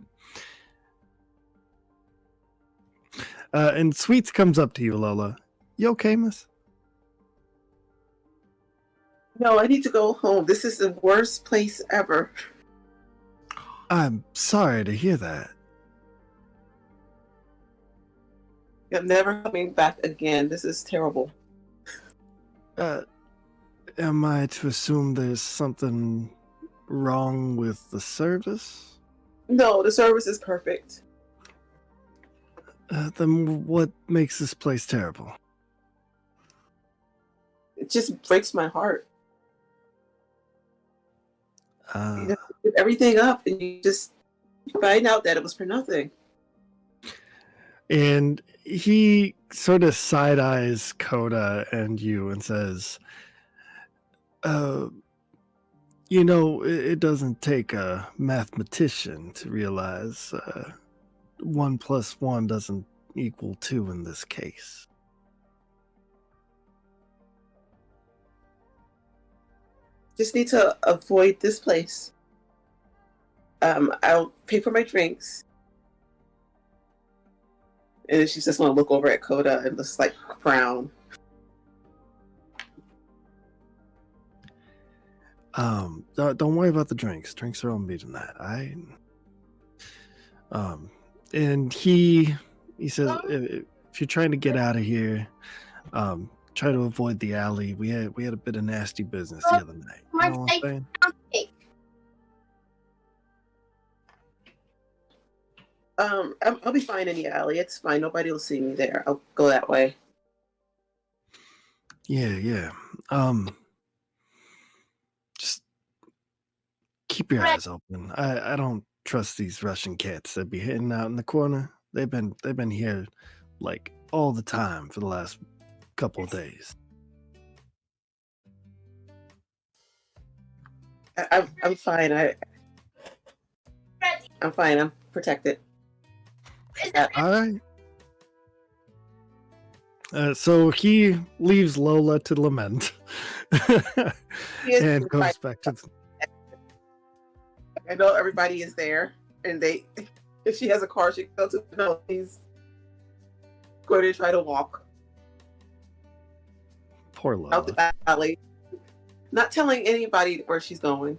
And Sweets comes up to you, Lola. You okay, miss? No, I need to go home. This is the worst place ever. I'm sorry to hear that. I'm never coming back again. This is terrible. Am I to assume there's something wrong with the service? No, the service is perfect. Then what makes this place terrible? It just breaks my heart. You just give everything up, and you just find out that it was for nothing. And he sort of side eyes Coda and you and says, it doesn't take a mathematician to realize 1 + 1 doesn't equal 2 in this case. Just need to avoid this place. I'll pay for my drinks. And she's just going to look over at Coda and just like frown. Don't worry about the drinks. Drinks are on me tonight. And he says, if if you're trying to get out of here, try to avoid the alley. We had a bit of nasty business the other night. You know what I'm saying? I'll be fine in the alley. It's fine. Nobody will see me there. I'll go that way. Yeah. Just keep your eyes open. I don't trust these Russian cats that be hidden out in the corner. They've been here like all the time for the last couple of days. I'm fine. I'm fine. I'm protected. All right. So he leaves Lola to lament and goes back to. I know everybody is there, and if she has a car, she can go to. No, he's going to try to walk Poor out Lola. the alley, not telling anybody where she's going.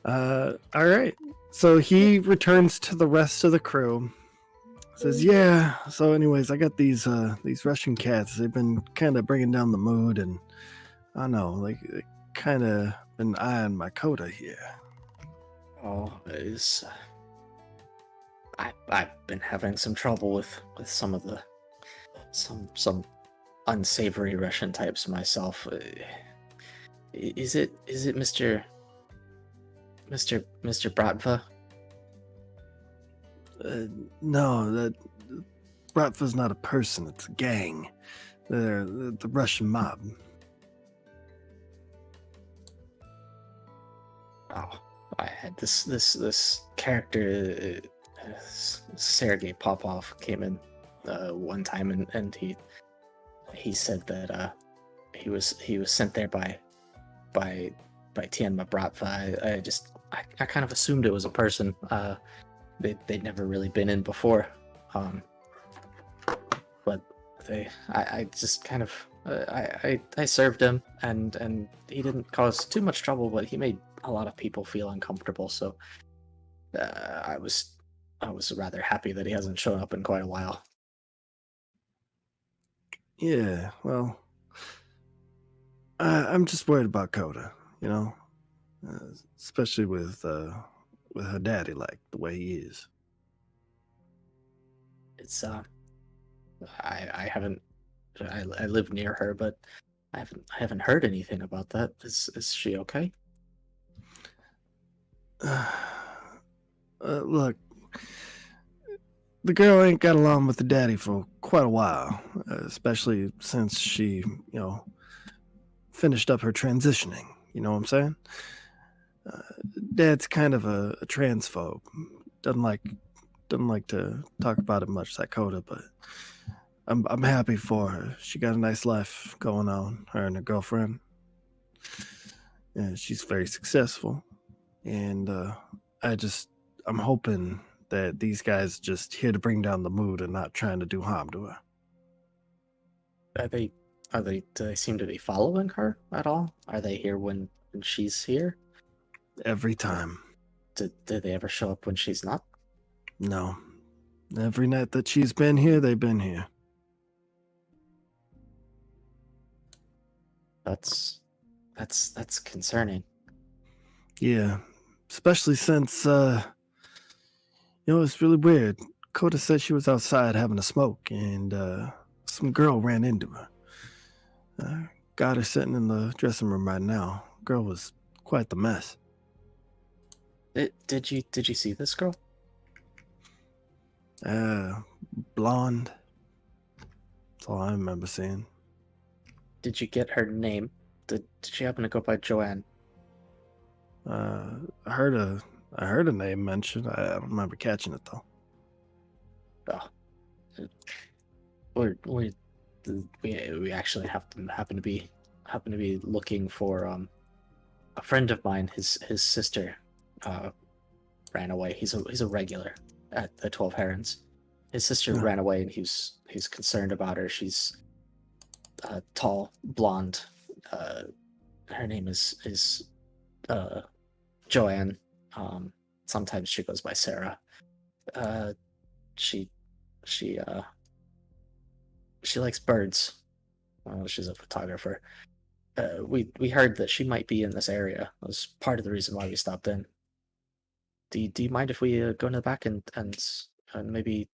All right. So he returns to the rest of the crew. Says, "Yeah. So, anyways, I got these Russian cats. They've been kind of bringing down the mood, and I don't know, like, they kind of been eyeing my coda here." Oh, I've been having some trouble with some of the some unsavory Russian types myself. Is it Mr. Bratva? No, that Bratva's not a person. It's a gang. They're the Russian mob. Oh, I had this character, Sergei Popov, came in one time, and he said that he was sent there by Tianma Bratva. I kind of assumed it was a person. They'd never really been in before, but I just kind of I served him, and he didn't cause too much trouble, but he made a lot of people feel uncomfortable. So I was rather happy that he hasn't shown up in quite a while. Yeah, well, I'm just worried about Coda, you know, especially with her daddy, like the way he is. It's I haven't I live near her, but I haven't heard anything about that. Is she okay? Look, the girl ain't got along with the daddy for quite a while, especially since she, finished up her transitioning. You know what I'm saying? Dad's kind of a transphobe. Doesn't like to talk about it much, like Coda, but I'm happy for her. She got a nice life going on, her and her girlfriend. Yeah, she's very successful, and I'm hoping that these guys just here to bring down the mood and not trying to do harm to her. Do they seem to be following her at all? Are they here when she's here? Every time. Did they ever show up when she's not? No. Every night that she's been here, they've been here. That's concerning. Yeah. Especially since it's really weird. Coda said she was outside having a smoke and some girl ran into her. Got her sitting in the dressing room right now. Girl was quite the mess. Did you see this girl? Blonde. That's all I remember seeing. Did you get her name? Did she happen to go by JoAnn? I heard a name mentioned. I don't remember catching it though. Oh, we actually happen to be looking for a friend of mine. His sister ran away. He's a regular at the 12 Herons. His sister ran away, and he's concerned about her. She's tall, blonde. Her name is JoAnn. sometimes she goes by Sarah. She likes birds. She's a photographer. We heard that she might be in this area. That was part of the reason why we stopped in. Do you mind if we go in the back and maybe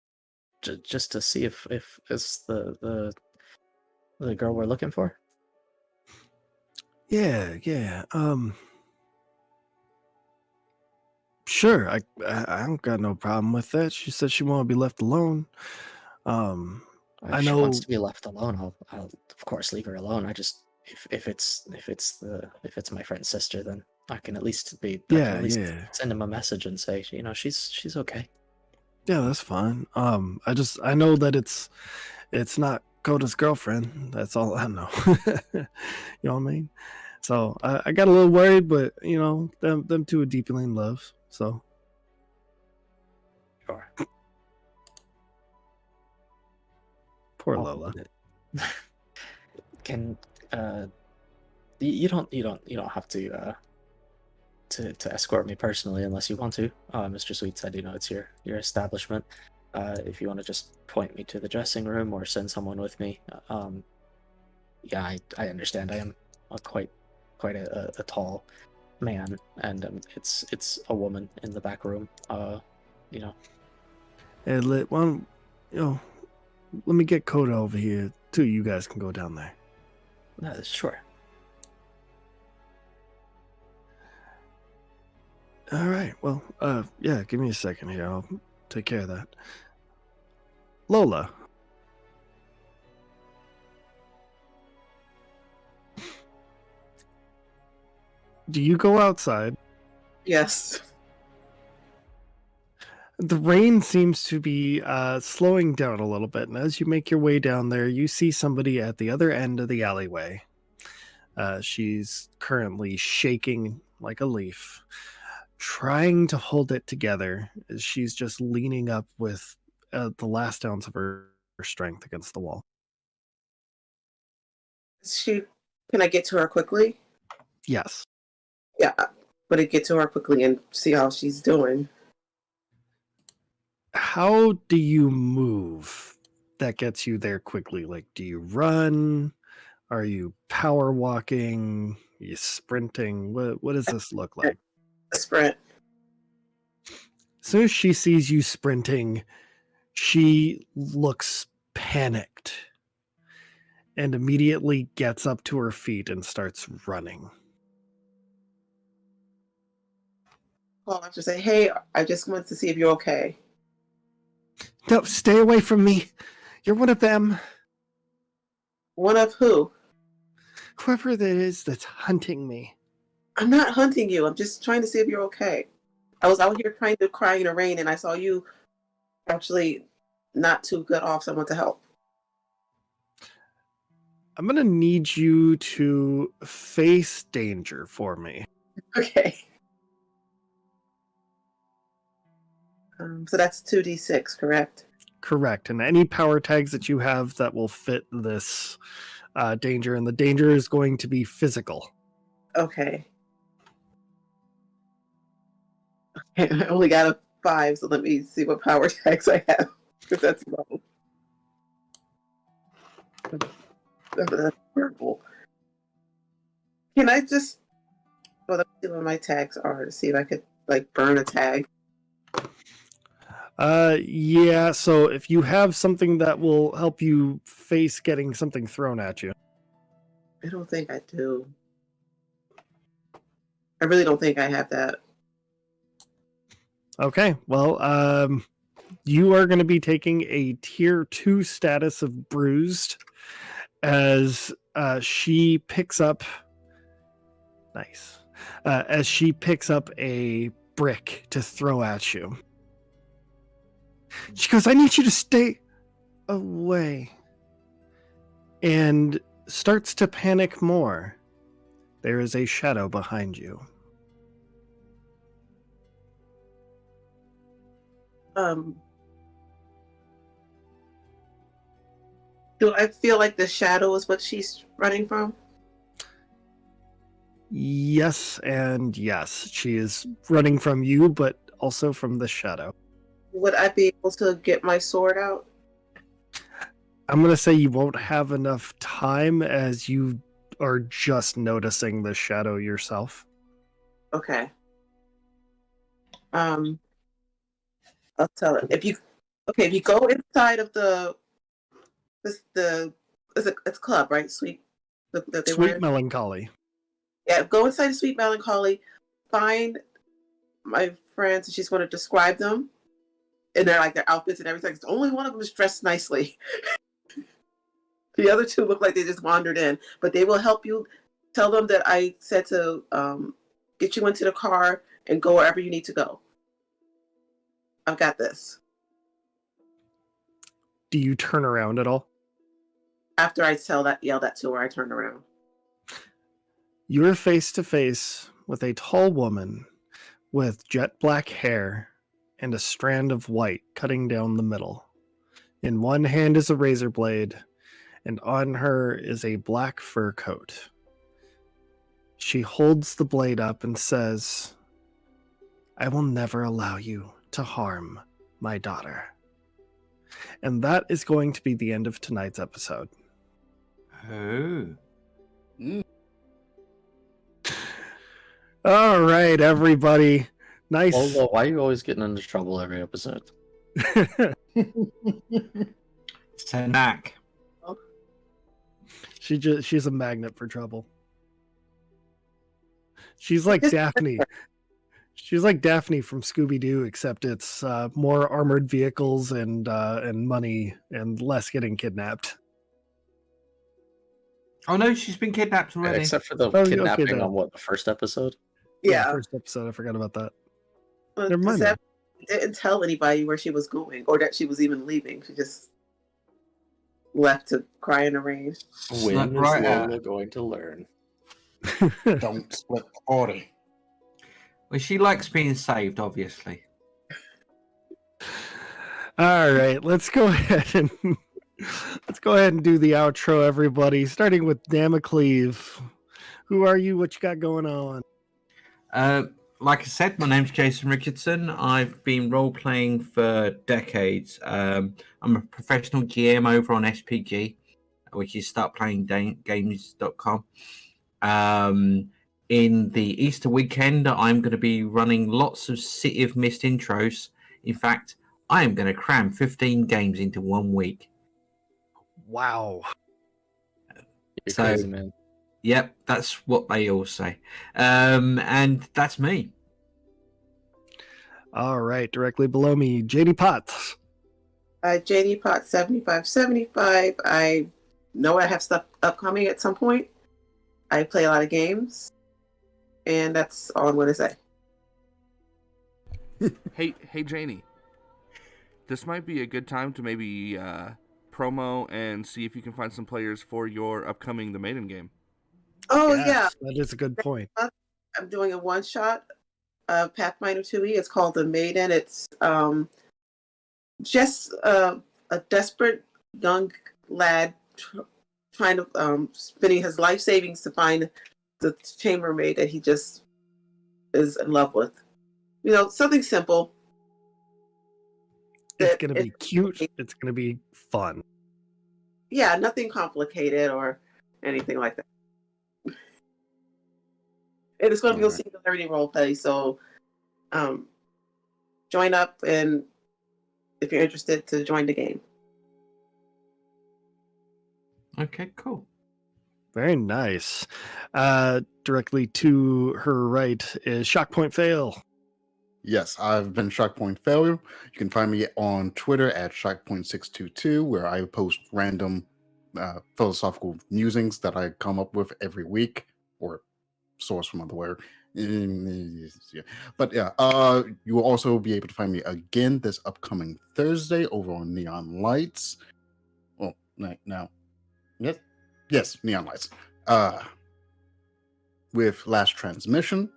just to see if it's the girl we're looking for? Yeah. Sure. I don't got no problem with that. She said she won't be left alone. If I she know. wants to be left alone, I'll of course leave her alone. I just if it's my friend's sister, then I can at least Yeah. send him a message and say, she's okay. Yeah, that's fine. I know that it's not Coda's girlfriend. That's all I know. You know what I mean? So I got a little worried, but them two are deeply in love. So Sure. poor Lola. Can you don't have to escort me personally unless you want to. Mr. Sweet said, it's your establishment. If you want to just point me to the dressing room or send someone with me. Yeah, I understand. I am quite a tall man, and it's a woman in the back room. Hey, let me get Coda over here too. You guys can go down there. Sure. All right. Well, yeah. Give me a second here. I'll take care of that. Lola. Do you go outside? Yes. The rain seems to be slowing down a little bit, and as you make your way down there, you see somebody at the other end of the alleyway. She's currently shaking like a leaf, trying to hold it together as she's just leaning up with the last ounce of her strength against the wall. Can I get to her quickly? Yes. Yeah, but I get to her quickly and see how she's doing. How do you move that gets you there quickly? Like, do you run? Are you power walking? Are you sprinting? What does this look like? A sprint. As soon as she sees you sprinting, she looks panicked and immediately gets up to her feet and starts running. Call after say, hey, I just wanted to see if you're okay. No, stay away from me. You're one of them. One of who? Whoever that is that's hunting me. I'm not hunting you. I'm just trying to see if you're okay. I was out here trying to cry in the rain, and I saw you actually not too good off, so I want to help. I'm going to need you to face danger for me. Okay. So that's 2d6, correct? Correct. And any power tags that you have that will fit this danger, and the danger is going to be physical. Okay. I only got a 5, so let me see what power tags I have, because that's low. That's purple. Can I just... Well, let me see what my tags are to see if I could, burn a tag. Yeah, so if you have something that will help you face getting something thrown at you. I don't think I do. I really don't think I have that. Okay, well, you are going to be taking a tier 2 status of bruised as she picks up... Nice. As she picks up a brick to throw at you. She goes, I need you to stay away. And starts to panic more. There is a shadow behind you. Do I feel like the shadow is what she's running from? Yes and yes. She is running from you, but also from the shadow. Would I be able to get my sword out? I'm going to say you won't have enough time as you are just noticing the shadow yourself. Okay. I'll tell it. If you go inside of it's a club, right? Sweet that they Sweet wear. Melancholy. Yeah, go inside of Sweet Melancholy, find my friends, and she's going to describe them, and they're like their outfits and everything. Only one of them is dressed nicely. The other two look like they just wandered in, but they will help you. Tell them that I said to get you into the car and go wherever you need to go. I've got this. Do you turn around at all? After I yell that to her, I turn around. You're face to face with a tall woman with jet black hair and a strand of white cutting down the middle. In one hand is a razor blade, and on her is a black fur coat. She holds the blade up and says, "I will never allow you to harm my daughter." And that is going to be the end of tonight's episode. Oh. All right, everybody. Nice. Although, why are you always getting into trouble every episode? It's a knack. She's a magnet for trouble. She's like Daphne. She's like Daphne from Scooby-Doo, except it's more armored vehicles and money and less getting kidnapped. Oh no, she's been kidnapped already. Except for the okay, kidnapping then. on what, the first episode? Yeah. First episode. I forgot about that. Well, Never mind. Zeb didn't tell anybody where she was going or that she was even leaving. She just left to cry in the rain. When Slept is right Lola out. going to learn? Don't split the party. Well, she likes being saved, obviously. All right, let's go ahead and do the outro, everybody. Starting with Damocles. Who are you? What you got going on? Like I said, my name's Jason Richardson. I've been role playing for decades. I'm a professional GM over on SPG, which is startplayinggames.com. In the Easter weekend, I'm going to be running lots of City of Mist intros. In fact, I am going to cram 15 games into 1 week. Wow. You're So- crazy, man. Yep, that's what they all say. And that's me. All right, directly below me, JD Potts. JD Pot 7575. I know I have stuff upcoming at some point. I play a lot of games, and that's all I'm going to say. Hey, Janie. This might be a good time to maybe promo and see if you can find some players for your upcoming The Maiden game. Oh, Yes, that is a good point. I'm doing a one-shot Pathfinder 2e. It's called The Maiden. It's just a desperate young lad trying to spending his life savings to find the chambermaid that he just is in love with. You know, something simple. It's that going to be cute. It's going to be fun. Yeah, nothing complicated or anything like that. And it's going to be a Singularity roleplay, so join up and if you're interested to join the game. Okay, cool. Very nice. Directly to her right is Shockpoint Fail. Yes, I've been Shockpoint Failure. You can find me on Twitter at Shockpoint622, where I post random philosophical musings that I come up with every week, or source from otherwhere. But yeah, you will also be able to find me again this upcoming Thursday over on Neon Lights. Well, now, yes, Neon Lights. With Last Transmission.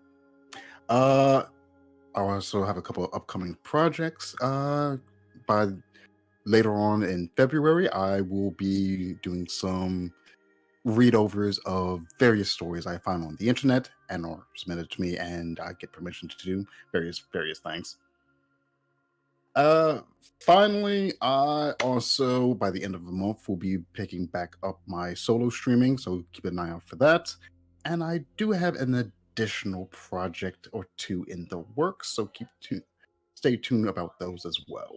I also have a couple of upcoming projects. By later on in February, I will be doing some readovers of various stories I found on the internet and or submitted to me, and I get permission to do various things. Finally, I also by the end of the month will be picking back up my solo streaming, so keep an eye out for that. And I do have an additional project or two in the works, so stay tuned about those as well.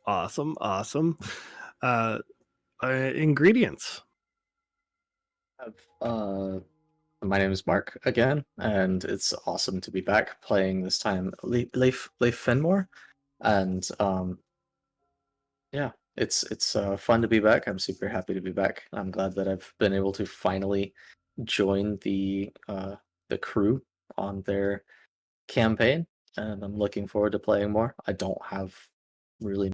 Awesome, awesome. Ingredients. My name is Mark again, and it's awesome to be back playing this time Leif Fenmore, and yeah, it's fun to be back. I'm super happy to be back. I'm glad that I've been able to finally join the crew on their campaign, and I'm looking forward to playing more. I don't have really